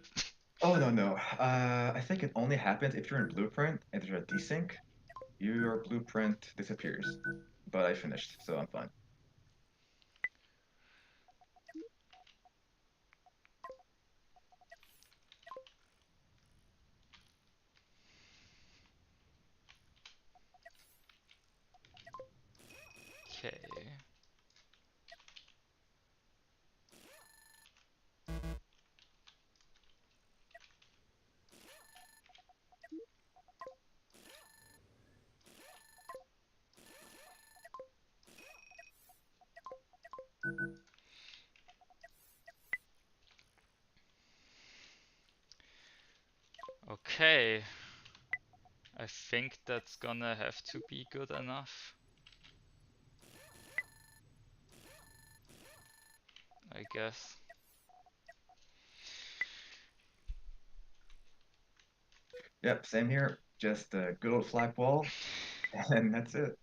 Oh no no. I think it only happens if you're in Blueprint and there's a desync. Your blueprint disappears. But I finished, so I'm fine. Okay. Okay. I think that's gonna have to be good enough. I guess. Yep, same here. Just a good old flag wall, and that's it.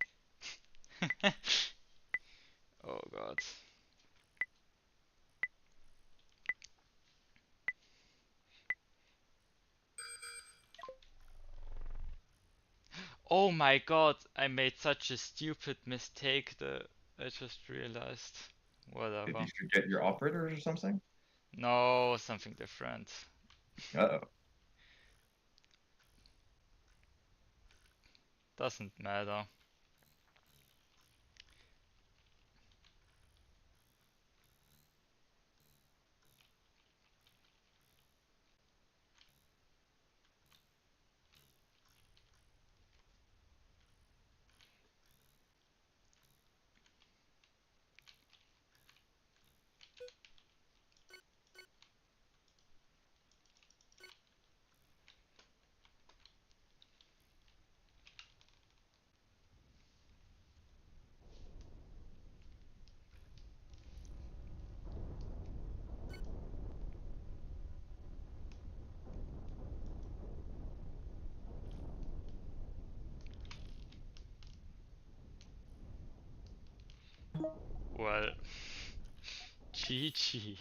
Oh god. Oh my god, I made such a stupid mistake that I just realized. Did you Whatever. forget your operators or something? No, something different. Uh-oh. Doesn't matter. Well, GG.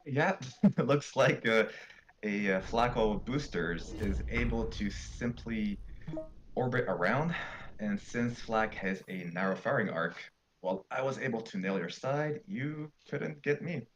Yeah, it looks like a flag wall with boosters is able to simply orbit around, and since flag has a narrow firing arc, while I was able to nail your side, you couldn't get me.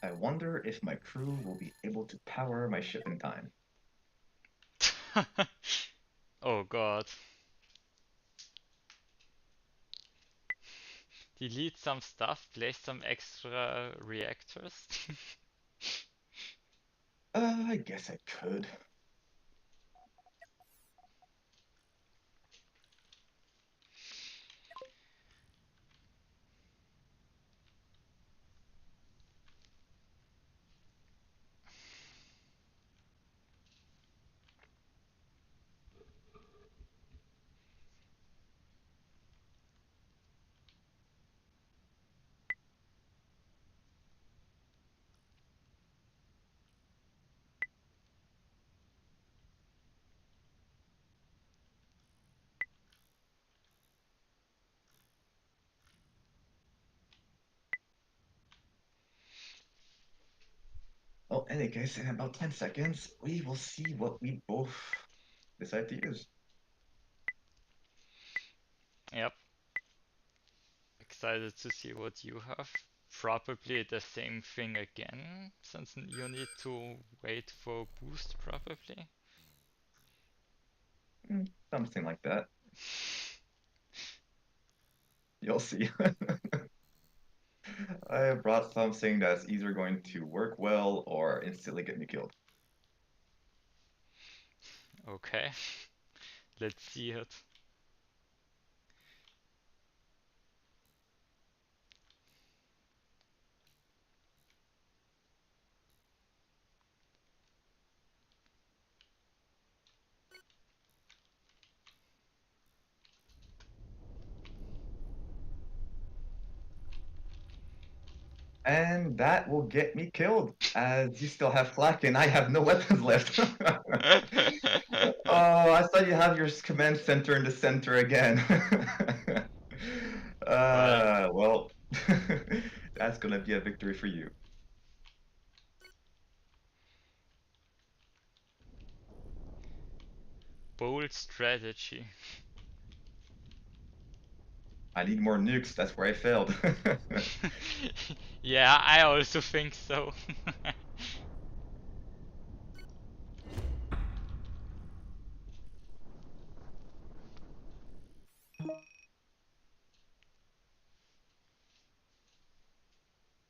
I wonder if my crew will be able to power my ship in time. Oh god. Delete some stuff, place some extra reactors. I guess I could. Well, in any case, in about 10 seconds, we will see what we both decide to use. Yep, excited to see what you have. Probably the same thing again, since you need to wait for boost, probably. Something like that. You'll see. I brought something that's either going to work well or instantly get me killed. Okay, let's see it. And that will get me killed, as you still have flak and I have no weapons left. Oh, I thought you have your command center in the center again. Well, Well, that's gonna be a victory for you. bold strategy. I need more nukes, that's where I failed. Yeah, I also think so.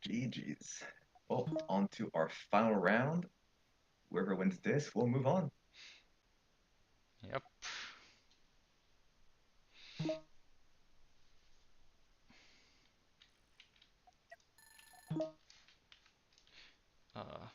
GG's. Well, on to our final round. Whoever wins this will move on. Yep. Uh,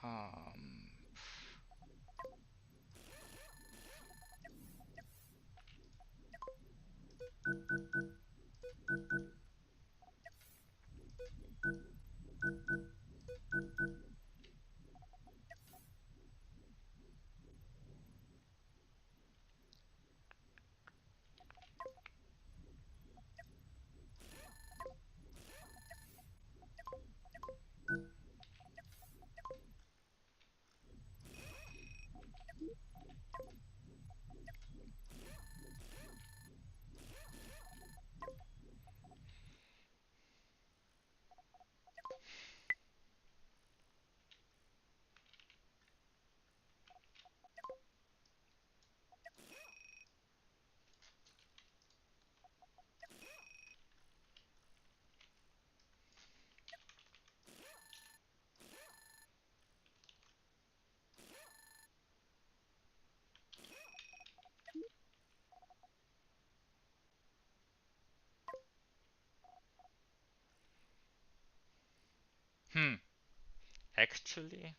um, Hmm. Actually.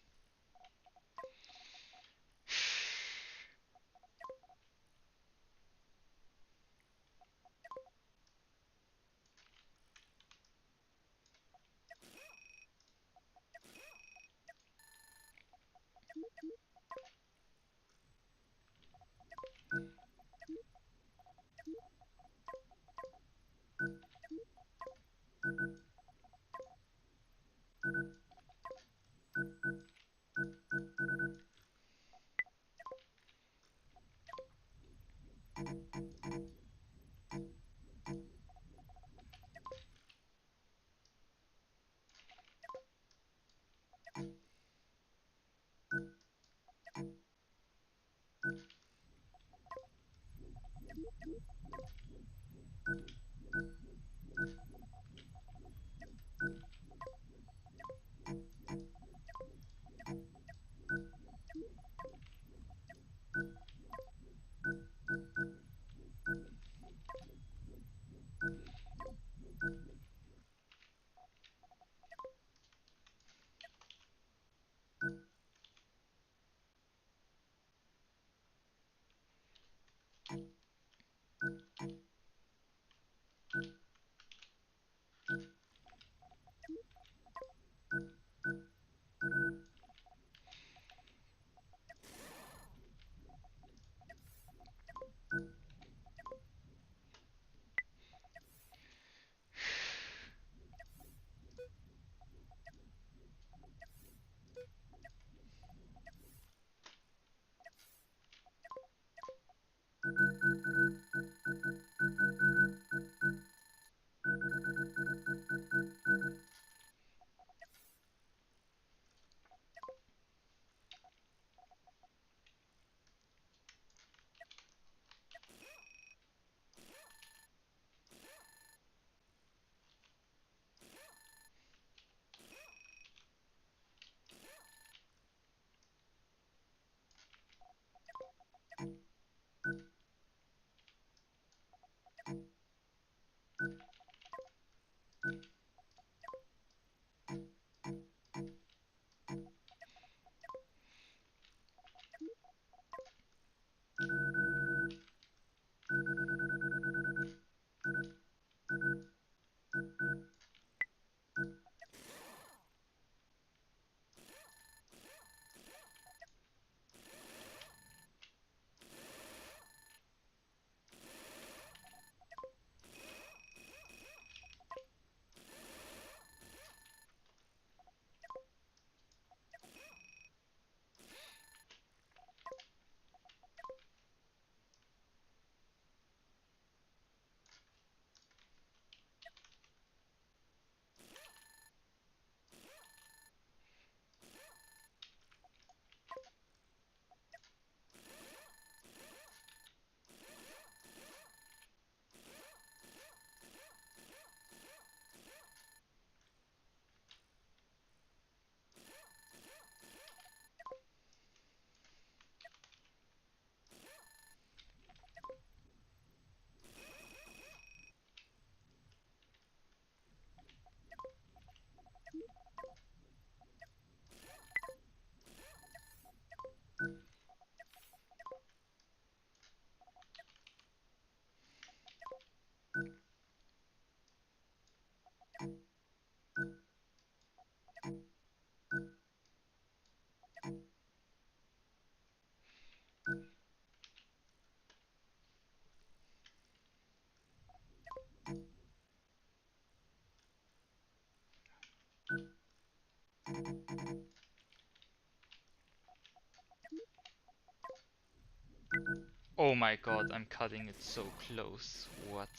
Oh my god, I'm cutting it so close. What?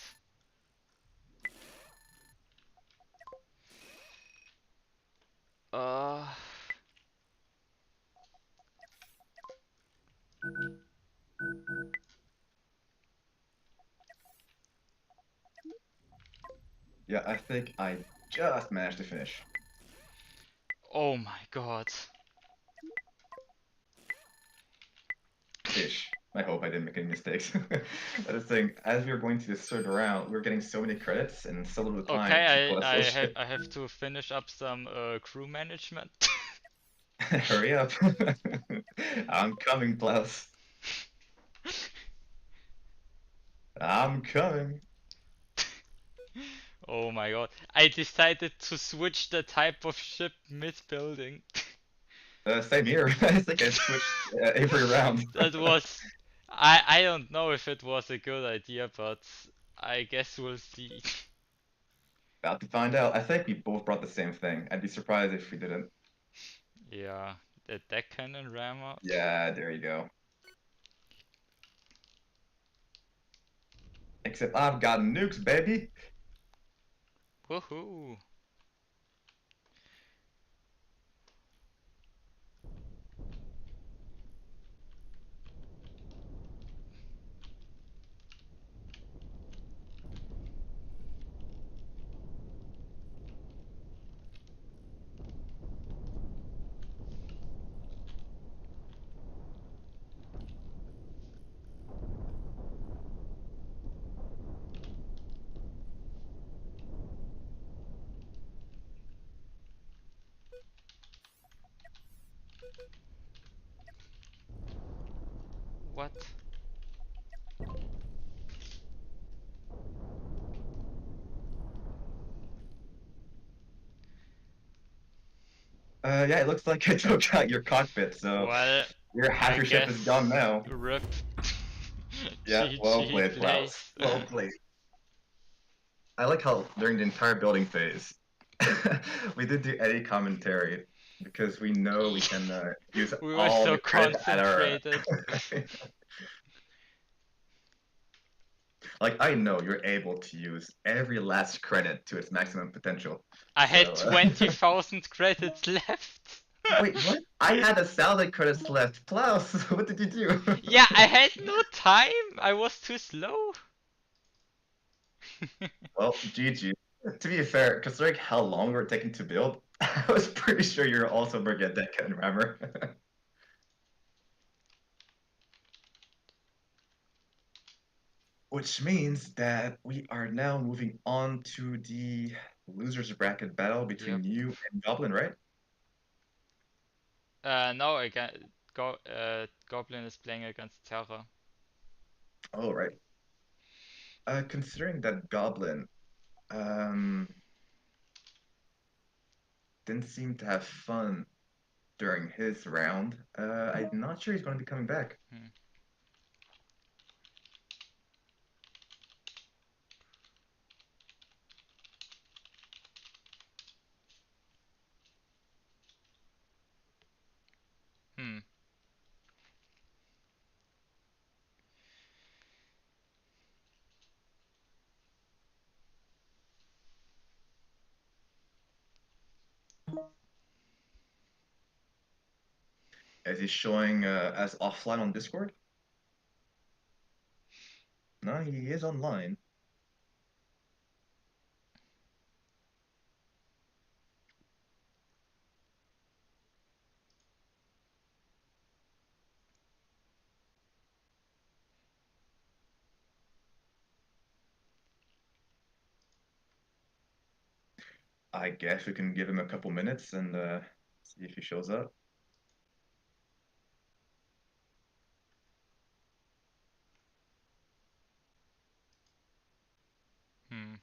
Uh, Yeah, I think I just managed to finish. oh my god. Ish. I I hope I didn't make any mistakes. I was saying, as we were going through this third round, we were getting so many credits and so little time to Okay, build a I full have ship. I have to finish up some crew management. Hurry up. I'm coming, Klaus. I'm coming. Oh my god. I decided to switch the type of ship mid-building. Same here. I think I switched every round. That was I don't know if it was a good idea, but I guess we'll see. About to find out. I think we both brought the same thing. I'd be surprised if we didn't. Yeah, the deck cannon rammer. Yeah, there you go. Except I've got nukes, baby. Woohoo! What? Yeah, it looks like I took out your cockpit, so Well, your half I your ship is gone guess now. RIP. Yeah, well GG played, Klaus. place. Well played. I like how during the entire building phase, we did do any commentary because we know we can use We were all so the credit at our. concentrated. Like I know you're able to use every last credit to its maximum potential. I So had 20,000 credits left. wait, what? I had 1,000 credits left. Klaus, what did you do? Yeah, I had no time. I was too slow. Well, GG. To be fair, considering how long we're taking to build, I was pretty sure you're also Brigade Deck and Rammer. Which means that we are now moving on to the losers bracket battle Yep. between you and Goblin, right? No, again, Goblin is playing against Terra. Oh, right. Considering that Goblin um, didn't seem to have fun during his round, I'm not sure he's going to be coming back. Hmm. Hmm. Is he showing as offline on Discord? No, he is online. I guess we can give him a couple minutes and see if he shows up. Hmm.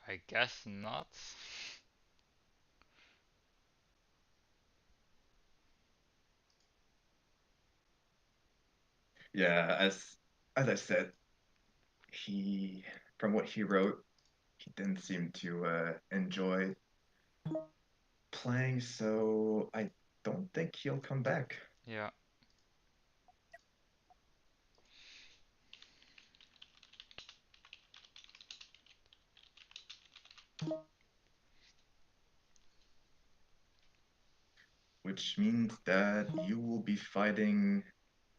I guess not. Yeah, as I said, he from what he wrote, he didn't seem to enjoy playing, so I don't think he'll come back. Yeah. Which means that you will be fighting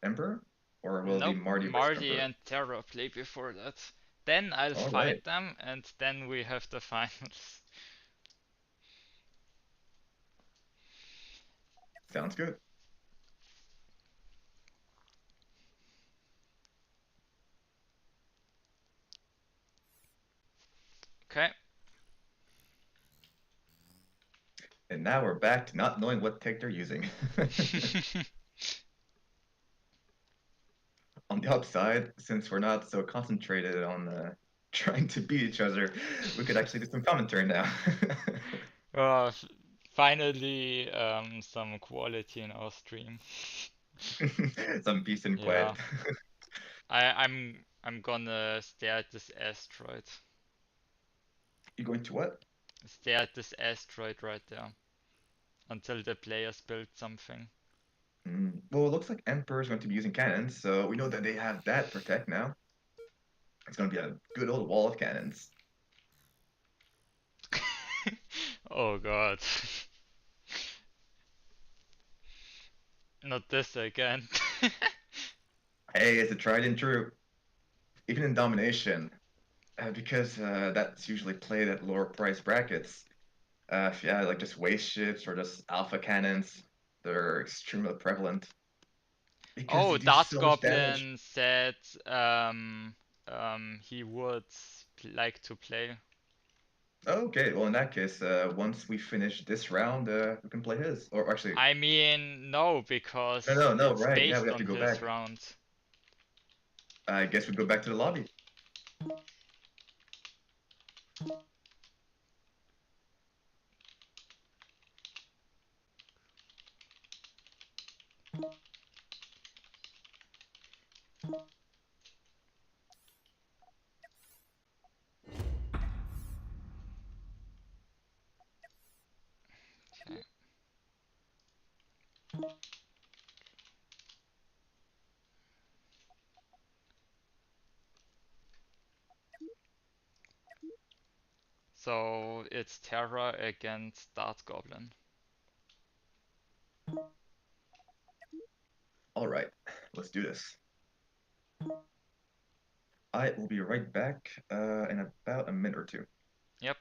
Emperor, or will it be Nope, Marty versus Marty Emperor? and Terra play before that. Then I'll All right, fight them, and then we have the finals. sounds good. Okay. And now we're back to not knowing what tech they're using. On the upside, since we're not so concentrated on trying to beat each other, we could actually do some commentary now. uh, finally, some quality in our stream. Some peace and Yeah. quiet. I'm gonna stare at this asteroid. You going to what? Stare at this asteroid right there until the players build something. Well, it looks like Emperor's going to be using cannons, so we know that they have that protect now. It's going to be a good old wall of cannons. Oh god. Not this again. Hey, it's a tried and true. Even in domination, because that's usually played at lower price brackets. Yeah, like just waste ships or just alpha cannons, they're extremely prevalent because they Oh, do Dart so much damage. Goblin said he would like to play. Okay, well in that case, once we finish this round, we can play his. Or actually, I mean, no, no, because no, no, it's right? Yeah, we based have to on go his back. round. I guess we go back to the lobby. Okay. So it's Terra against Dart Goblin. All right, let's do this. I will be right back in about a minute or two. Yep.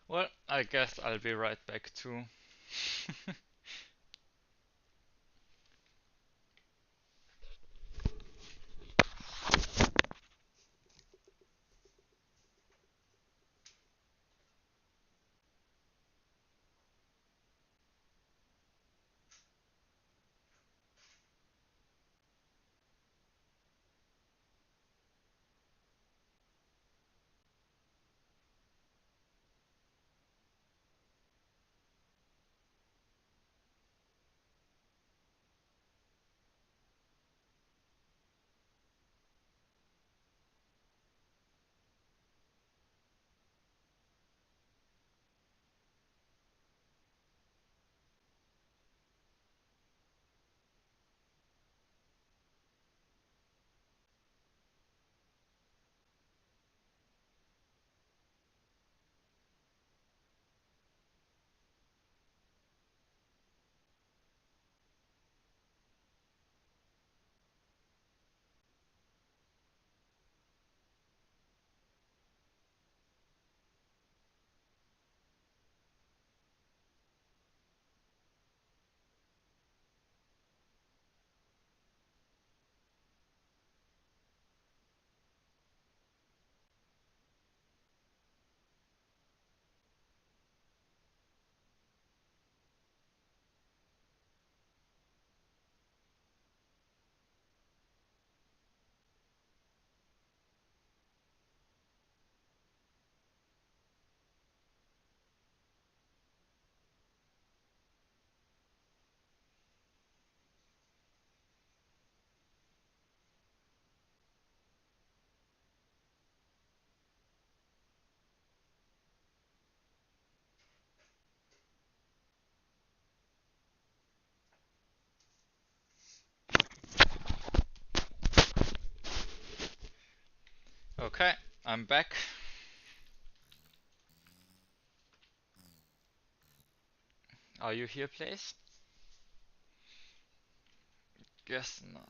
Well, I guess I'll be right back too. Okay, I'm back. Are you here, please? Guess not.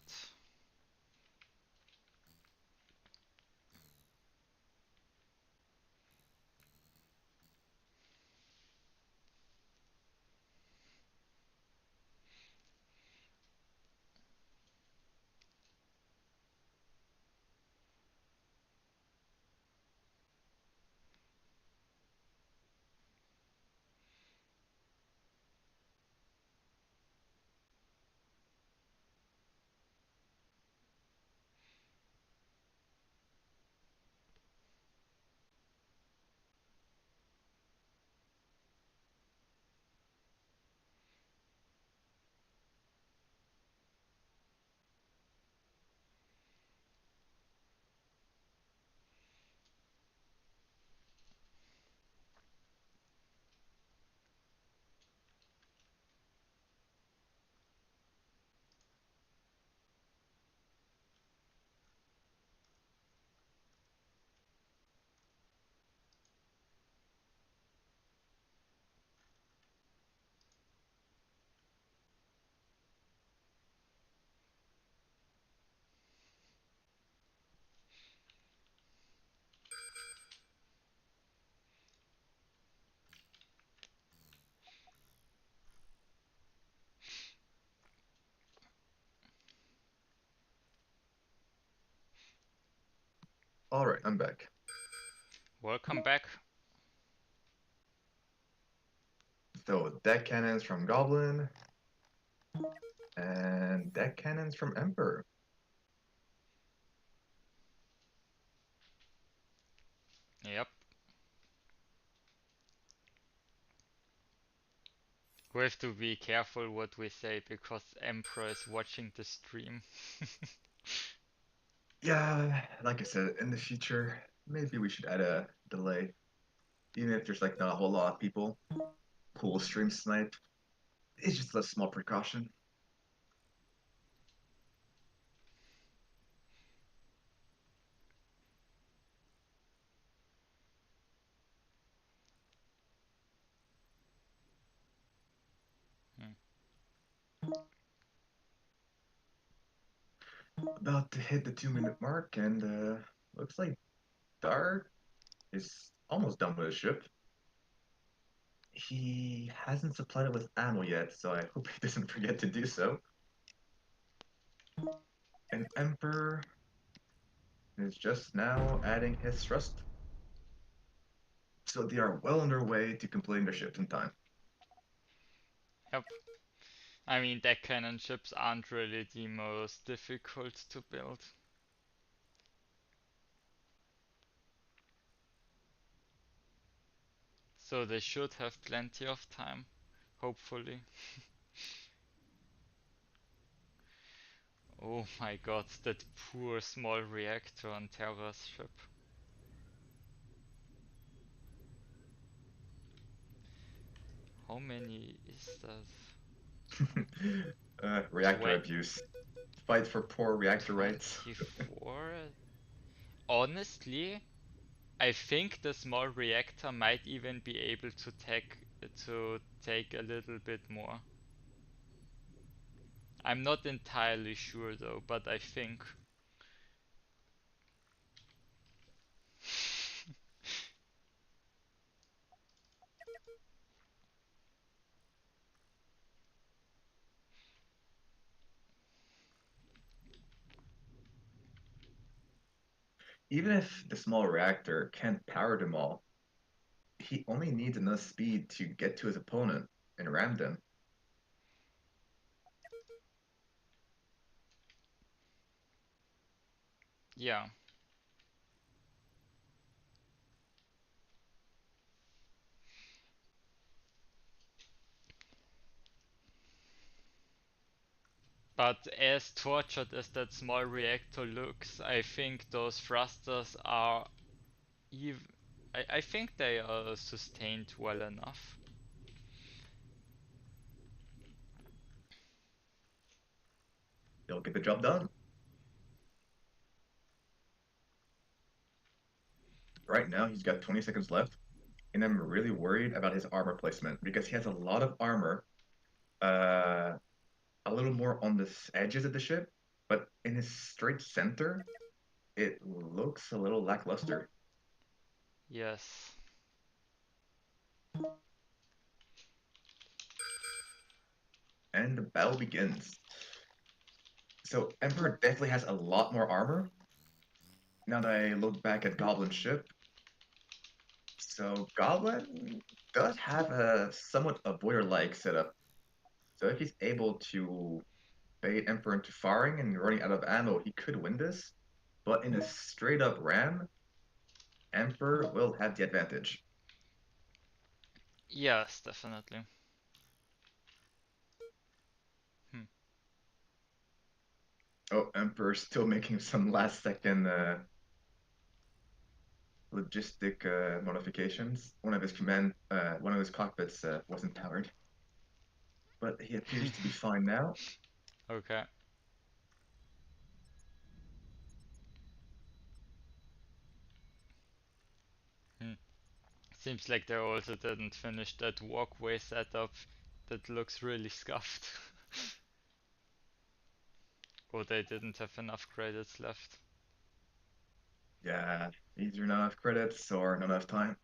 All right, I'm back. Welcome back. So deck cannons from Goblin and deck cannons from Emperor. Yep. We have to be careful what we say because Emperor is watching the stream. Yeah, like I said, in the future, maybe we should add a delay. Even if there's like not a whole lot of people who will stream snipe, it's just a small precaution. Hmm. About to hit the 2 minute mark, and looks like Dart is almost done with his ship. He hasn't supplied it with ammo yet, so I hope he doesn't forget to do so. And Emperor is just now adding his thrust, so they are well on their way to completing their ships in time. Yep. I mean, deck cannon ships aren't really the most difficult to build. So they should have plenty of time, hopefully. Oh my god, that poor small reactor on Terra's ship. How many is that? Reactor abuse. Fight for poor reactor rights. 24? Honestly, I think the small reactor might even be able to take a little bit more. I'm not entirely sure though, but I think. Even if the small reactor can't power them all, he only needs enough speed to get to his opponent and ram them. Yeah. But as tortured as that small reactor looks, I think those thrusters are even. I think they are sustained well enough. They'll get the job done. now. He's got 20 seconds left, and I'm really worried about his armor placement because he has a lot of armor, uh, a little more on the edges of the ship, but in his straight center, it looks a little lackluster. Yes. And the battle begins. So Emperor definitely has a lot more armor. Now that I look back at Goblin's ship, so Goblin does have a somewhat avoider-like setup. So if he's able to bait Emperor into firing and running out of ammo, he could win this. But in a straight-up ram, Emperor will have the advantage. Yes, definitely. Hmm. Oh, Emperor's still making some last-second logistic modifications. One of his cockpits wasn't powered, but he appears to be fine now. Okay. Hmm. Seems like they also didn't finish that walkway setup that looks really scuffed. Or they didn't have enough credits left. Yeah, either not enough credits or not enough time.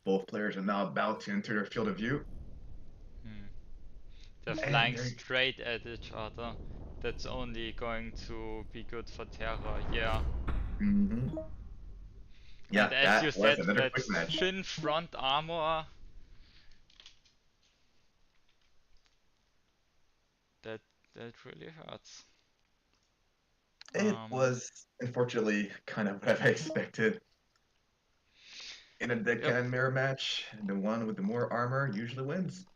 Both players are now about to enter their field of view, Hmm. They're and flying they're straight at each other. That's only going to be good for Terra, yeah. mhm. And Yeah, as you that was said, another that quick match. thin front armor, that that really hurts. It Um, was unfortunately kind of what I expected. In a deck yep. cannon mirror match, the one with the more armor usually wins.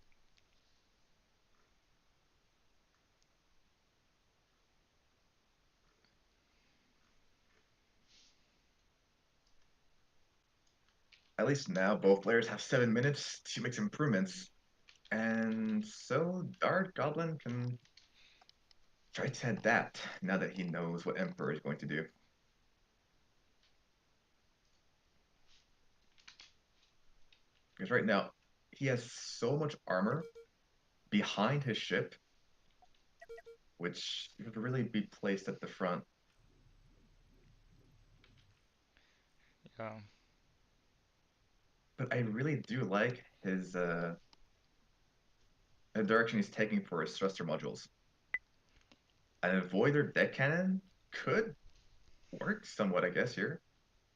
At least now both players have 7 minutes to make some improvements. And so Dart Goblin can try to adapt now that he knows what Emperor is going to do. Because right now, he has so much armor behind his ship, which would really be placed at the front. Yeah. But I really do like his the direction he's taking for his thruster modules. An avoider deck cannon could work somewhat, I guess, here.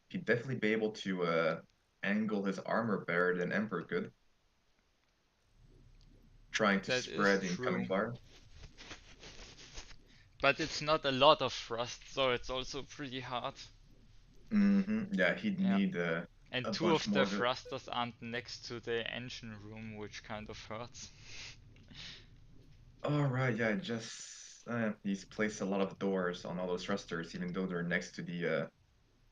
He'd definitely be able to angle his armor better than Emperor could, trying to That is spread the incoming true. fire. But it's not a lot of thrust, so it's also pretty hard. Yeah, he'd Yeah. need And a two bunch of more the of it. thrusters aren't next to the engine room, which kind of hurts. All right, yeah, just he's placed a lot of doors on all those thrusters, even though they're next to the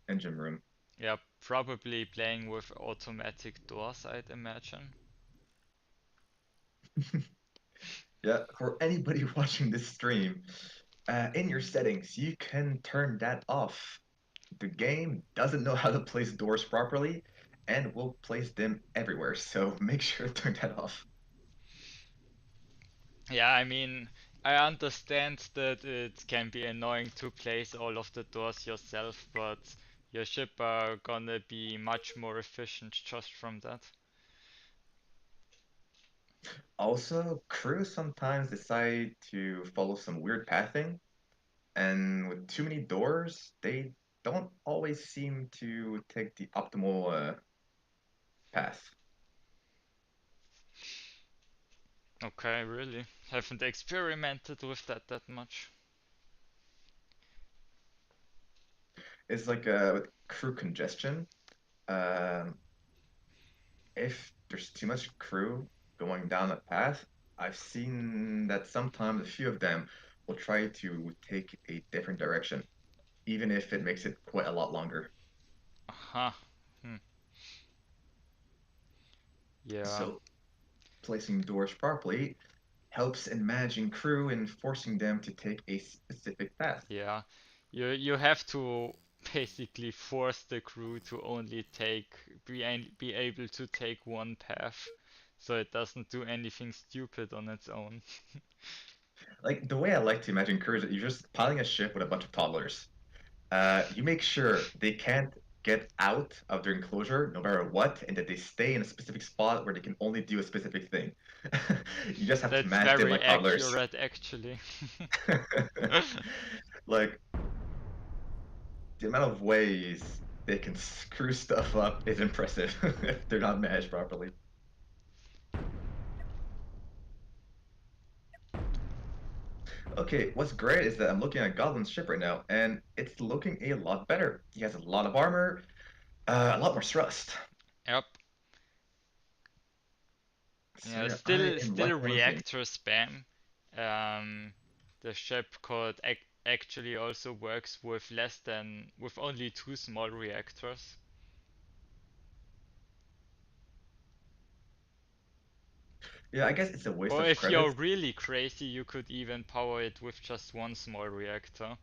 engine room. Yeah, probably playing with automatic doors, I'd imagine. Yeah, for anybody watching this stream, in your settings, you can turn that off. The game doesn't know how to place doors properly and will place them everywhere, so make sure to turn that off. Yeah, I mean, I understand that it can be annoying to place all of the doors yourself, but your ship are gonna be much more efficient just from that. Also, crews sometimes decide to follow some weird pathing, and with too many doors, they don't always seem to take the optimal path. Okay, really. Haven't experimented with that much. It's like with crew congestion. Um, if there's too much crew going down a path, I've seen that sometimes a few of them will try to take a different direction, even if it makes it quite a lot longer. Aha. Hmm. Yeah. So placing doors properly helps in managing crew and forcing them to take a specific path. Yeah. You have to basically force the crew to only be able to take one path, so it doesn't do anything stupid on its own. Like the way I like to imagine crew is that you're just piling a ship with a bunch of toddlers. You make sure they can't get out of their enclosure no matter what, and that they stay in a specific spot where they can only do a specific thing. You just have to That's manage them very like toddlers. accurate, actually. Like the amount of ways they can screw stuff up is impressive if they're not managed properly. Okay, what's great is that I'm looking at Goblin's ship right now, and it's looking a lot better. He has a lot of armor, a lot more thrust. Yep. So Yeah, yeah, I am still liking what I'm seeing. reactor spam. Um, the ship code actually also works with only two small reactors. Yeah, I guess it's a waste Or of if you're credits. really crazy, you could even power it with just one small reactor.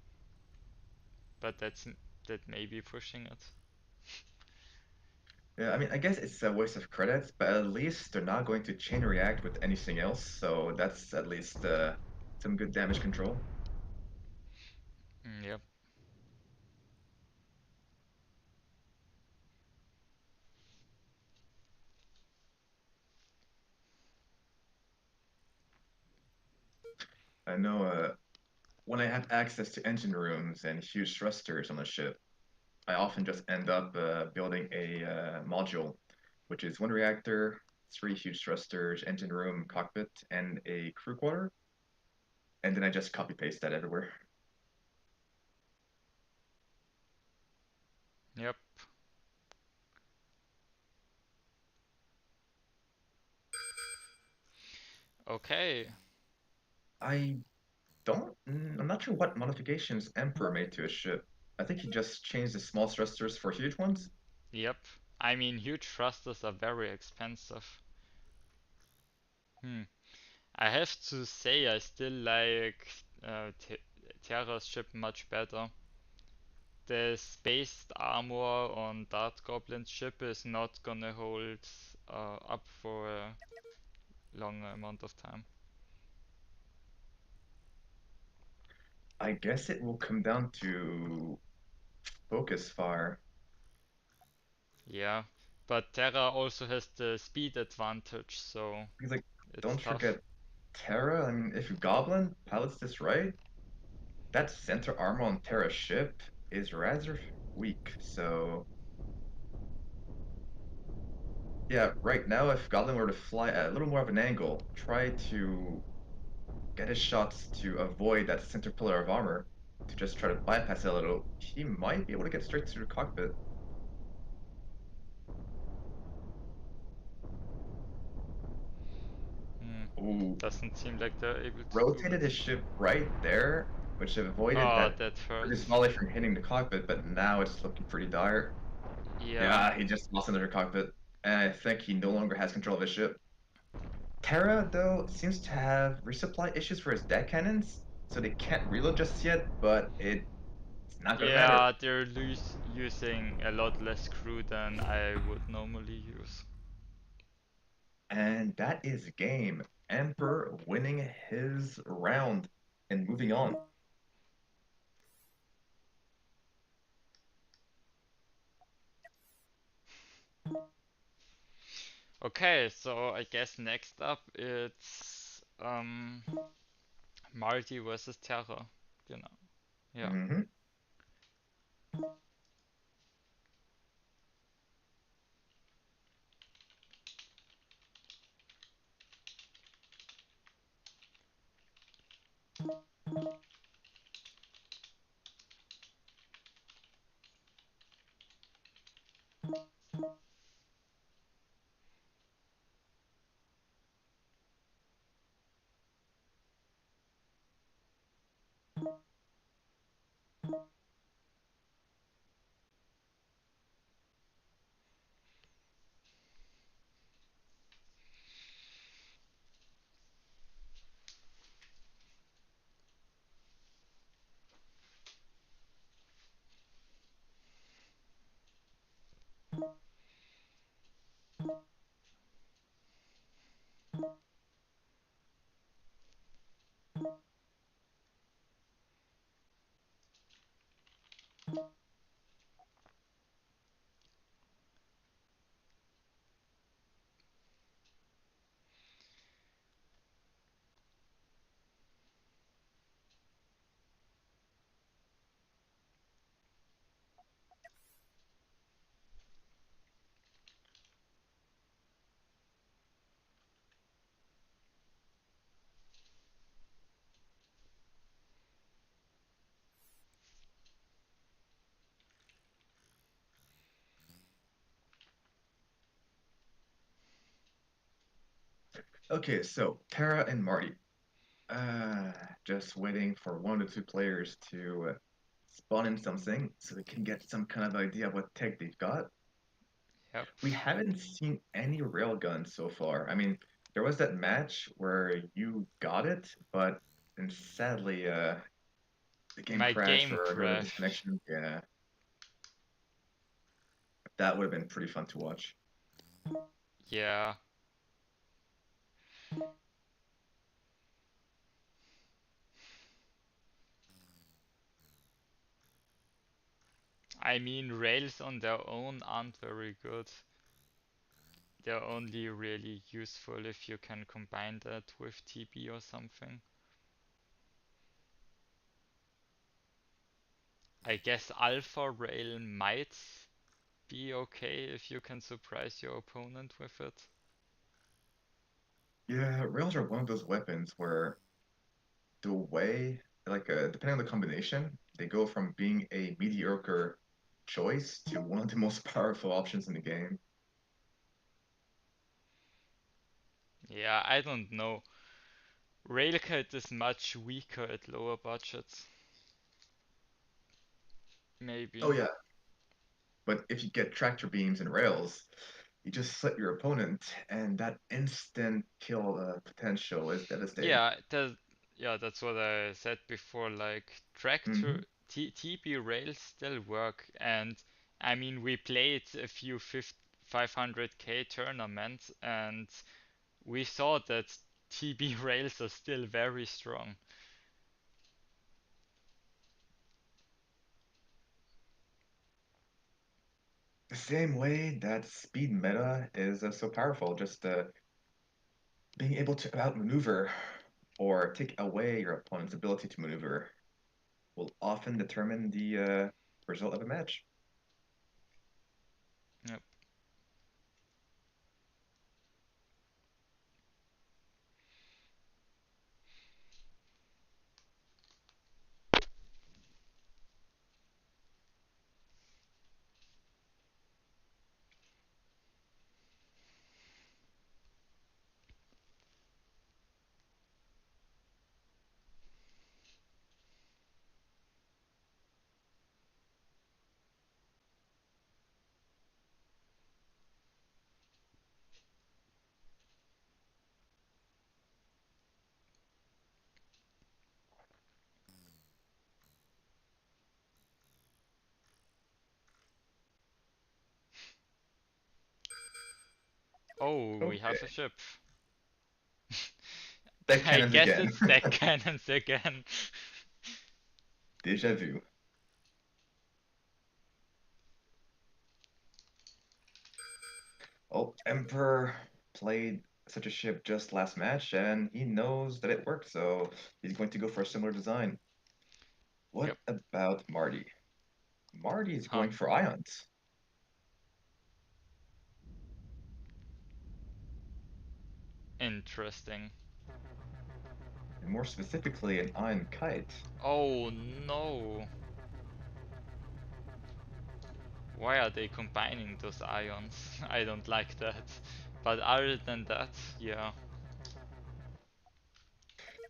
But that may be pushing it. Yeah, I mean, I guess it's a waste of credits, but at least they're not going to chain react with anything else, so that's at least some good damage control. Yep. I know when I have access to engine rooms and huge thrusters on a ship, I often just end up building a module, which is one reactor, three huge thrusters, engine room, cockpit, and a crew quarter, and then I just copy paste that everywhere. Yep. Okay. I I'm not sure what modifications Emperor made to his ship. I think he just changed the small thrusters for huge ones. Yep. I mean, huge thrusters are very expensive. Hmm. I have to say, I still like Terra's ship much better. The spaced armor on Dart Goblin's ship is not gonna hold up for a long amount of time. I guess it will come down to focus fire. Yeah, but Terra also has the speed advantage, so Because like, it's don't tough. forget Terra. I mean, if Goblin pilots this right, that center armor on Terra's ship is rather weak. So yeah, right now, if Goblin were to fly at a little more of an angle, try to get his shots to avoid that center pillar of armor, to just try to bypass it a little, he might be able to get straight through the cockpit. Hmm. Ooh, Doesn't seem like they're able to do rotated it. his ship right there, which avoided Oh, that that previous hurts. volley from hitting the cockpit, but now it's looking pretty dire. Yeah. Yeah, he just lost another cockpit, and I think he no longer has control of his ship. Terra, though, seems to have resupply issues for his deck cannons, so they can't reload just yet, but it's not gonna matter. Yeah, they're using a lot less crew than I would normally use. And that is game. Emperor winning his round and moving on. Okay, so I guess next up it's Marty versus Terra. You know. Yeah. Hmm. Okay, so Terra and Marty. Uh, just waiting for one or two players to spawn in something so we can get some kind of idea of what tech they've got. Yep. We haven't seen any railguns so far. I mean, there was that match where you got it, but and sadly, the game My crashed game or there was a crashed. disconnection. Yeah, that would have been pretty fun to watch. Yeah. I mean, rails on their own aren't very good. They're only really useful if you can combine that with TB or something. I guess Alpha Rail might be okay if you can surprise your opponent with it. Yeah, rails are one of those weapons where the way, like, depending on the combination, they go from being a mediocre choice to one of the most powerful options in the game. Yeah, I don't know. Railcut is much weaker at lower budgets. Oh Maybe. yeah, but if you get tractor beams and rails, you just slit your opponent, and that instant kill potential is devastating. Yeah, that's what I said before. Like Hmm. tractor TP rails still work, and I mean we played a few 500k tournaments, and we saw that TB rails are still very strong. The same way that speed meta is so powerful, just being able to outmaneuver or take away your opponent's ability to maneuver will often determine the result of a match. Yep. Oh, we Okay, have a ship. deck I cannons guess again. it's deck cannons again. Deja vu. Oh, Emperor played such a ship just last match, and he knows that it worked, so he's going to go for a similar design. What Yep. about Marty? Marty is Huh. going for ions. Interesting. more specifically an iron kite. Oh no! Why are they combining those ions? I don't like that. But other than that, yeah,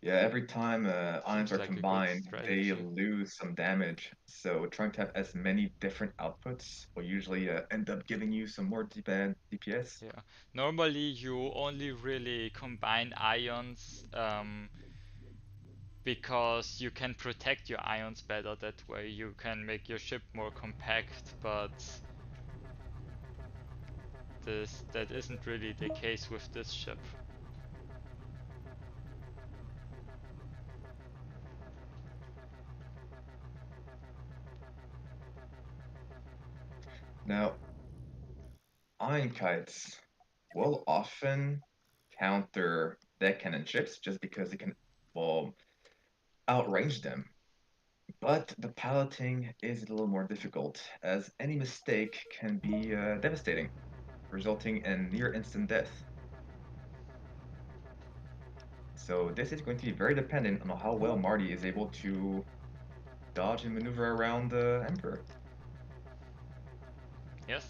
Yeah, every time ions seems are like a good combined, they strategy. lose some damage. So trying to have as many different outputs will usually end up giving you some more DPS. Yeah. Normally you only really combine ions because you can protect your ions better that way. You can make your ship more compact, but that isn't really the case with this ship. Now, ion kites will often counter deck cannon ships just because it can, well, outrange them. But the piloting is a little more difficult, as any mistake can be devastating, resulting in near instant death. So this is going to be very dependent on how well Marty is able to dodge and maneuver around the Emperor. Yes?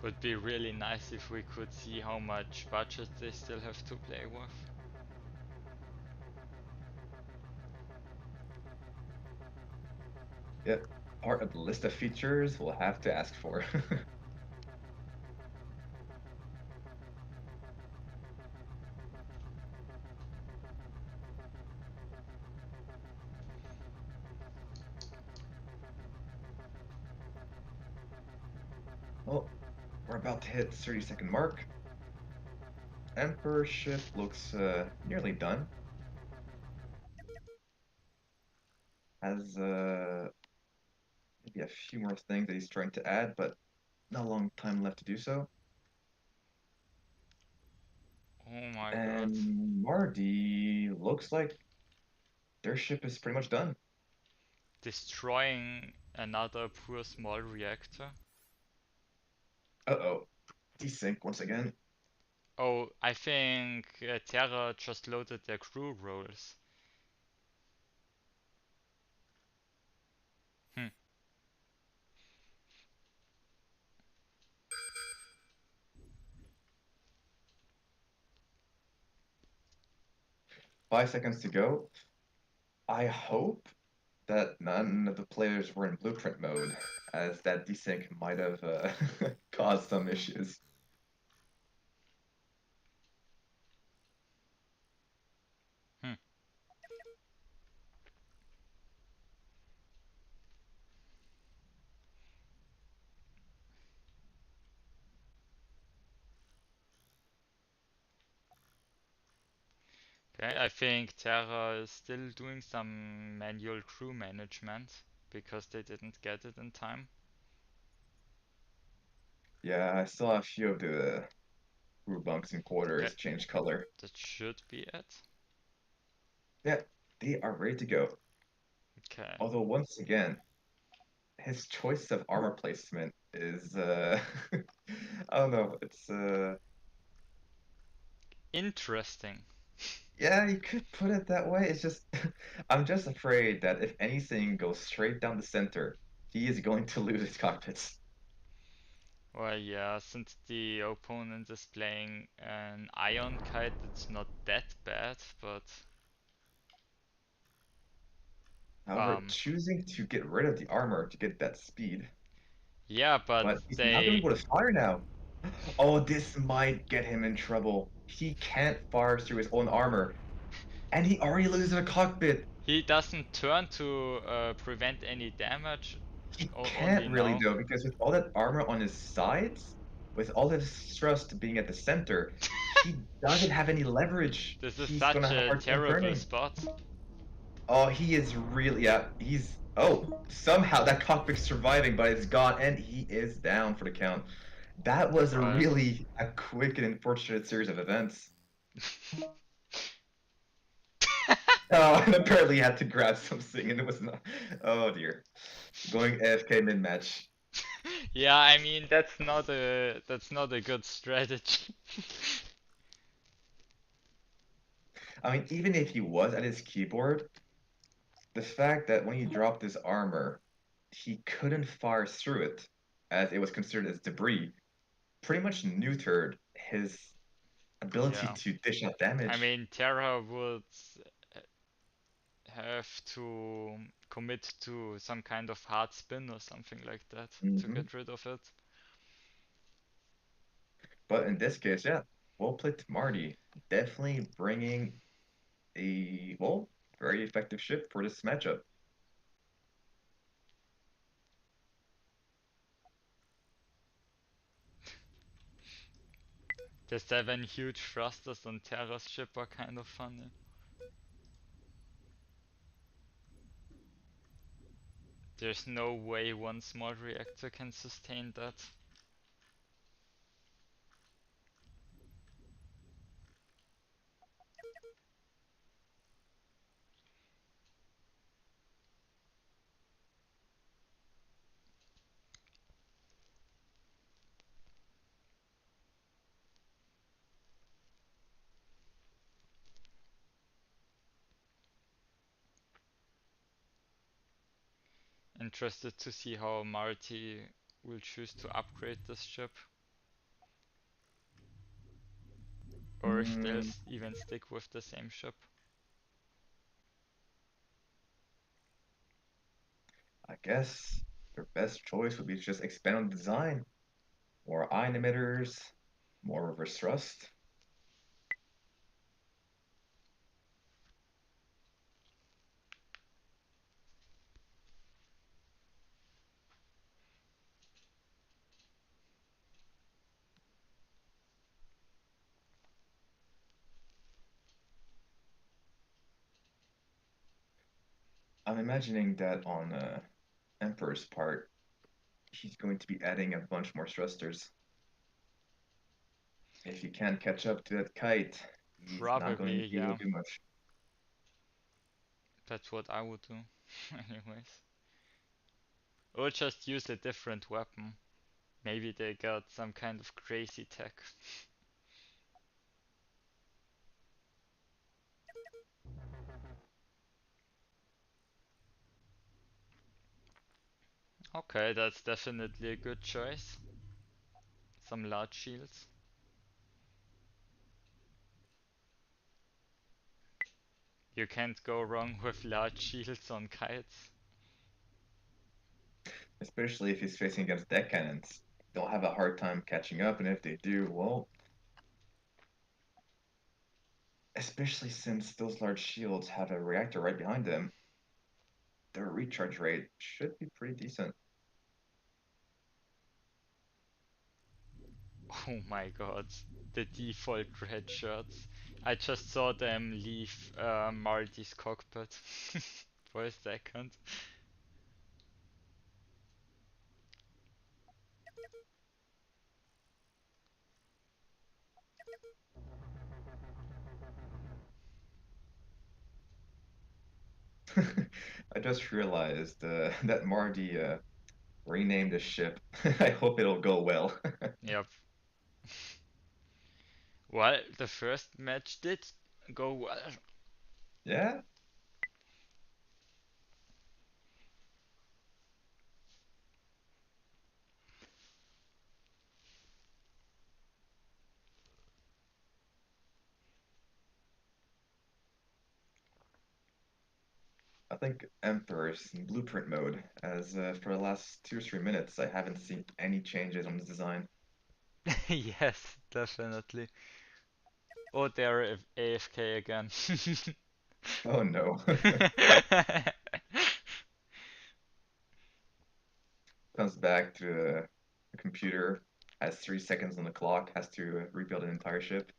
Would be really nice if we could see how much budget they still have to play with. Yep, part of the list of features we'll have to ask for. Well, we're about to hit 30-second mark. Emperor ship looks nearly done. Has maybe a few more things that he's trying to add, but not a long time left to do so. Oh my god. And Mardi looks like their ship is pretty much done. Destroying another poor small reactor? Uh-oh. Desync once again. Oh, I think Terra just loaded their crew roles. Hmm. 5 seconds to go. I hope that none of the players were in blueprint mode, as that desync might have caused some issues. Hmm. Okay, I think Terra is still doing some manual crew management because they didn't get it in time. Yeah, I saw a few of the crew bunks and Okay, quarters change color. that should be it. Yeah, they are ready to go. Okay. Although once again, his choice of armor placement is I don't know, it's Interesting. yeah, you could put it that way. It's just I'm just afraid that if anything goes straight down the center, he is going to lose his cockpits. Well, yeah, since the opponent is playing an ion kite, it's not that bad, but However, um, choosing to get rid of the armor to get that speed, yeah, but but he's not going to they be able to fire now. Oh, this might get him in trouble. He can't fire through his own armor, and he already loses a cockpit. he doesn't turn to prevent any damage, He can't only really now. though, because with all that armor on his sides, with all his thrust being at the center, he doesn't have any leverage. This is He's gonna such have a a hard time terrible turning. spot. Oh, he is really, yeah, he's, oh, somehow that cockpit's surviving, but it's gone, and he is down for the count. That was a Well, really a quick and unfortunate series of events. Oh, and apparently he had to grab something, and it was not. Oh dear, going AFK mid match. yeah, I mean that's not a good strategy. I mean, even if he was at his keyboard, the fact that when he dropped his armor, he couldn't fire through it, as it was considered as debris, pretty much neutered his ability Yeah, to dish out I damage. mean Terra would have to commit to some kind of hard spin or something like that to Hmm. get rid of it. But in this case, yeah, well played, Marty. Definitely bringing a, well, very effective ship for this matchup. The 7 huge thrusters on Terra's ship are kind of funny. There's no way one small reactor can sustain that. Interested to see how Marty will choose to upgrade this ship, or if they'll Mm, even stick with the same ship. I guess their best choice would be to just expand on the design. More ion emitters, more reverse thrust. I'm imagining that on Emperor's part, he's going to be adding a bunch more thrusters. If he can't catch up to that kite, he's not going Probably, to be able yeah. to do much. That's what I would do. Anyways. Or just use a different weapon. Maybe they got some kind of crazy tech. Okay, that's definitely a good choice. Some large shields. You can't go wrong with large shields on kites. Especially if he's facing against deck cannons. They'll have a hard time catching up, and if they do, well, especially since those large shields have a reactor right behind them, their recharge rate should be pretty decent. Oh my god, the default red shirts. I just saw them leave Marty's cockpit for a second. I just realized that Marty renamed a ship. I hope it'll go well. Yep. Well, the first match did go well. Yeah, I think Emperor's in blueprint mode, as for the last 2 or 3 minutes, I haven't seen any changes on the design. Yes, definitely. Oh, they're AFK again. Oh no. Comes back to the computer, has 3 seconds on the clock, has to rebuild an entire ship.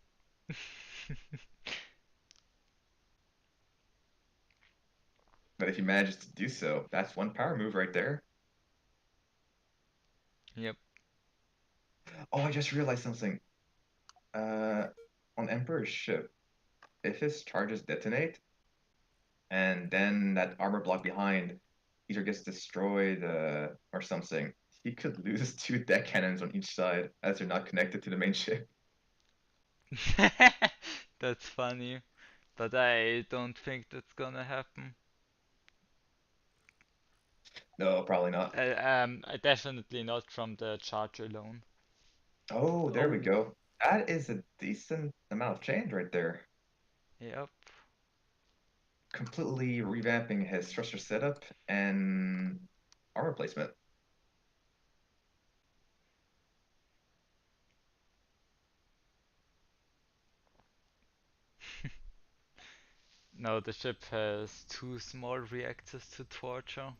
But if he manages to do so, that's one power move right there. Yep. Oh, I just realized something. Uh, on Emperor's ship, if his charges detonate, and then that armor block behind either gets destroyed or something, he could lose two deck cannons on each side as they're not connected to the main ship. That's funny, but I don't think that's gonna happen. No, probably not. Definitely not from the charge alone. Oh, there we Oh, go. That is a decent amount of change right there. yep. Completely revamping his thruster setup and armor placement. No, the ship has two small reactors to torture.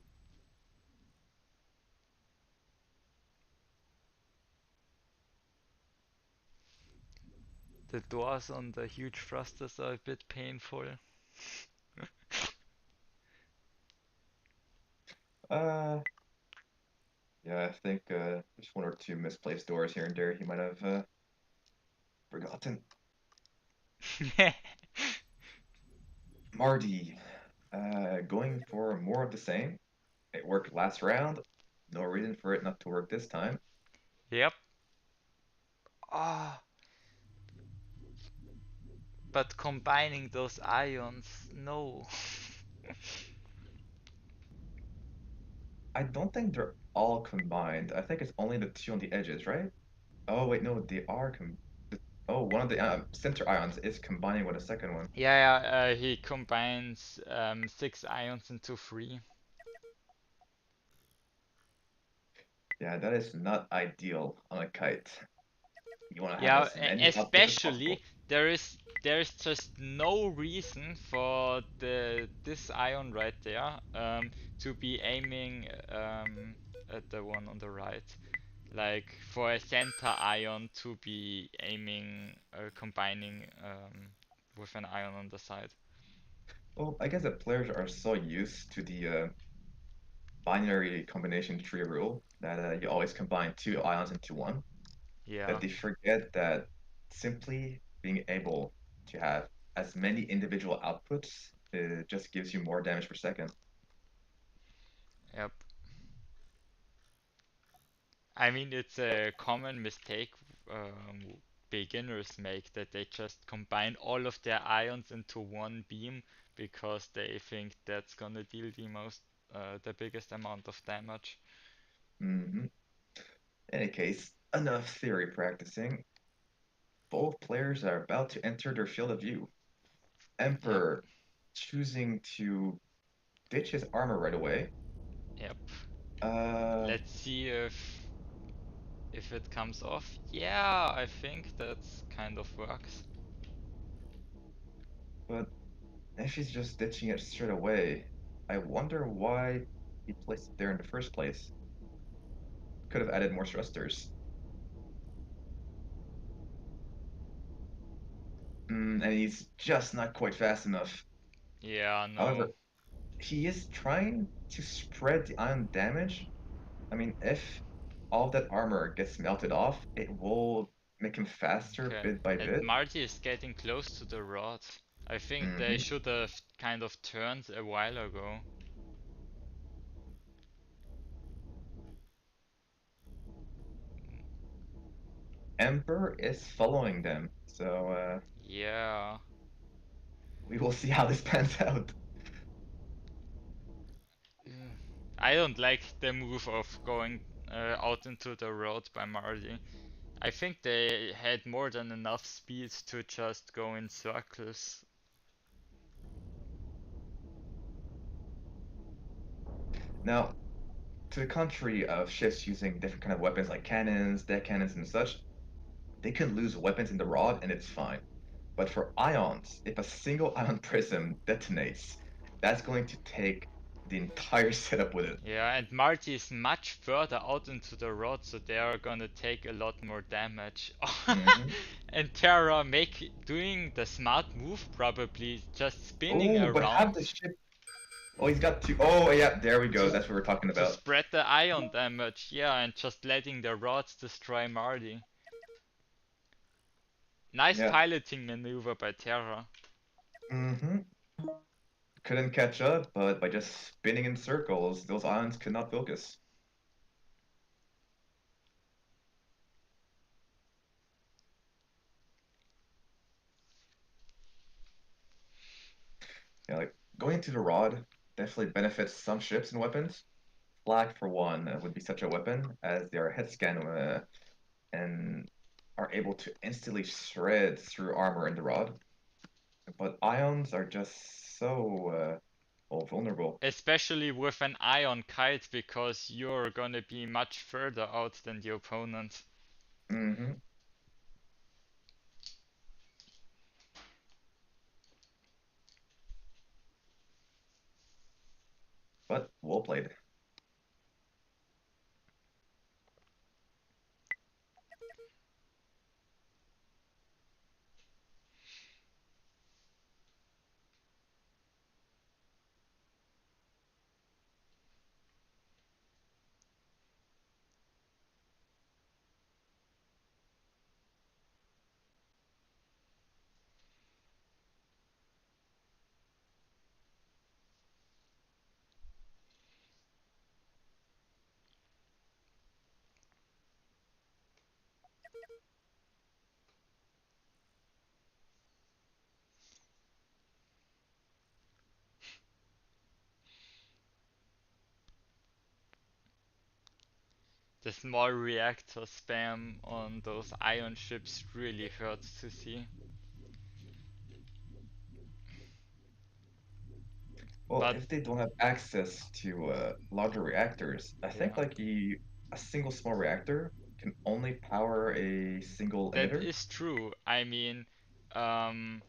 The doors on the huge thrusters are a bit painful. Uh, yeah, I think there's one or two misplaced doors here and there he might have forgotten. Marty, going for more of the same. It worked last round. No reason for it not to work this time. Yep. Ah, but combining those ions, no. I don't think they're all combined. I think it's only the two on the edges, right? Oh, wait, no, they are Oh, one of the center ions is combining with a second one. Yeah, yeah, he combines six ions into three. Yeah, that is not ideal on a kite. You want to have Yeah, as many outputs as especially possible. there is just no reason for this ion right there to be aiming at the one on the right. Like for a center ion to be aiming combining with an ion on the side. Well, I guess that players are so used to the binary combination tree rule that you always combine two ions into one, that Yeah, they forget that simply being able to have as many individual outputs just gives you more damage per second. yep. I mean, it's a common mistake beginners make that they just combine all of their ions into one beam because they think that's gonna deal the biggest amount of damage. Hmm. In any case, enough theory practicing. Both players are about to enter their field of view. Yep, Emperor choosing to ditch his armor right away. yep. Uh, Let's see if it comes off. Yeah, I think that's kind of works. but if he's just ditching it straight away, I wonder why he placed it there in the first place. Could have added more thrusters. And he's just not quite fast enough. Yeah, no. However, he is trying to spread the ion damage. I mean, if all that armor gets melted off, it will make him faster Okay. bit by And bit. Marty is getting close to the rod. I think they Hmm. should have kind of turned a while ago. Emperor is following them, so Yeah. we will see how this pans out. Mm. I don't like the move of going out into the road by Marty. I think they had more than enough speed to just go in circles. Now, to the contrary of ships using different kind of weapons like cannons, deck cannons, and such, they can lose weapons in the rod and it's fine. But for ions, if a single ion prism detonates, that's going to take the entire setup with it. Yeah, and Marty is much further out into the rod, so they are gonna take a lot more damage. Hmm. And Terra doing the smart move, probably just spinning Oh, but have around the ship. Oh, he's got two. Oh, yeah, there we go. to That's what we're talking to about. spread the ion damage. Yeah, and just letting the rods destroy Marty. Nice Yeah. piloting maneuver by Terra. Hmm. Couldn't catch up, but by just spinning in circles, those ions could not focus. Yeah, like going to the rod definitely benefits some ships and weapons. Flag, for one, would be such a weapon as they are head scan and are able to instantly shred through armor in the rod. But ions are just so well, vulnerable. Especially with an ion kite, because you're gonna be much further out than the opponent. Hmm. But well played. The small reactor spam on those ion ships really hurts to see. Well, But if they don't have access to larger reactors, I think yeah, like a single small reactor can only power a single that emitter. is true. I mean, um,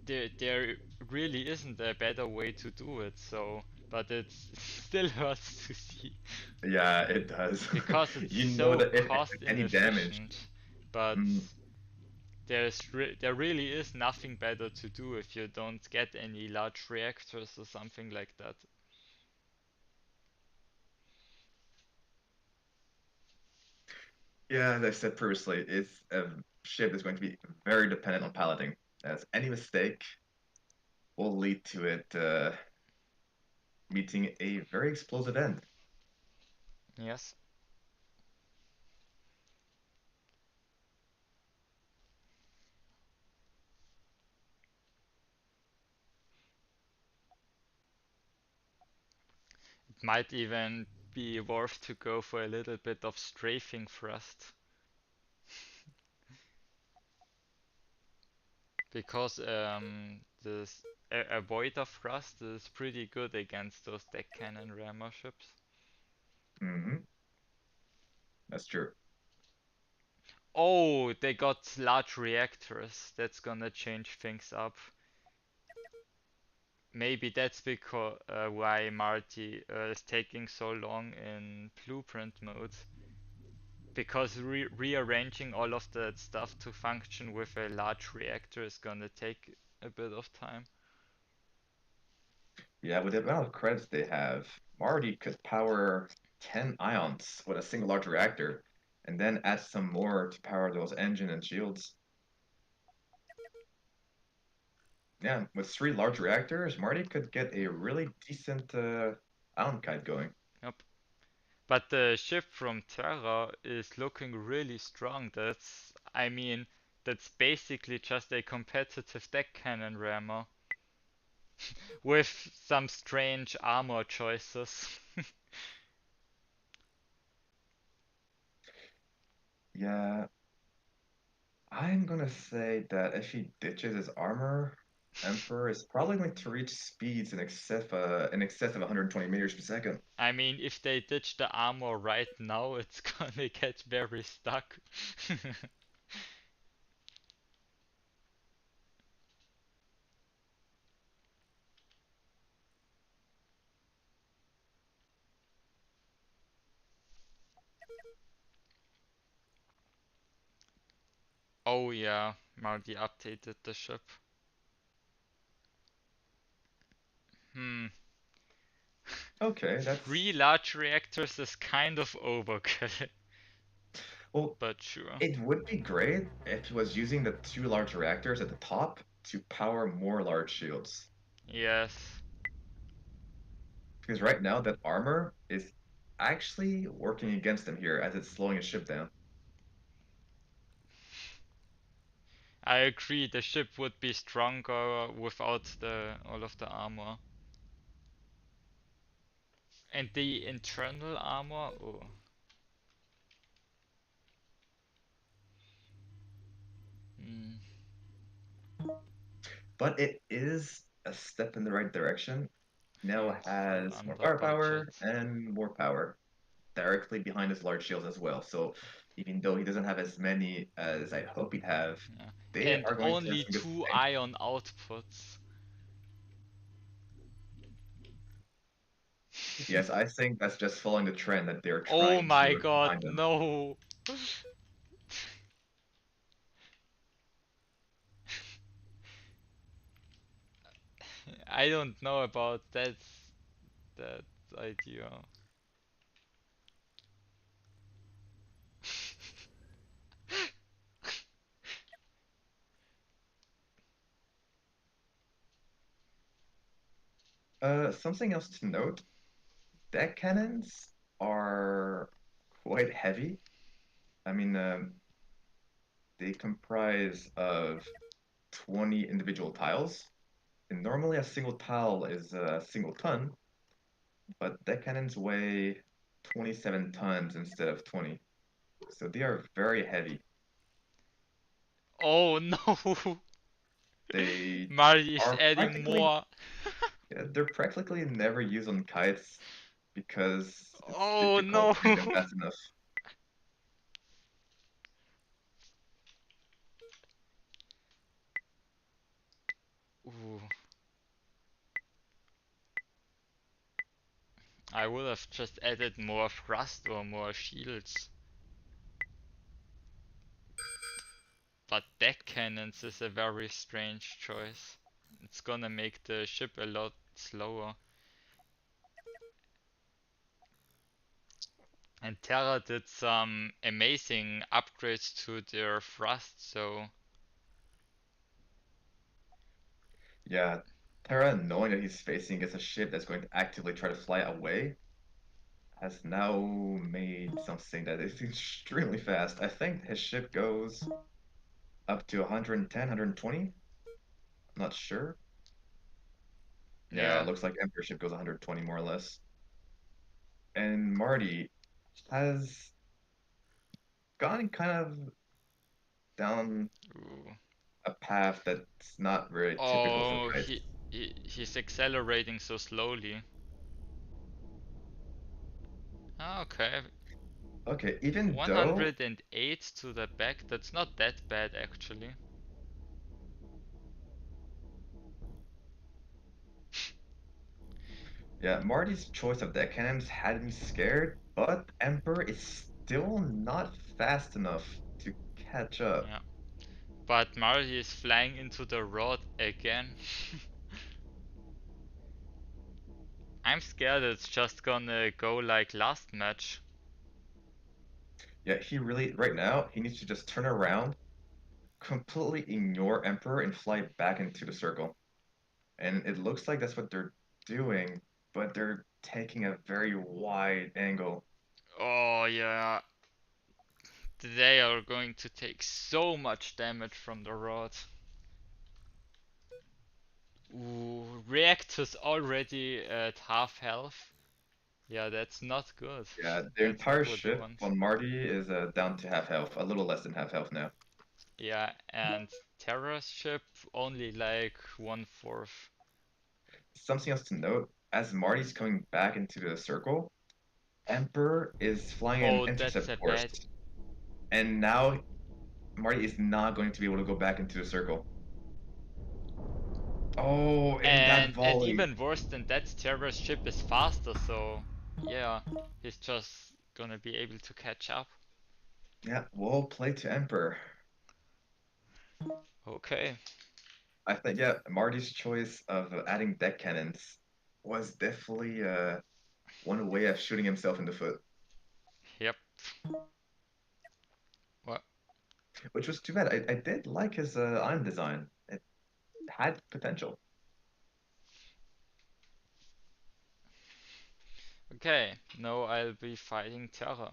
there really isn't a better way to do it. So, but it still hurts to see Yeah, it does. because it's You know so that if cost any damage, inefficient. But mm, there really is nothing better to do if you don't get any large reactors or something like that. yeah, as I said previously, it's a ship that's going to be very dependent on piloting, as any mistake will lead to it meeting a very explosive end. Yes. It might even be worth to go for a little bit of strafing thrust, because this avoider thrust is pretty good against those deck cannon rammer ships. Hmm. That's true. Oh, they got large reactors. That's gonna change things up. Maybe that's because why Marty is taking so long in blueprint mode. Because rearranging all of that stuff to function with a large reactor is gonna take a bit of time. Yeah, with the amount of credits they have, Marty could power 10 ions with a single large reactor, and then add some more to power those engine and shields. Yeah, with three large reactors, Marty could get a really decent ion kite going. Yep. But the ship from Terra is looking really strong. I mean, that's basically just a competitive deck cannon rammer with some strange armor choices. Yeah, I'm gonna say that if he ditches his armor, Emperor is probably going to reach speeds in excess of 120 meters per second. I mean, if they ditch the armor right now, it's gonna get very stuck. Oh yeah, Marty updated the ship. Hmm, Okay, three that's large reactors is kind of overkill, well, but sure. it would be great if he was using the two large reactors at the top to power more large shields. Yes, Because right now that armor is actually working against him here as it's slowing his ship down. I agree. The ship would be stronger without the all of the armor. And the internal armor, oh, mm, But it is a step in the right direction. Now still has more under firepower budget. and more power directly behind his large shields as well. So even though he doesn't have as many as I hope he'd have, Yeah. they And are going to have only some good two sustain. ion outputs. Yes, I think that's just following the trend that they're Oh trying my to god, find them. no! I don't know about that idea. Something else to note, deck cannons are quite heavy. I mean, they comprise of 20 individual tiles. And normally a single tile is a single ton, but deck cannons weigh 27 tons instead of 20. So they are very heavy. Oh no! They Marty is are adding practically, more. yeah, they're practically never used on kites because it's Oh difficult no! to make them fast enough. Ooh, I would have just added more thrust or more shields. But deck cannons is a very strange choice. It's gonna make the ship a lot slower. And Terra did some amazing upgrades to their thrust, so Yeah, Terra, knowing that he's facing against a ship that's going to actively try to fly away, has now made something that is extremely fast. I think his ship goes up to 110, 120. I'm not sure. Yeah, it yeah. looks like Emperor ship goes 120 more or less. And Marty has gone kind of down Ooh. a path that's not very typical for Oh, kites. he's accelerating so slowly. Ah, okay, Okay, even though, 108 to the back. That's not that bad actually. yeah, Marty's choice of deck cannons had me scared, but Emperor is still not fast enough to catch up. Yeah, but Marty is flying into the rod again. I'm scared it's just gonna go like last match. Yeah, he really, right now, he needs to just turn around, completely ignore Emperor, and fly back into the circle. And it looks like that's what they're doing, but they're taking a very wide angle. Oh yeah, they are going to take so much damage from the rod. Ooh, reactor's already at half health. Yeah, that's not good. Yeah, the That's not entire what you ship want. on Marty is down to half health, a little less than half health now. Yeah, and Terra's ship only like 1/4. Something else to note, as Marty's coming back into the circle, Emperor is flying an Oh, that's intercept a course. bad. And now Marty is not going to be able to go back into the circle. Oh, and that And volley. even worse than that, Terra's ship is faster, so yeah, he's just gonna be able to catch up. Yeah, well played to Emperor. Okay. I think, yeah, Marty's choice of adding deck cannons was definitely one way of shooting himself in the foot, Yep. Well, which was too bad. I did like his iron design. It had potential. okay. Now I'll be fighting Terra.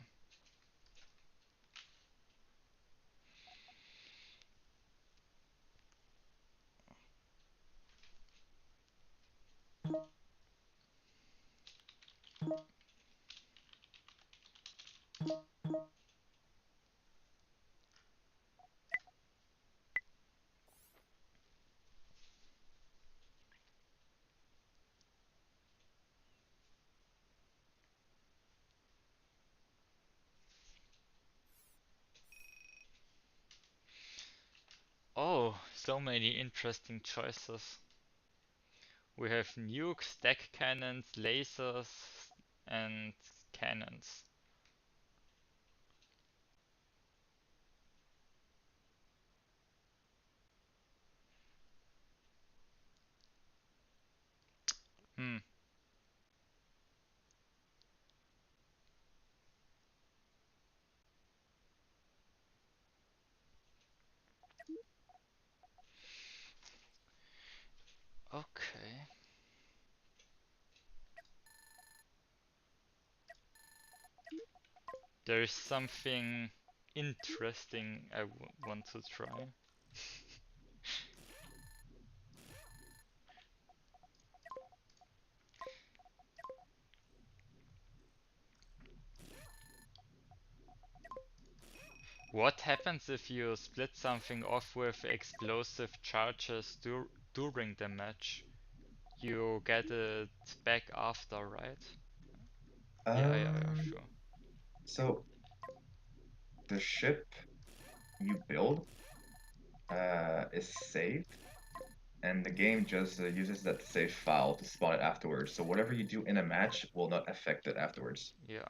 Oh, so many interesting choices. We have nukes, stack cannons, lasers, and cannons. Hmm. Okay. There's something interesting I want to try. What happens if you split something off with explosive charges during the match? You get it back after, right? Yeah, Um, sure. so the ship you build is saved, and the game just uses that save file to spawn it afterwards. So whatever you do in a match will not affect it afterwards. Yeah.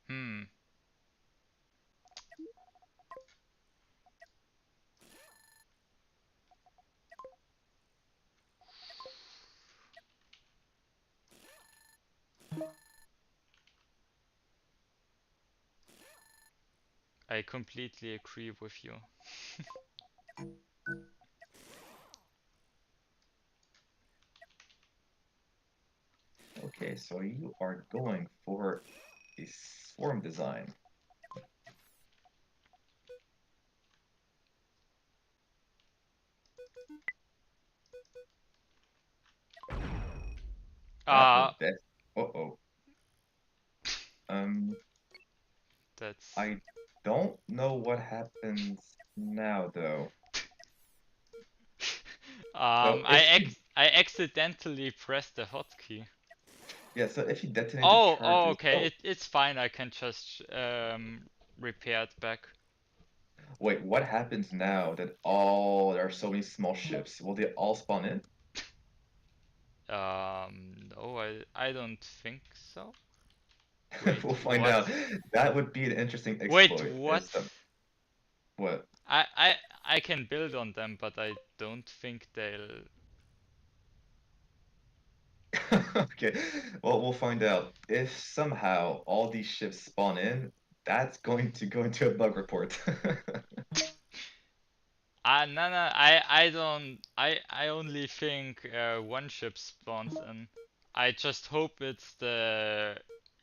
Hmm. I completely agree with you. Okay, so you are going for a swarm design. That Uh, is that. Uh-oh. Um, that's I don't know what happens now though. So I if you ex I accidentally pressed the hotkey. Yeah, so if you detonate the Oh, charges, okay. oh, It's fine. I can just repair it back. wait, what happens now that all there are so many small ships? Will they all spawn in? No, I don't think so. Wait, We'll find what? out. That would be an interesting Wait, exploit. what? Is what? I I I can build on them, but I don't think they'll. Okay, well, we'll find out. If somehow all these ships spawn in, that's going to go into a bug report. No, no, I don't. I only think one ship spawns in. I just hope it's the.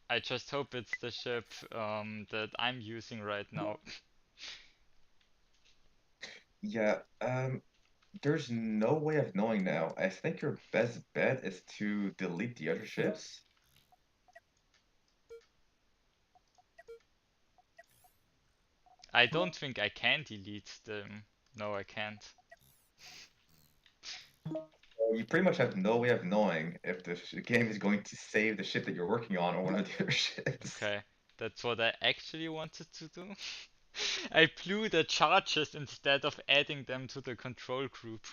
I just hope it's the ship that I'm using right now. Yeah, there's no way of knowing now. I think your best bet is to delete the other ships. I don't think I can delete them. No, I can't. You pretty much have no way of knowing if the game is going to save the ship that you're working on or one of the other ships. Okay, that's what I actually wanted to do. I blew the charges instead of adding them to the control group.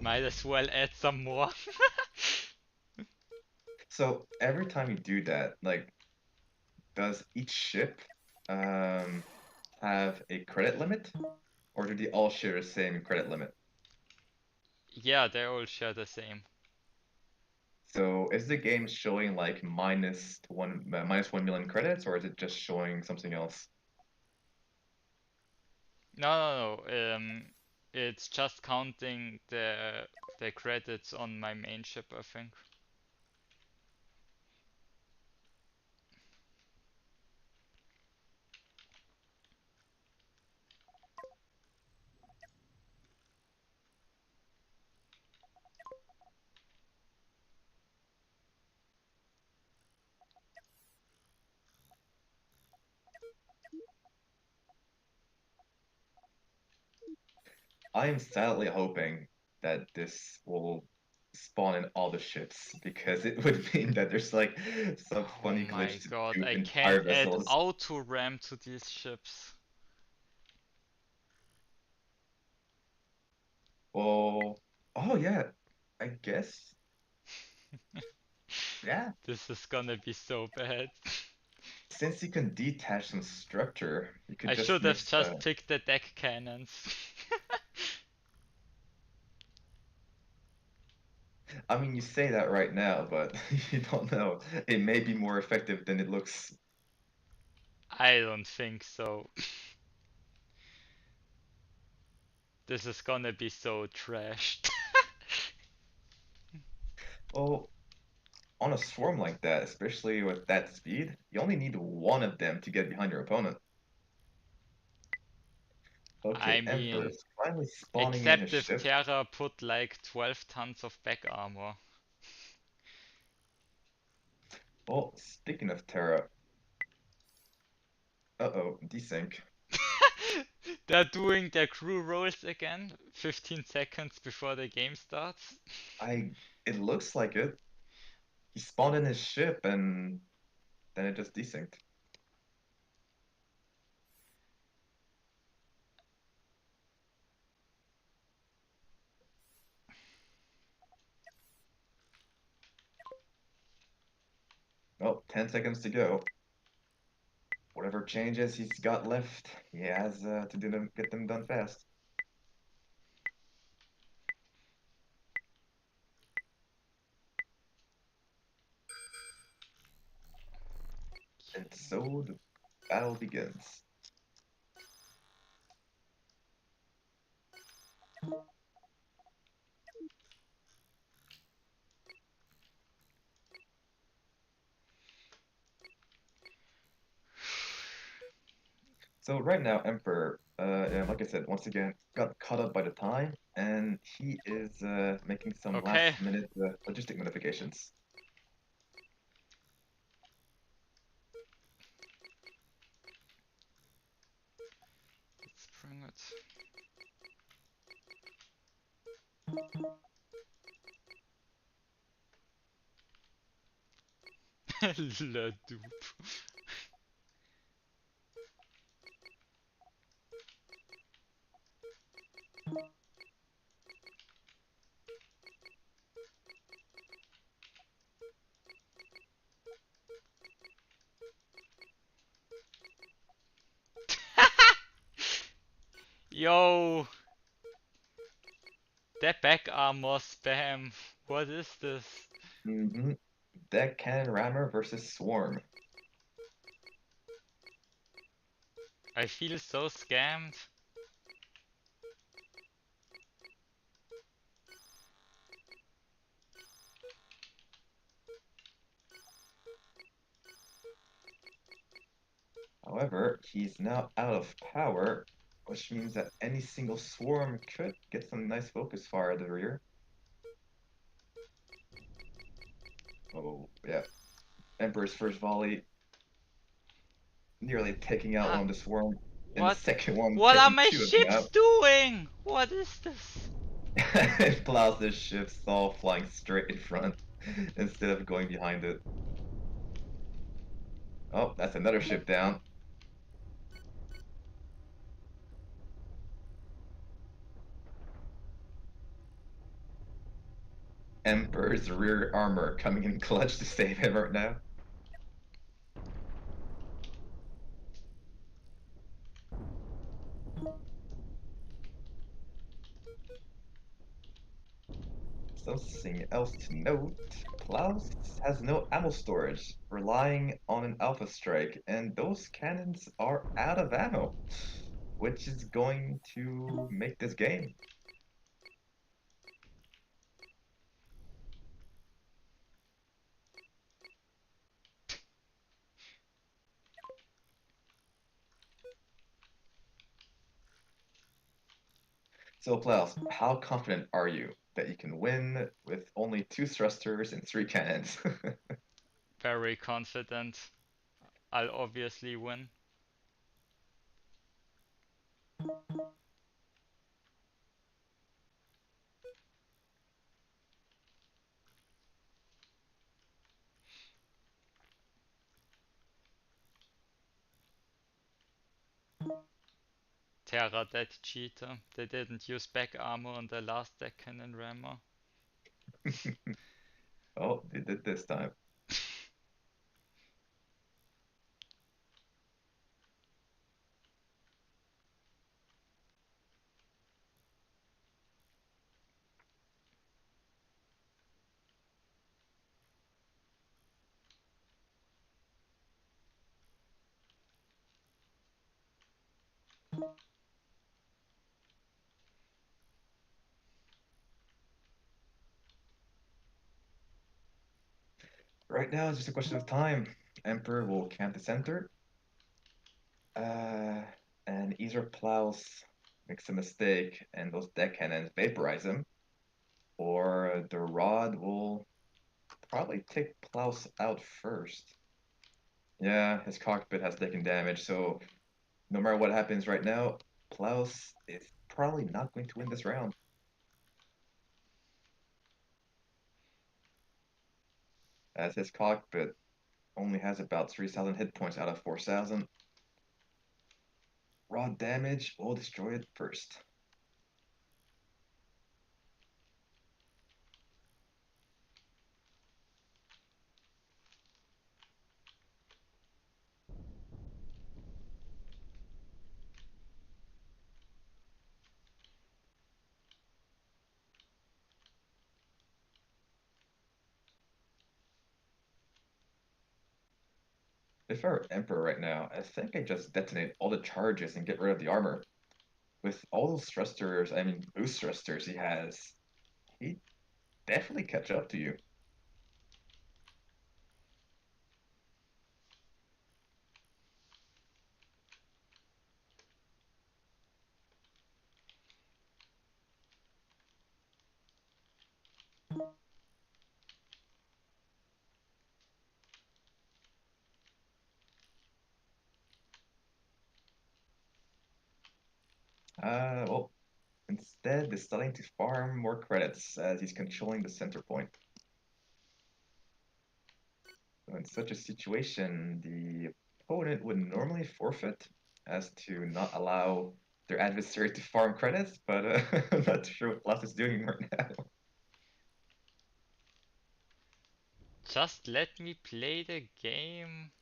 Might as well add some more. So every time you do that, like, does each ship um have a credit limit, or do they all share the same credit limit? Yeah, they all share the same. So is the game showing like minus 1 million credits, or is it just showing something else? No, no, no. It's just counting the credits on my main ship, I think. I am sadly hoping that this will spawn in all the ships because it would mean that there's like some Oh funny my glitch to god, do with I entire can't add vessels. auto ram to these ships. Oh, oh yeah, I guess, yeah. This is gonna be so bad. Since you can detach some structure, you could I just should have use just picked the deck cannons. I mean, you say that right now, but you don't know. It may be more effective than it looks. I don't think so. This is gonna be so trashed. Oh, on a swarm like that, especially with that speed, you only need one of them to get behind your opponent. I Okay, Emperor mean, is finally spawning in his except if ship. Terra put like 12 tons of back armor. Well, speaking of Terra, uh-oh, desync. They're doing their crew rolls again, 15 seconds before the game starts. I, it looks like it. He spawned in his ship and then it just desynced. Oh, 10 seconds to go. Whatever changes he's got left, he has to do them, get them done fast. And so the battle begins. So right now, Emperor, yeah, like I said, once again, got caught up by the time, and he is making some Okay, last-minute logistic modifications. let's bring it. Le dupe. Yo, that back armor spam. What is this? Mm-hmm. Deck Cannon Rammer versus Swarm. I feel so scammed. However, he's now out of power, which means that any single Swarm could get some nice focus fire at the rear. Oh, yeah. Emperor's first volley nearly taking out Huh? one of the Swarm, and the What? second one What are taking my two of them ships out. doing? What is this? It plows the ships all flying straight in front instead of going behind it. Oh, that's another ship down. Emperor's rear armor coming in clutch to save him right now. Something else to note, Klaus has no ammo storage, relying on an alpha strike, and those cannons are out of ammo, which is going to make this game. So Klaus, how confident are you that you can win with only two thrusters and three cannons? Very confident. I'll obviously win. Terra, that cheater. They didn't use back armor on the last deck cannon rammer. Oh, they did this time. Right now, it's just a question of time. Emperor will camp the center, uh, and either Klaus makes a mistake and those deck cannons vaporize him, or the rod will probably take Klaus out first. Yeah, his cockpit has taken damage, so no matter what happens right now, Klaus is probably not going to win this round. As his cockpit only has about 3,000 hit points out of 4,000. Raw damage will destroy it first. If I were Emperor right now, I think I just detonate all the charges and get rid of the armor. With all those thrusters, I mean boost thrusters he has, he definitely catch up to you. Well, instead deciding to farm more credits as he's controlling the center point. So in such a situation, the opponent would normally forfeit as to not allow their adversary to farm credits, but I'm not sure what Bluff is doing right now. Just let me play the game.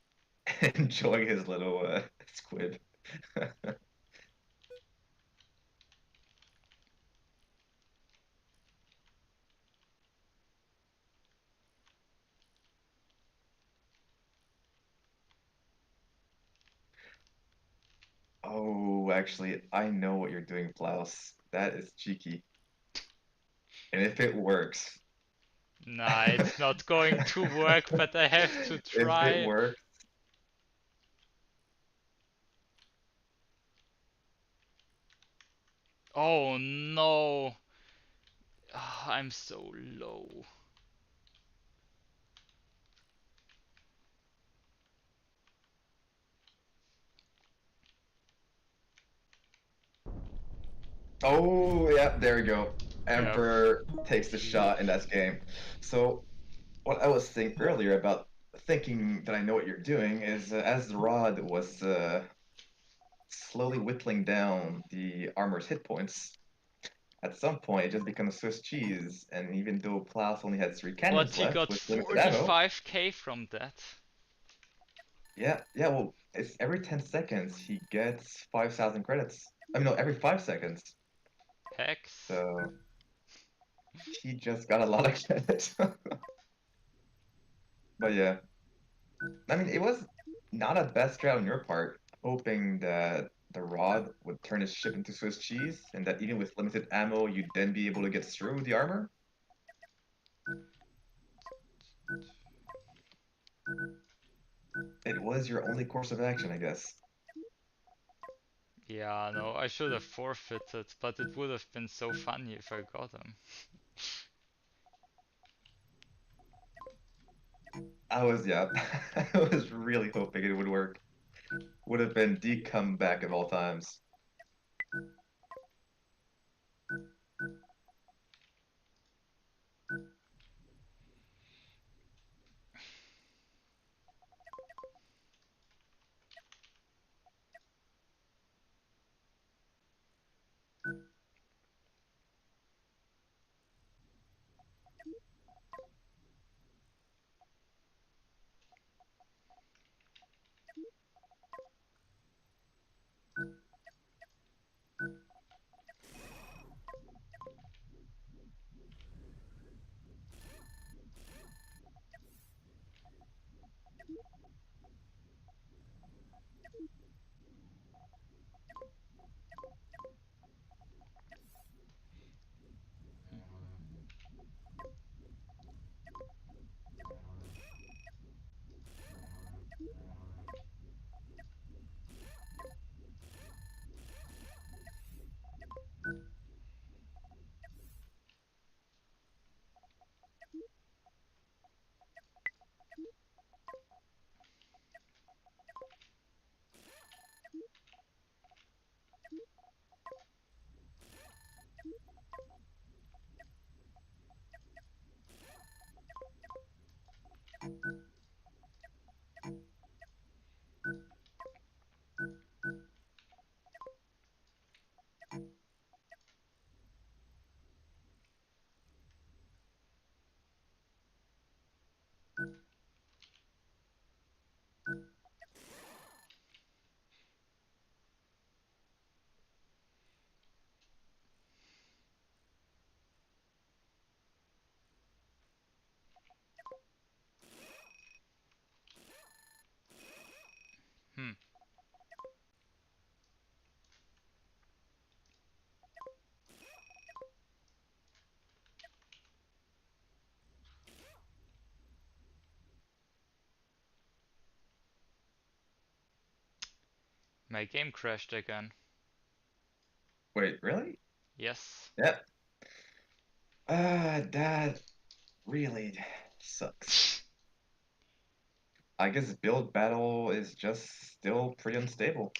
Enjoying his little squib. Oh, actually, I know what you're doing, Blouse. That is cheeky. And if it works, Nah, it's not going to work, but I have to if it try. works, Oh no. Ah, I'm so low. oh yeah, there we go. Yep. Emperor takes the shot, and that's game. So what I was saying earlier about thinking that I know what you're doing is as the rod was slowly whittling down the armor's hit points, at some point it just becomes Swiss cheese, and even though Klaus only had three But cannons he left got with limited ammo, 45k from that. yeah, well, it's every 10 seconds he gets 5,000 credits. I mean, no, every 5 seconds. Hex. So he just got a lot of credits. But yeah, I mean, it was not a bad strat on your part, hoping that the rod would turn his ship into Swiss cheese, and that even with limited ammo, you'd then be able to get through the armor. It was your only course of action, I guess. Yeah, no, I should have forfeited, but it would have been so funny if I got him. Yeah, I was really hoping it would work. Would have been the comeback of all times. Hmm. My game crashed again. Wait, really? Yes. Yep. That really sucks. I guess build battle is just still pretty unstable.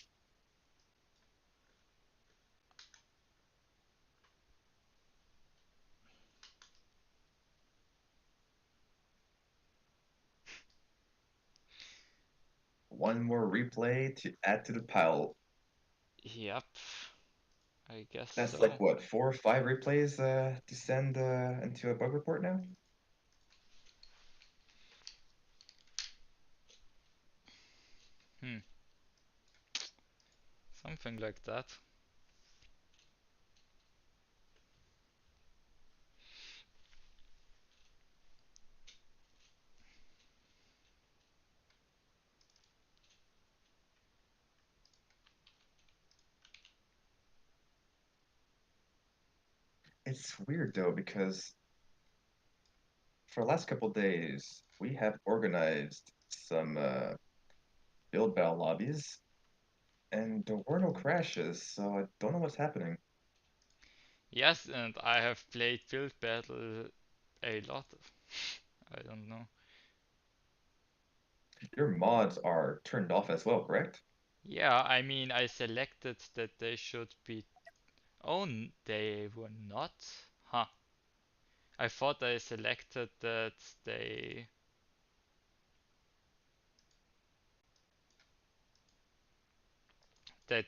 one more replay to add to the pile. Yep, I guess That's like so. what, 4 or 5 replays to send into a bug report now? Hmm, something like that. It's weird though because for the last couple days we have organized some build battle lobbies and there were no crashes, so I don't know what's happening. Yes, and I have played Build Battle a lot. I don't know. Your mods are turned off as well, correct? Yeah, I mean, I selected that they should be. Oh, they were not? Huh. I thought I selected that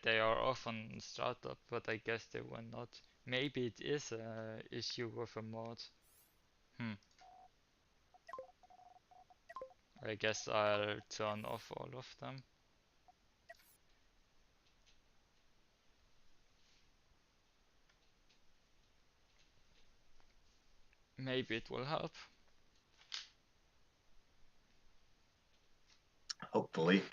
they are off on startup, but I guess they were not. Maybe it is a issue with a mod. Hmm. I guess I'll turn off all of them. Maybe it will help. Hopefully.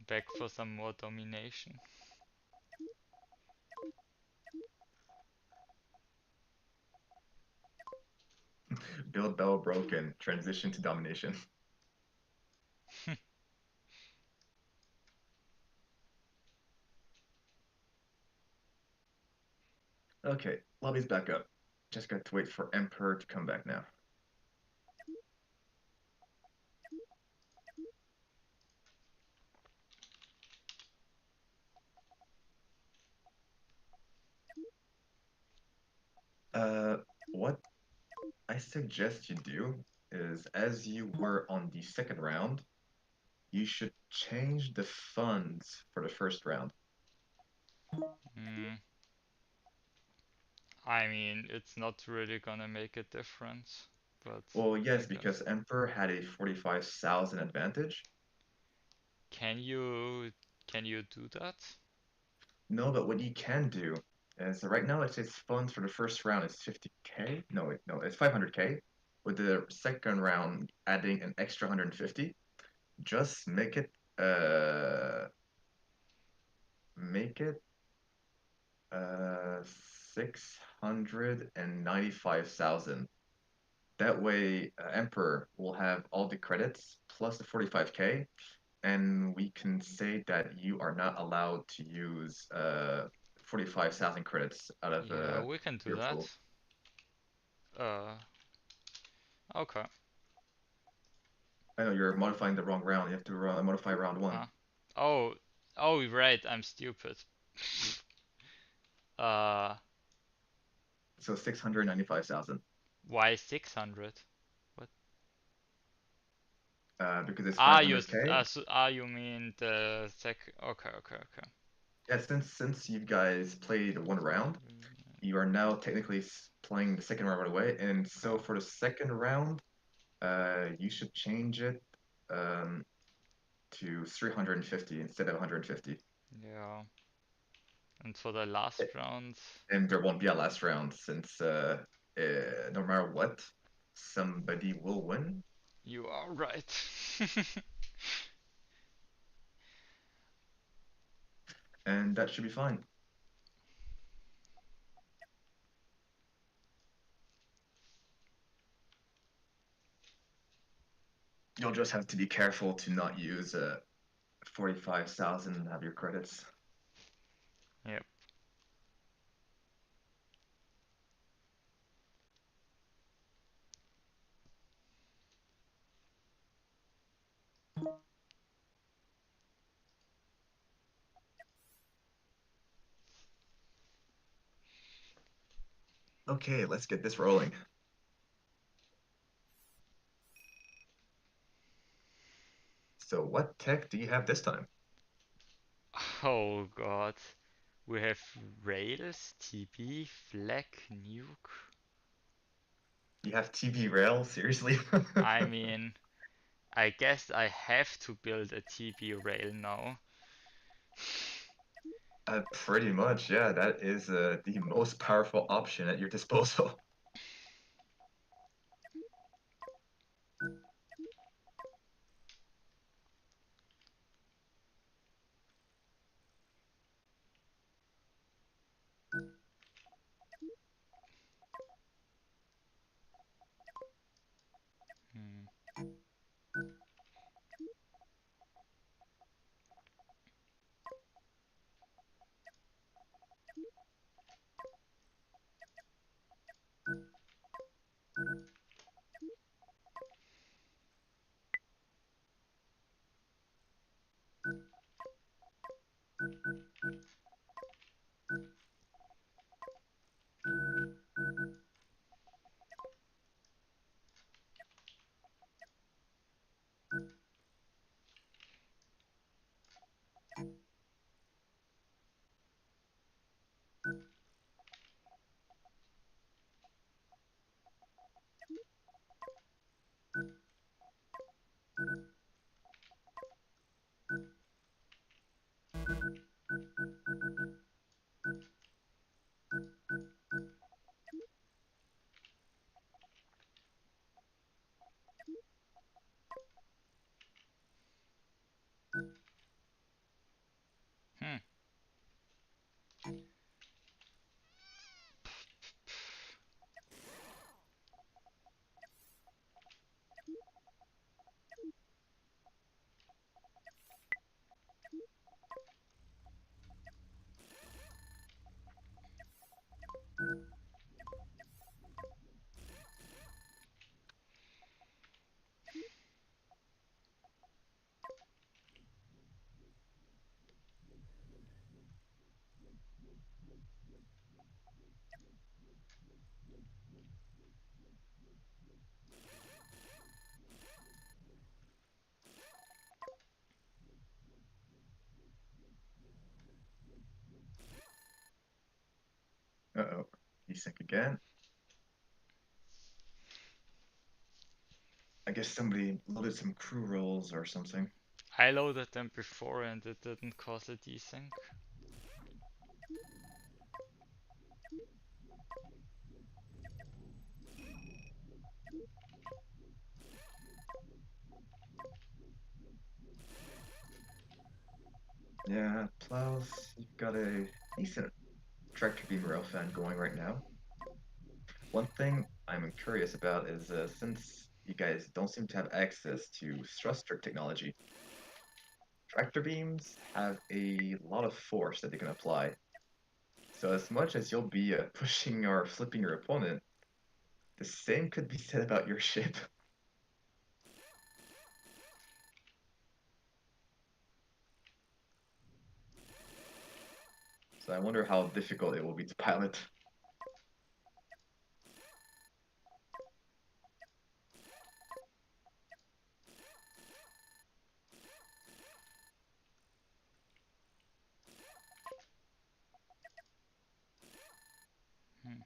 Back for some more domination. Build battle broken, transition to domination. Okay, lobby's back up. Just got to wait for Emperor to come back now. Uh, what I suggest you do is, as you were on the second round, you should change the funds for the first round. Hmm. I mean, it's not really gonna make a difference, but Well, I yes, guess. because Emperor had a 45,000 advantage. Can you do that? No, but what you can do is right now it says funds for the first round is 50K. No, wait, no, it's 500K. With the second round adding an extra 150, just make it 695,000. That way, Emperor will have all the credits plus the 45K, and we can say that you are not allowed to use 45,000 credits out of Yeah, we can do your that. pool. Uh, okay. I know you're modifying the wrong round. You have to modify round one. Huh? Oh, oh, right. I'm stupid. Uh, So 695,000. why 600? What? Because it's Ah, 500K. you mean the sec? Okay, okay, okay. Yeah, since you guys played one round, you are now technically playing the second round right away. And so Okay. for the second round, you should change it um, to 350 instead of 150. Yeah. And for the last round, And there won't be a last round since no matter what. somebody will win, You are right. and that should be fine. You'll just have to be careful to not use 45,000 of your credits. Yep. Okay, let's get this rolling. So what tech do you have this time? Oh god. We have rails, TB, flag, nuke. You have TV rail, seriously? I mean, I guess I have to build a TB rail now. Pretty much, yeah. That is the most powerful option at your disposal. Hmm. Hmm. Uh-oh. Desync again. I guess somebody loaded some crew roles or something. I loaded them before and it didn't cause a desync. Yeah, Plows, you've got a decent tractor beam rail fan going right now. One thing I'm curious about is since you guys don't seem to have access to thruster technology, tractor beams have a lot of force that they can apply. So as much as you'll be pushing or flipping your opponent, the same could be said about your ship. So I wonder how difficult it will be to pilot. Hmm.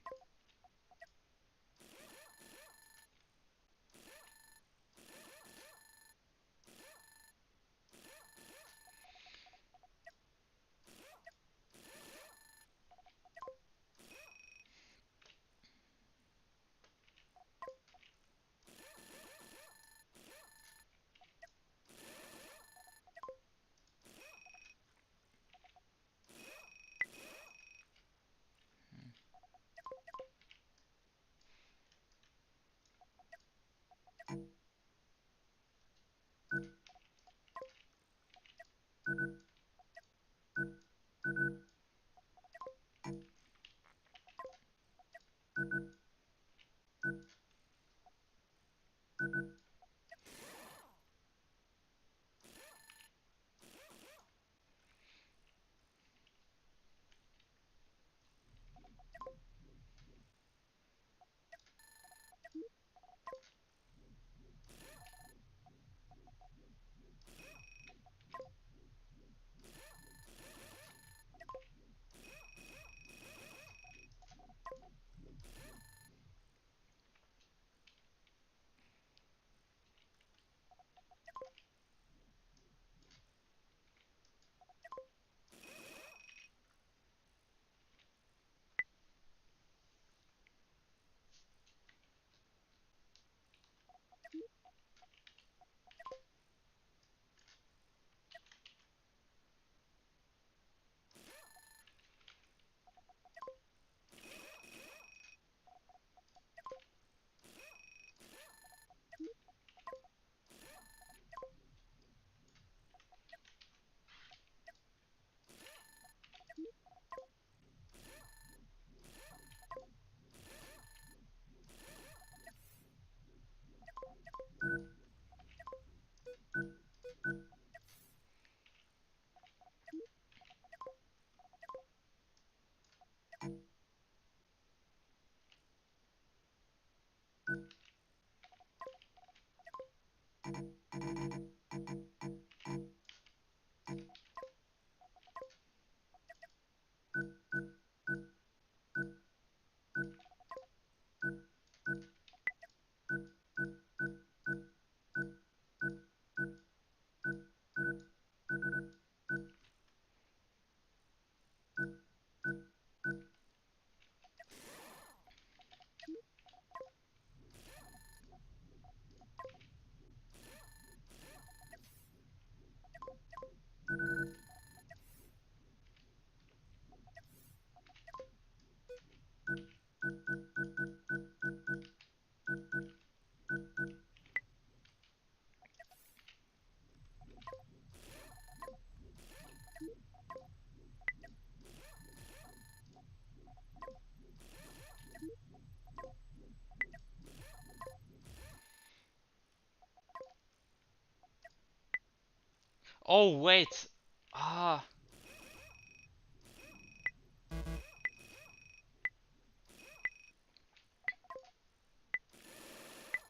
Oh wait. Ah,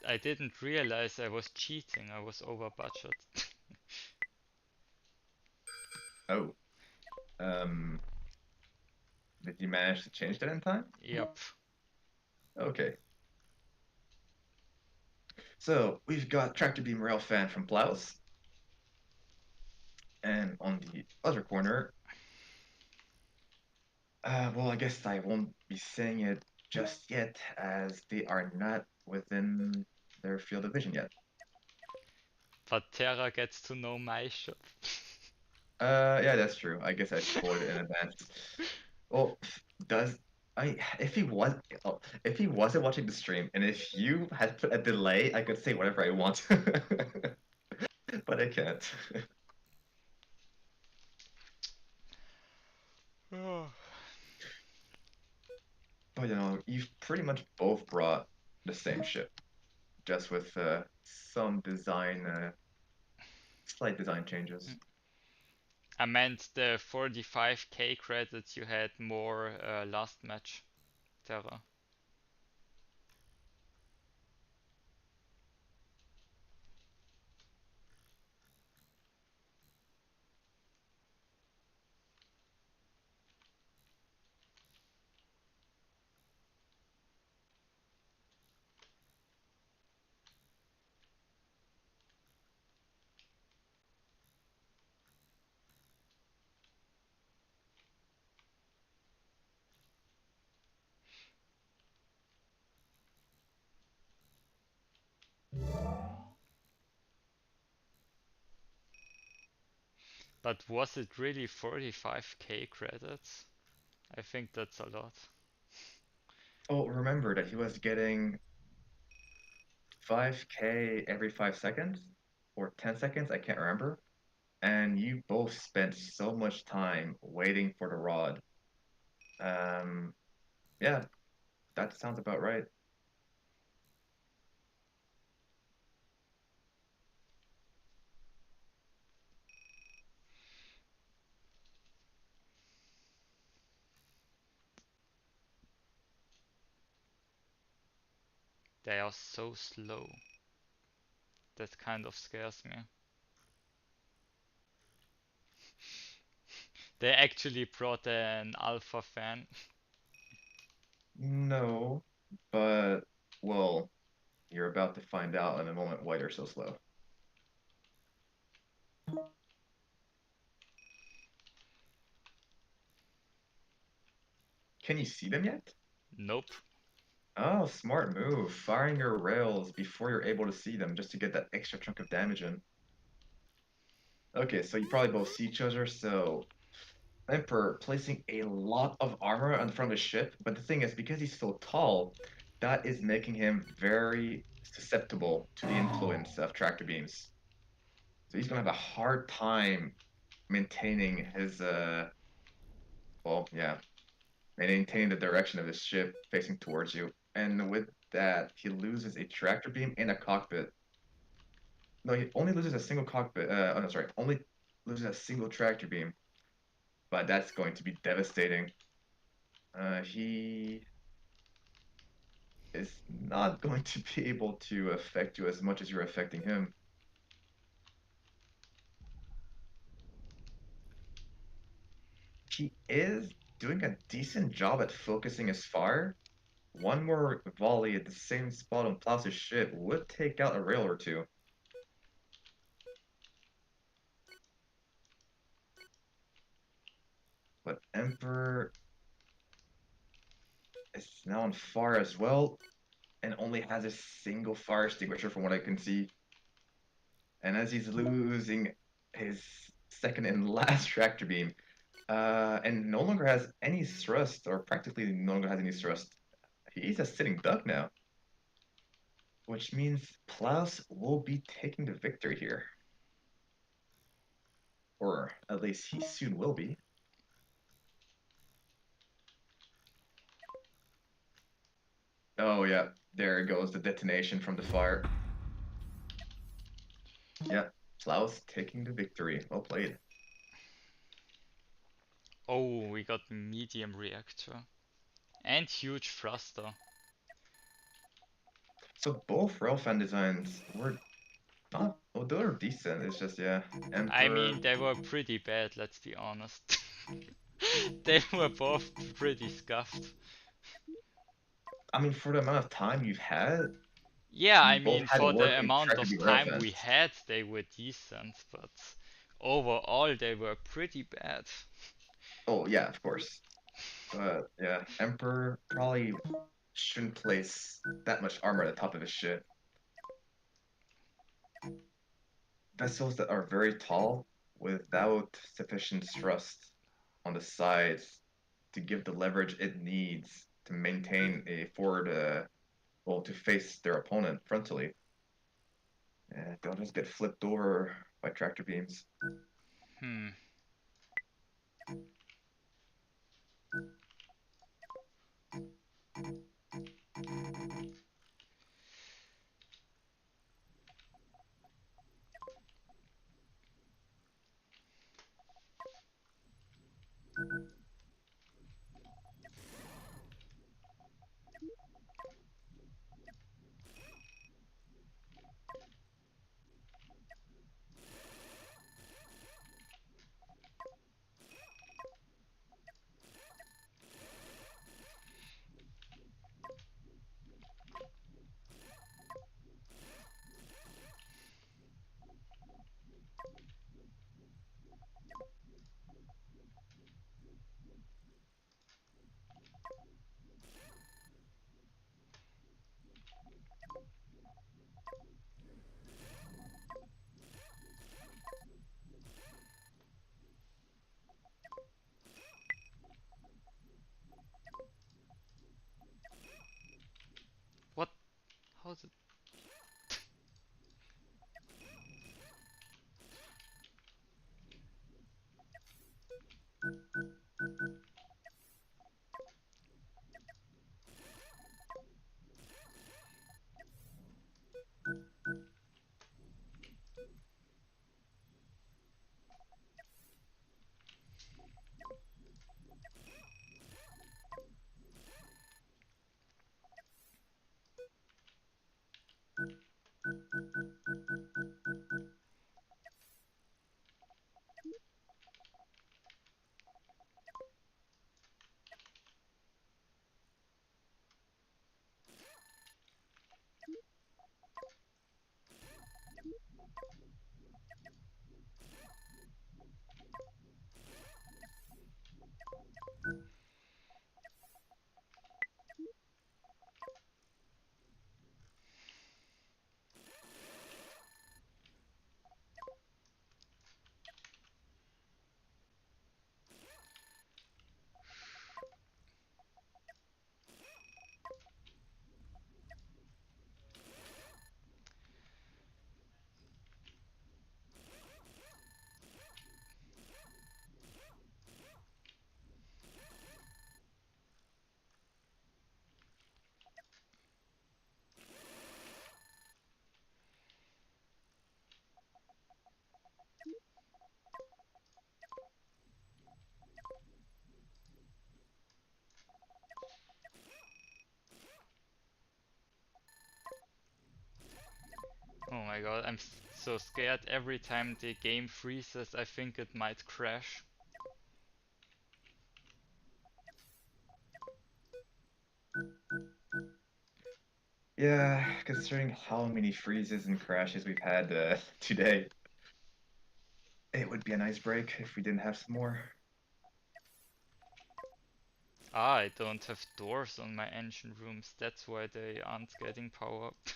I didn't realize I was cheating. I was over budget. Oh, um, did you manage to change that in time? Yep. Okay. So we've got Tractor Beam Railfan from Blouse, and on the other corner, well, I guess I won't be saying it just yet, as they are not within their field of vision yet. But Terra gets to know my ship. Yeah, that's true. I guess I spoiled it in advance. Well, does if he was if he wasn't watching the stream and if you had put a delay, I could say whatever I want. But I can't. But you've pretty much both brought the same ship, just with some slight design changes. I meant the 45k credits you had more last match, Terra. But was it really 45k credits? I think that's a lot. Oh, remember that he was getting 5K every 5 seconds or 10 seconds, I can't remember. And you both spent so much time waiting for the rod. Um, yeah, that sounds about right. They are so slow. That kind of scares me. They actually brought an alpha fan. No, but well, you're about to find out in a moment why you're so slow. Can you see them yet? Nope. Oh, smart move. Firing your rails before you're able to see them just to get that extra chunk of damage in. Okay, so you probably both see each other, so Emperor placing a lot of armor on front of his ship, but the thing is, because he's so tall, that is making him very susceptible to the influence of tractor beams. So he's gonna have a hard time maintaining his well, yeah, maintaining the direction of his ship facing towards you. And with that, he loses a tractor beam and a cockpit. No, he only loses a single cockpit. Oh no, sorry, only loses a single tractor beam, but that's going to be devastating. He is not going to be able to affect you as much as you're affecting him. He is doing a decent job at focusing his fire. One more volley at the same spot on Plow's ship would take out a rail or two. But Emperor is now on fire as well, and only has a single fire extinguisher from what I can see. And as he's losing his second and last tractor beam, and no longer has any thrust, or practically no longer has any thrust, he's a sitting duck now, which means Plaus will be taking the victory here. Or at least he soon will be. Oh, yeah, there goes the detonation from the fire. Yeah, Slough taking the victory. Well played. Oh, we got medium reactor. And huge thruster. So both railfan designs were not, oh, they were decent. It's just, yeah, I Emperor. mean, they were pretty bad, let's be honest. They were both pretty scuffed. I mean, for the amount of time you've had, Yeah, I you both mean, had to for work the and amount try to of be time we railfans. had, they were decent, but overall, they were pretty bad. Oh, yeah, of course. But yeah, Emperor probably shouldn't place that much armor at the top of his ship. Vessels that are very tall without sufficient thrust on the sides to give the leverage it needs to maintain a forward, well, to face their opponent frontally. They'll just get flipped over by tractor beams. Hmm. What? How's it? Oh my god, I'm so scared every time the game freezes, I think it might crash. Yeah, considering how many freezes and crashes we've had today, it would be a nice break if we didn't have some more. Ah, I don't have doors on my engine rooms, that's why they aren't getting power up.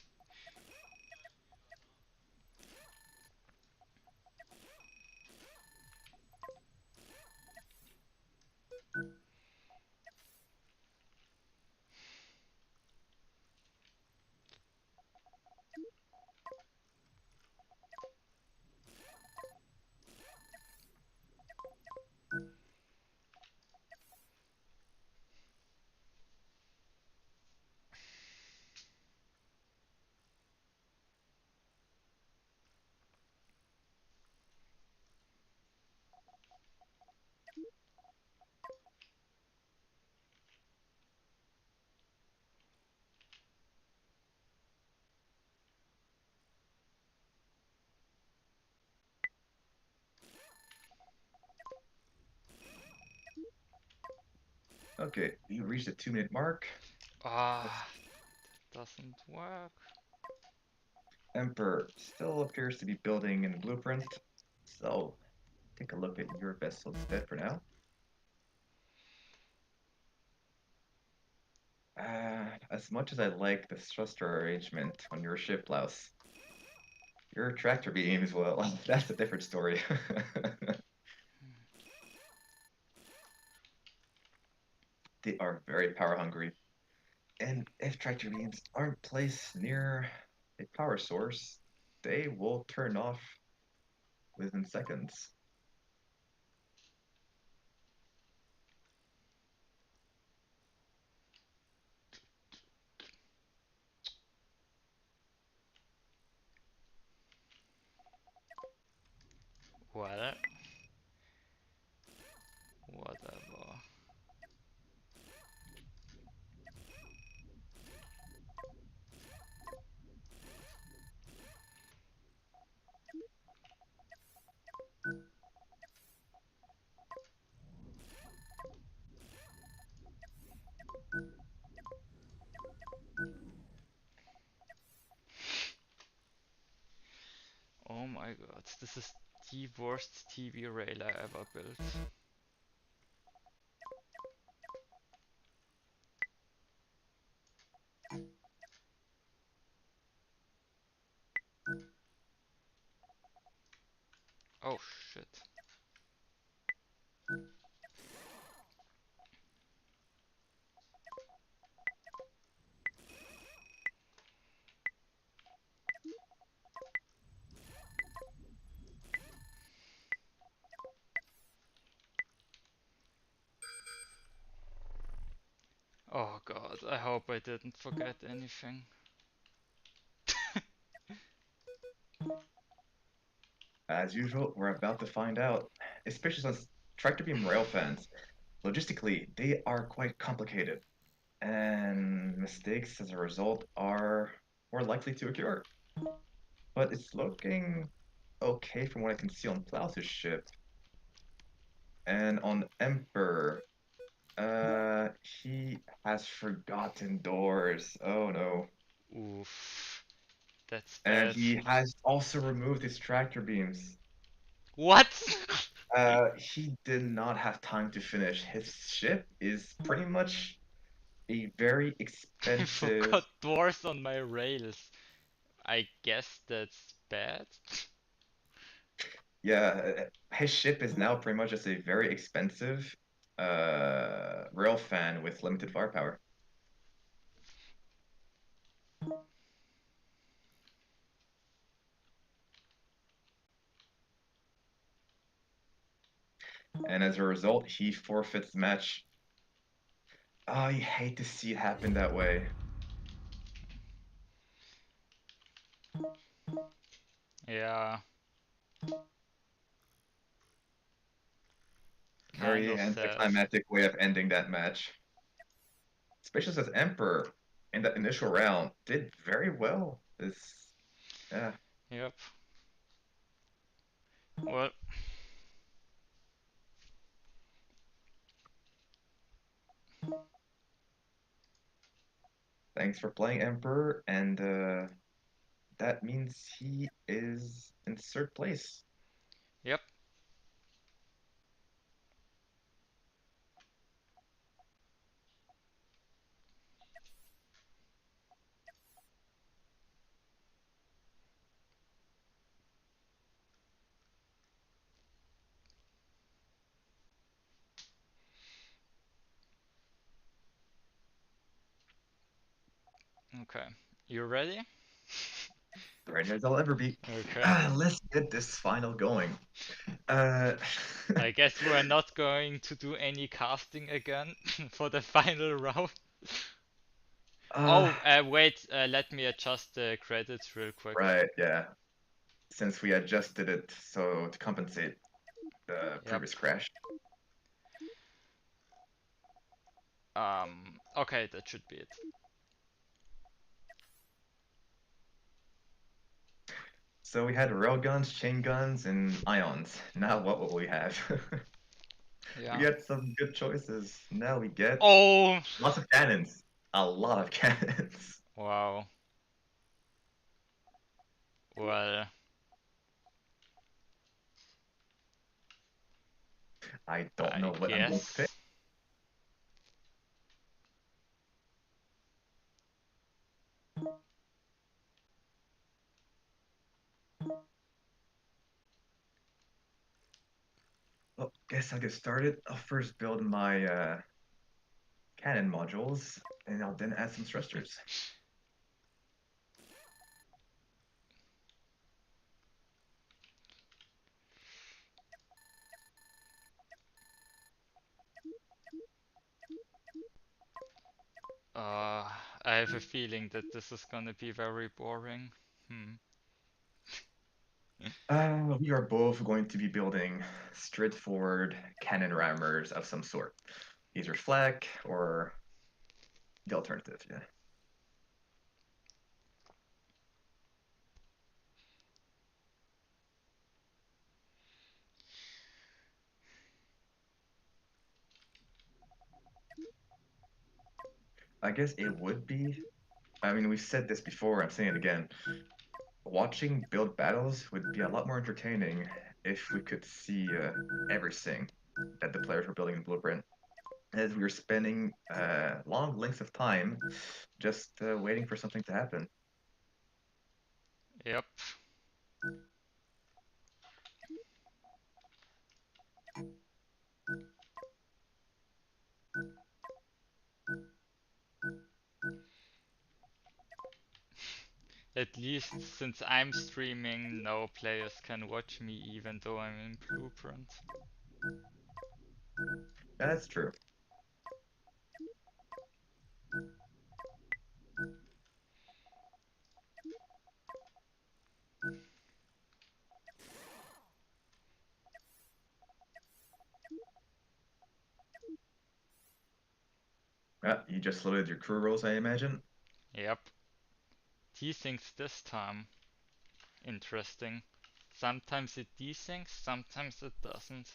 Okay, you reached the 2-minute mark. Let's Ah, doesn't work. Emperor still appears to be building in blueprint, so take a look at your vessel instead for now. As much as I like the thruster arrangement on your ship, Laos, your tractor beams, well, that's a different story. They are very power hungry, and if tractor beams aren't placed near a power source, they will turn off within seconds. Well, whatever. Oh my god, this is the worst TV rail I ever built. Oh shit. Oh god, I hope I didn't forget anything. As usual, we're about to find out, especially since tractor beam rail fans, logistically, they are quite complicated, and mistakes as a result are more likely to occur. But it's looking okay from what I can see on Klaus's ship. And on Emperor, he has forgotten doors. Oh no. Oof, that's And bad. he has also removed his tractor beams. What? He did not have time to finish. His ship is pretty much a very I expensive. forgot doors on my rails. I guess that's bad. Yeah, his ship is now pretty much just a very expensive rail fan with limited firepower. And as a result, he forfeits the match. Oh, I hate to see it happen that way. Yeah, kind Very of sad. anticlimactic way of ending that match. Especially as Emperor in that initial round did very well. This, yeah. Yep. Well, Thanks for playing Emperor, and that means he is in third place. yep. Okay. You ready? Ready as I'll ever be. Okay. Let's get this final going. Uh, I guess we're not going to do any casting again for the final round. uh, Oh, wait, let me adjust the credits real quick. right, yeah. Since we adjusted it so to compensate the Yep. previous crash. Okay, that should be it. So we had railguns, chain guns, and ions. Now what will we have? We Yeah. get some good choices. Now we get Oh, lots of cannons. A lot of cannons. wow. Well, I don't I know what I'm going to pick. guess. Well, guess I'll get started. I'll first build my cannon modules, and I'll then add some thrusters. I have a feeling that this is gonna be very boring. Hmm. We are both going to be building straightforward cannon rammers of some sort. Either flak or the alternative, yeah. I guess it would be. I mean, we've said this before, I'm saying it again. Watching build battles would be a lot more entertaining if we could see everything that the players were building in Blueprint, as we were spending long lengths of time just waiting for something to happen. Yep. At least since I'm streaming, no players can watch me even though I'm in Blueprint. That's true. You just loaded your crew rolls, I imagine. Yep. He thinks this time. Interesting. Sometimes it desyncs, sometimes it doesn't.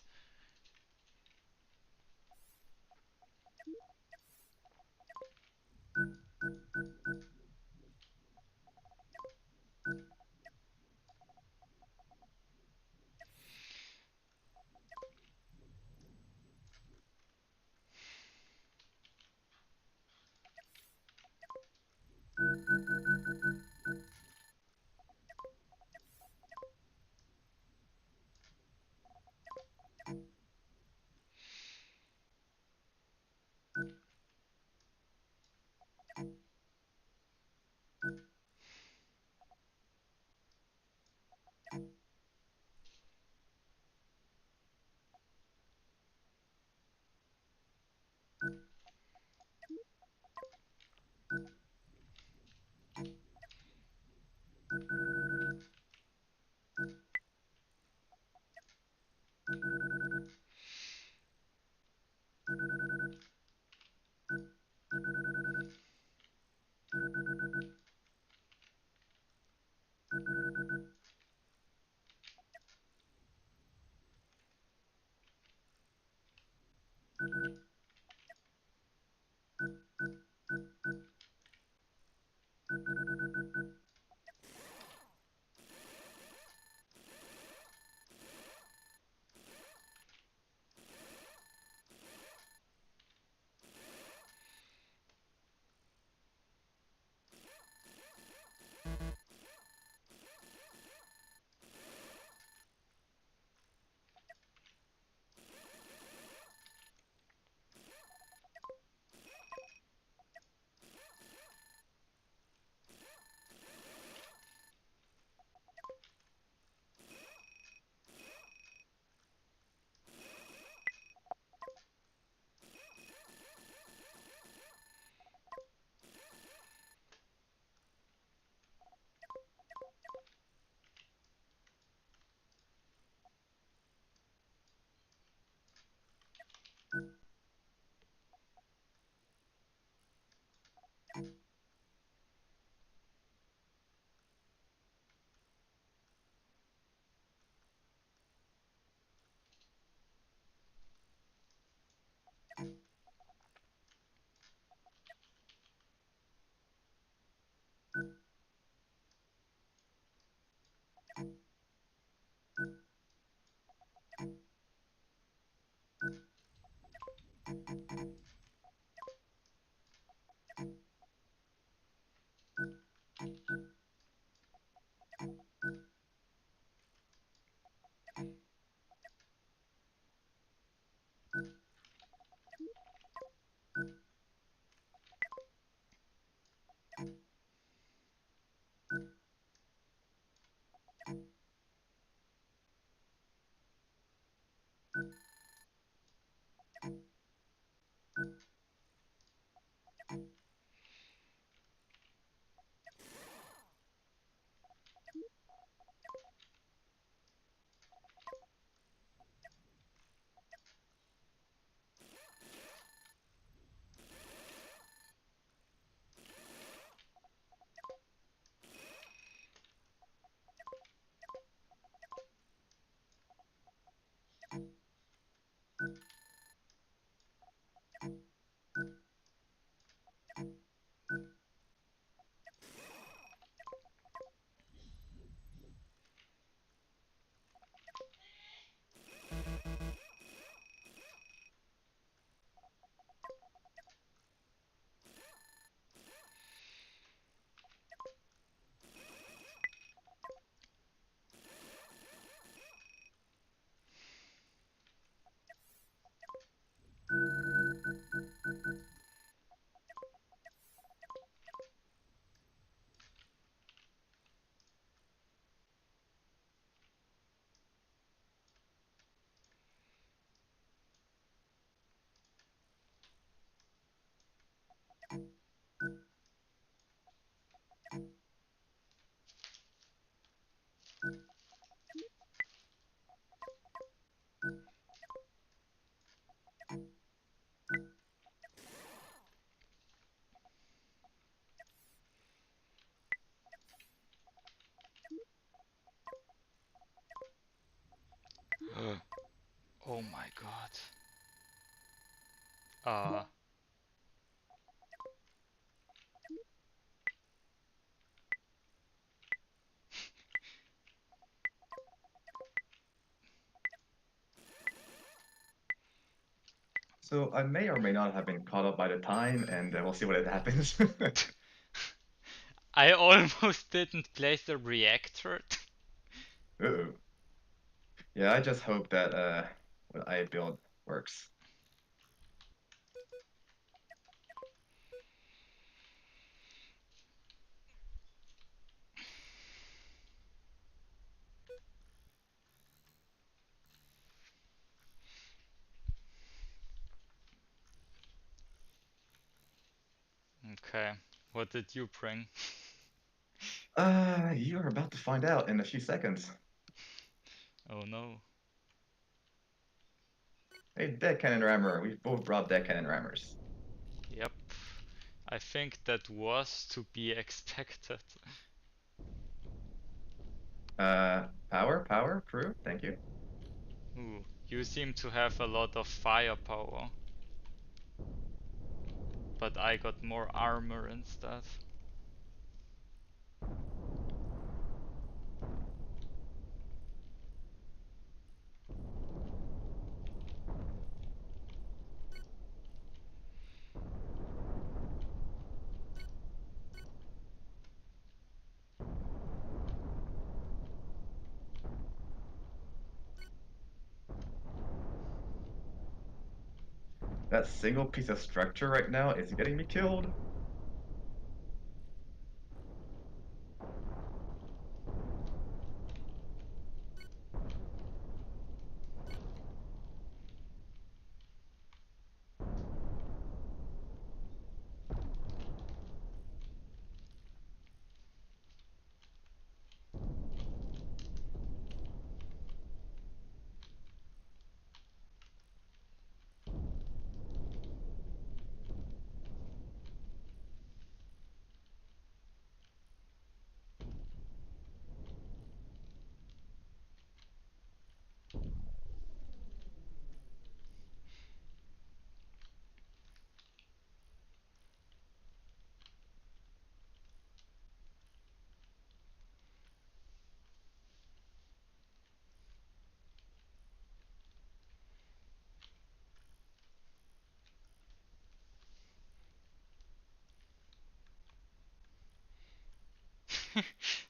Oh my god. Uh, So I may or may not have been caught up by the time, and we'll see what happens. I almost didn't place the reactor. Uh-oh. Yeah, I just hope that what I build works. Okay, what did you bring? You're about to find out in a few seconds. Oh no. Hey, dead cannon rammer. We've both brought dead cannon rammers. Yep. I think that was to be expected. Power, crew. Thank you. Ooh, you seem to have a lot of firepower, but I got more armor instead. That single piece of structure right now is getting me killed.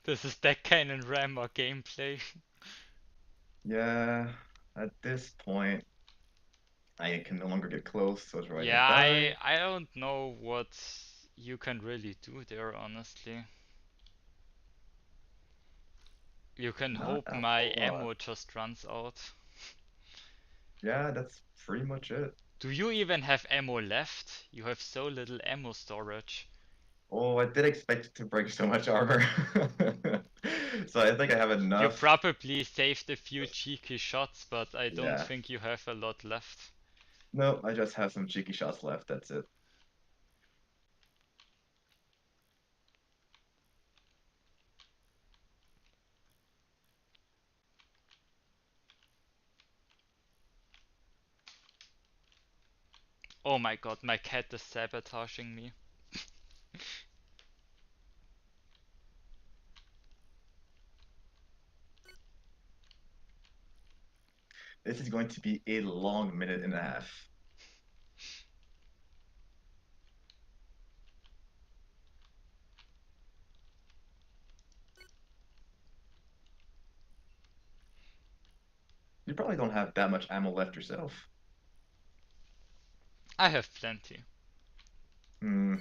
This is that kind of rammer gameplay. Yeah, at this point, I can no longer get close, so it's right to Yeah, die. I don't know what you can really do there, honestly. You can Not hope a my whole lot. ammo just runs out. Yeah, that's pretty much it. Do you even have ammo left? You have so little ammo storage. Oh, I did expect to break so much armor. So I think I have You enough. probably saved a few cheeky shots, but I don't Yeah. think you have a lot left. Nope, I just have some cheeky shots left. That's it. Oh my god, my cat is sabotaging me. This is going to be a long minute and a half. You probably don't have that much ammo left yourself. I have plenty. Hmm,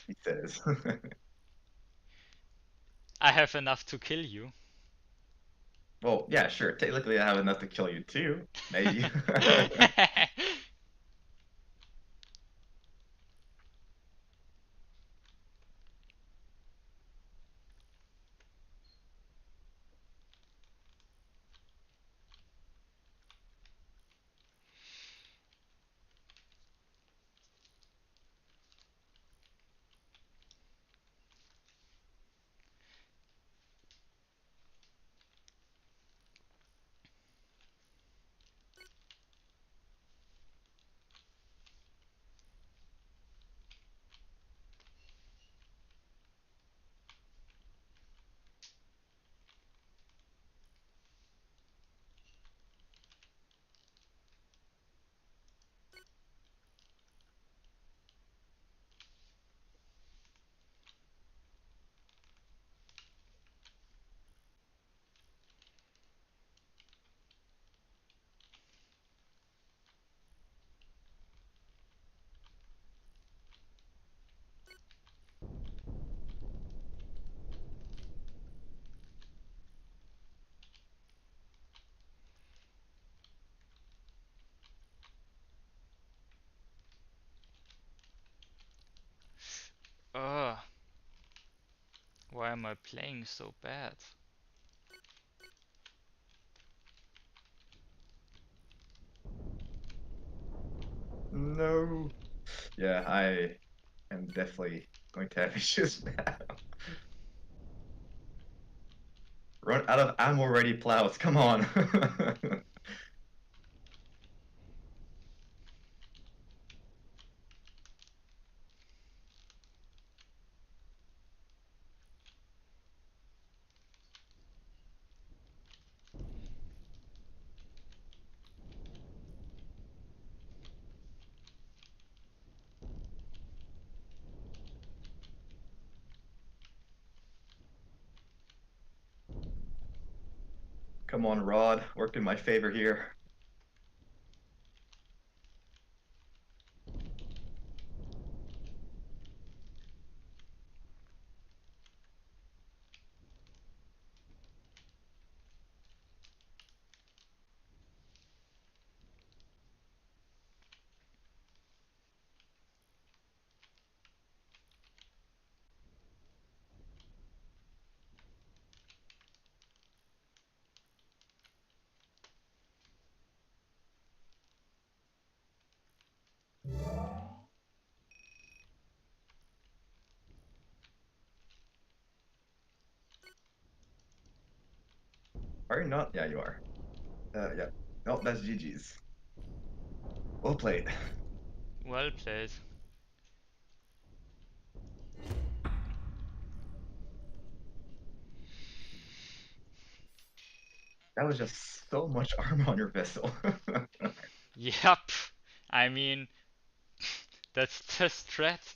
he says. I have enough to kill you. Well, yeah, sure. Technically, I have enough to kill you too. Maybe. why am I playing so bad? No. Yeah, I am definitely going to have issues now. Run out of ammo ready plows, come on. Come on, Rod, work in my favor here. Are you not? Yeah, you are. Yeah. Oh, that's GG's. Well played. Well played. That was just so much armor on your vessel. Yep. I mean, that's the strat.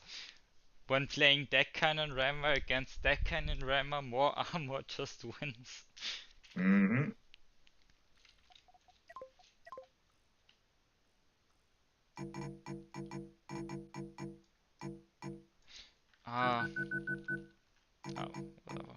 When playing deck cannon rammer against deck cannon rammer, more armor just wins. hmm Ah, oh, whatever.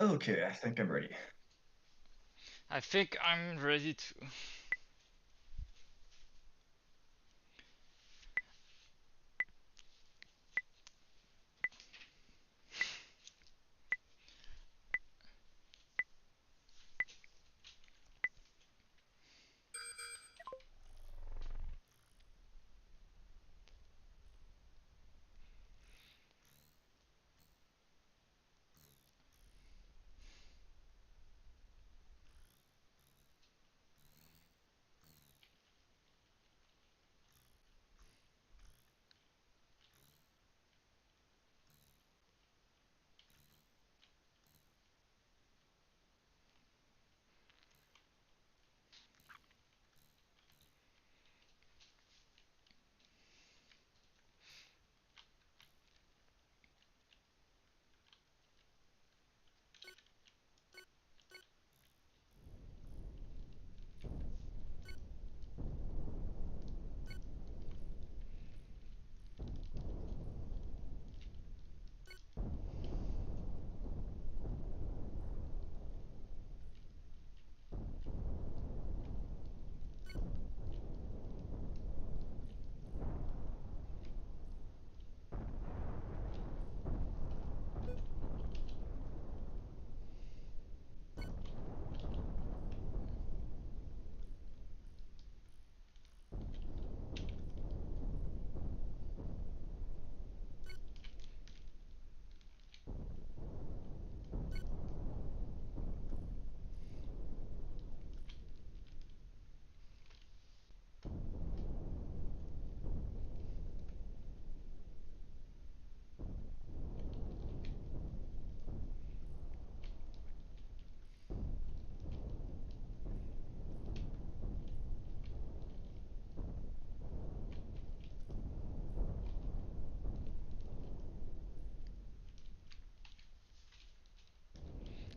Okay, I think I'm ready. I think I'm ready to.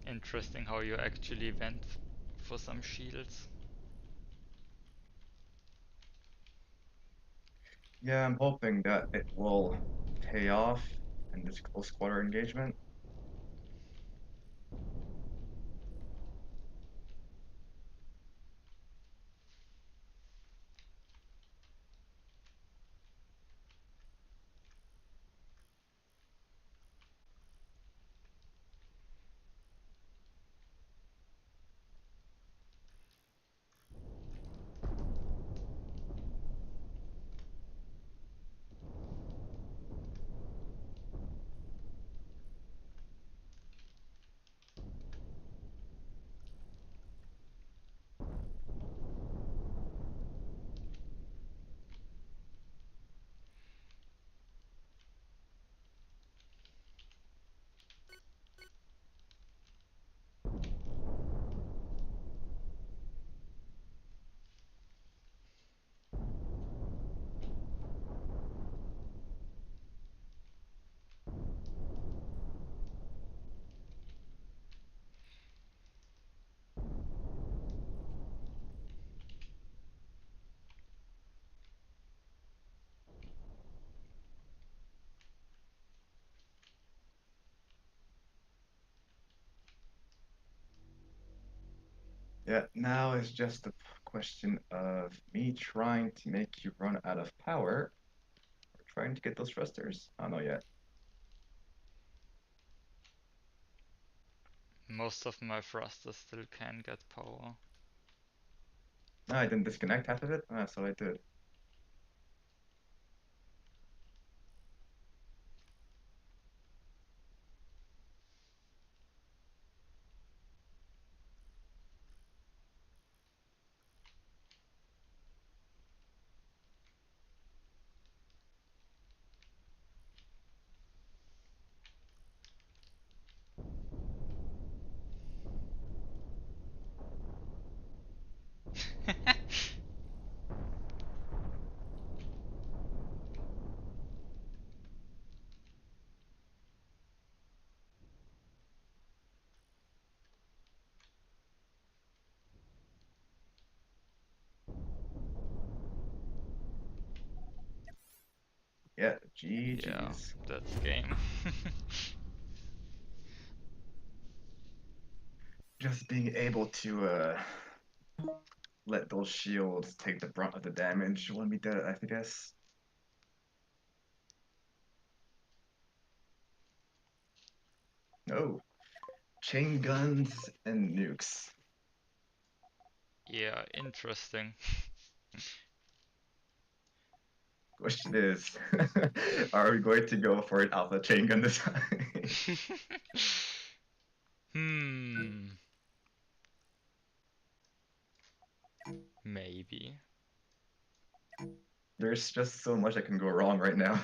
Interesting how you actually went for some shields. Yeah, I'm hoping that it will pay off in this close quarter engagement. Yeah, now it's just a question of me trying to make you run out of power or trying to get those thrusters. I don't know yet. Most of my thrusters still can get power. No, I didn't disconnect half of it. Ah, so I did. Yeah, Yeah, GG's. that's game. just being able to let those shields take the brunt of the damage when we did it, I guess. No. Chain guns and nukes. Yeah, interesting. Question is, are we going to go for an alpha chain gun this time? Hmm, maybe. There's just so much that can go wrong right now.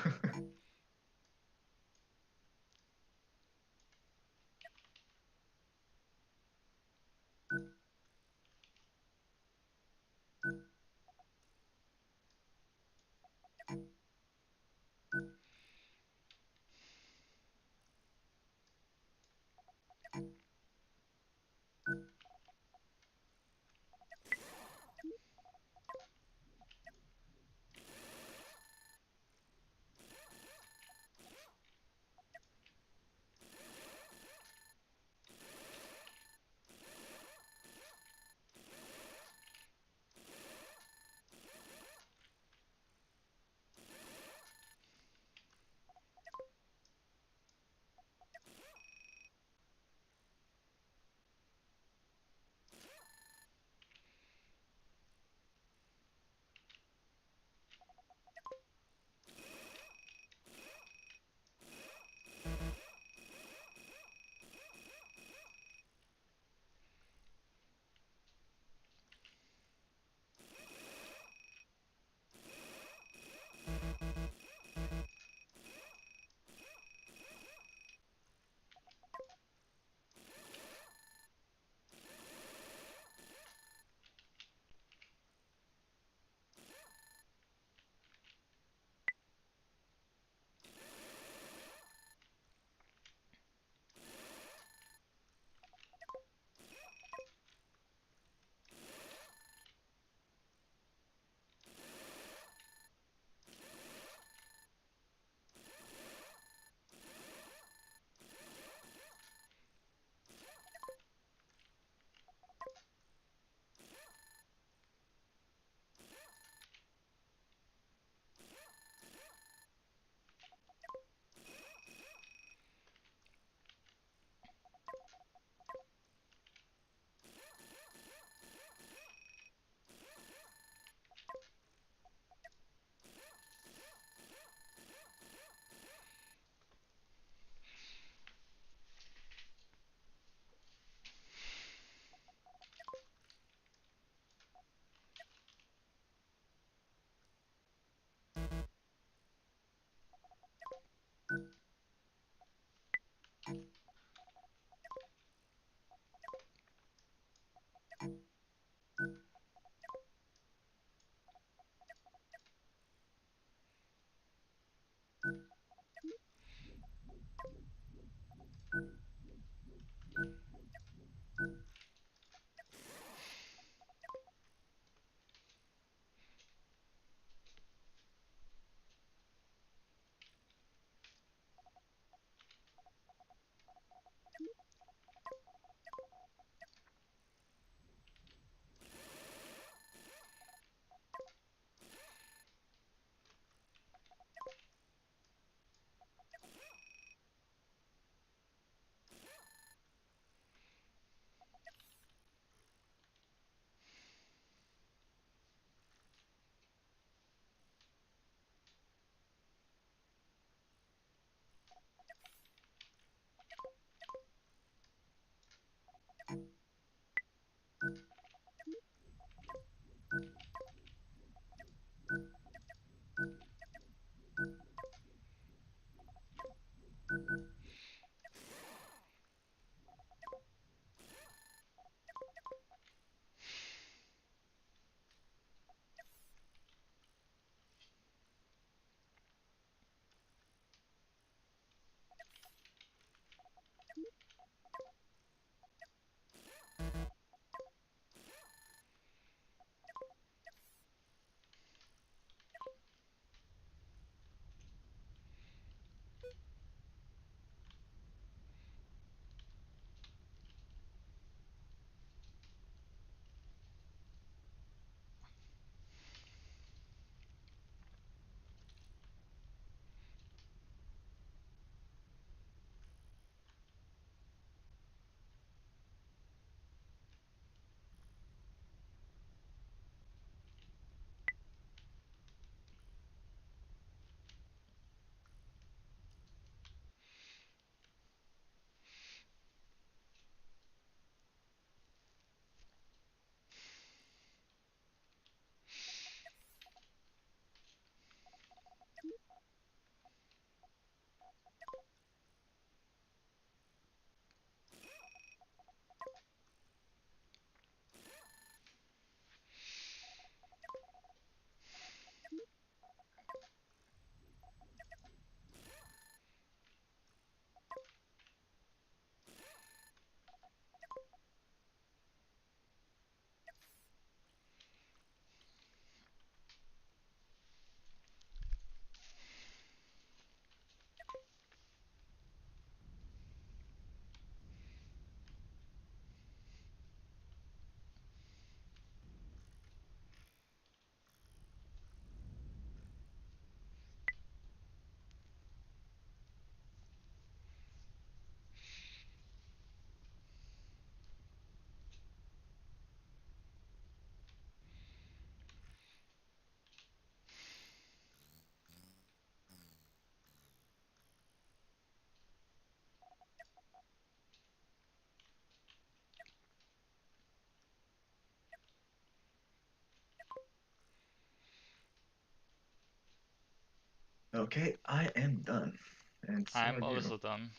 Okay, I am done. And so I'm are you. also done.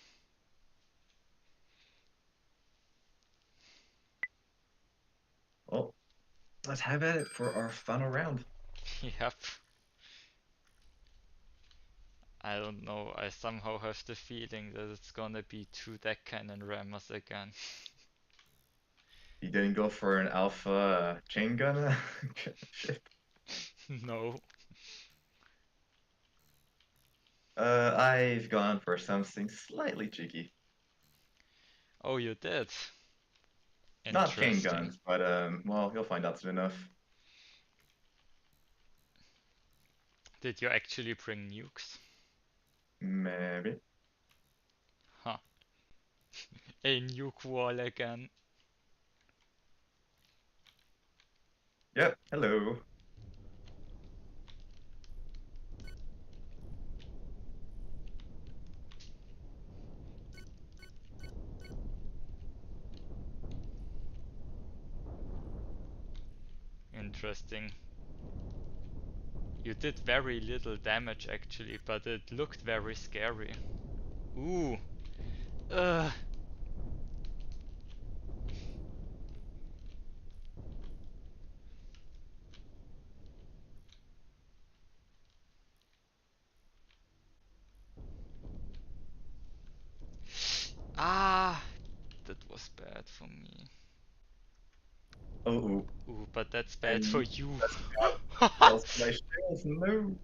Well, let's have at it for our final round. Yep. I don't know, I somehow have the feeling that it's gonna be two deck cannon rammers again. You didn't go for an alpha chain gun ship. No. I've gone for something slightly cheeky. Oh, you did? Not chain Interesting. guns, but well, you'll find out soon enough. Did you actually bring nukes? Maybe. Huh. A nuke wall again. Yep. Hello. Interesting. You did very little damage actually, but it looked very scary. Ooh. Ugh. Ah. That was bad for me. Oh, ooh. Ooh, but that's bad for And you. that's got lost my shells. No.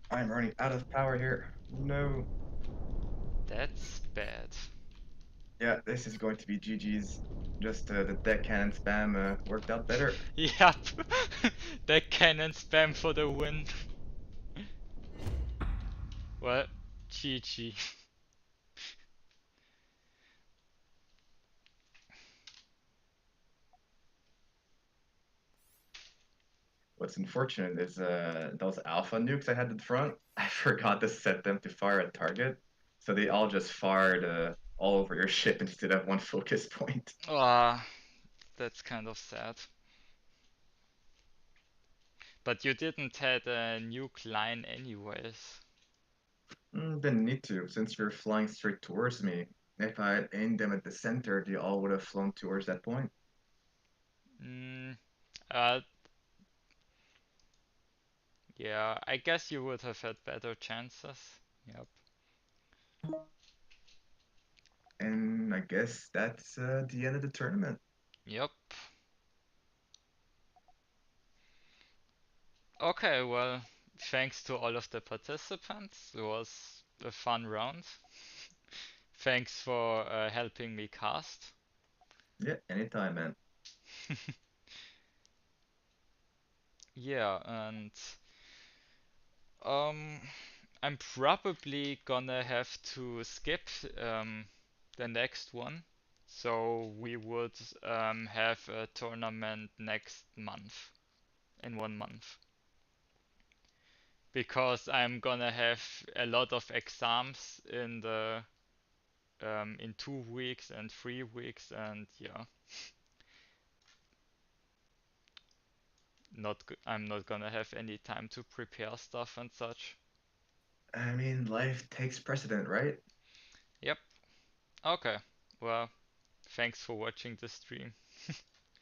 I'm running out of power here. No. That's bad. Yeah, this is going to be GG's. Just the deck cannon spam worked out better. Yep. That cannon spam for the win. Well, GG. What's unfortunate is those alpha nukes I had in front, I forgot to set them to fire a target. So they all just fired all over your ship instead of one focus point. Ah, that's kind of sad. But you didn't had a nuke line anyways. Didn't need to, since you're flying straight towards me. If I had aimed them at the center, they all would have flown towards that point. Mm, uh, yeah, I guess you would have had better chances. Yep. And I guess that's the end of the tournament. Yep. Okay, well, thanks to all of the participants. It was a fun round. Thanks for helping me cast. Yeah, anytime, man. Yeah, and um, I'm probably gonna have to skip the next one. So we would have a tournament next month, in 1 month. Because I'm gonna have a lot of exams in 2 weeks and 3 weeks, and yeah, I'm not gonna have any time to prepare stuff and such. I mean, life takes precedent, right? Yep. Okay. Well, thanks for watching the stream.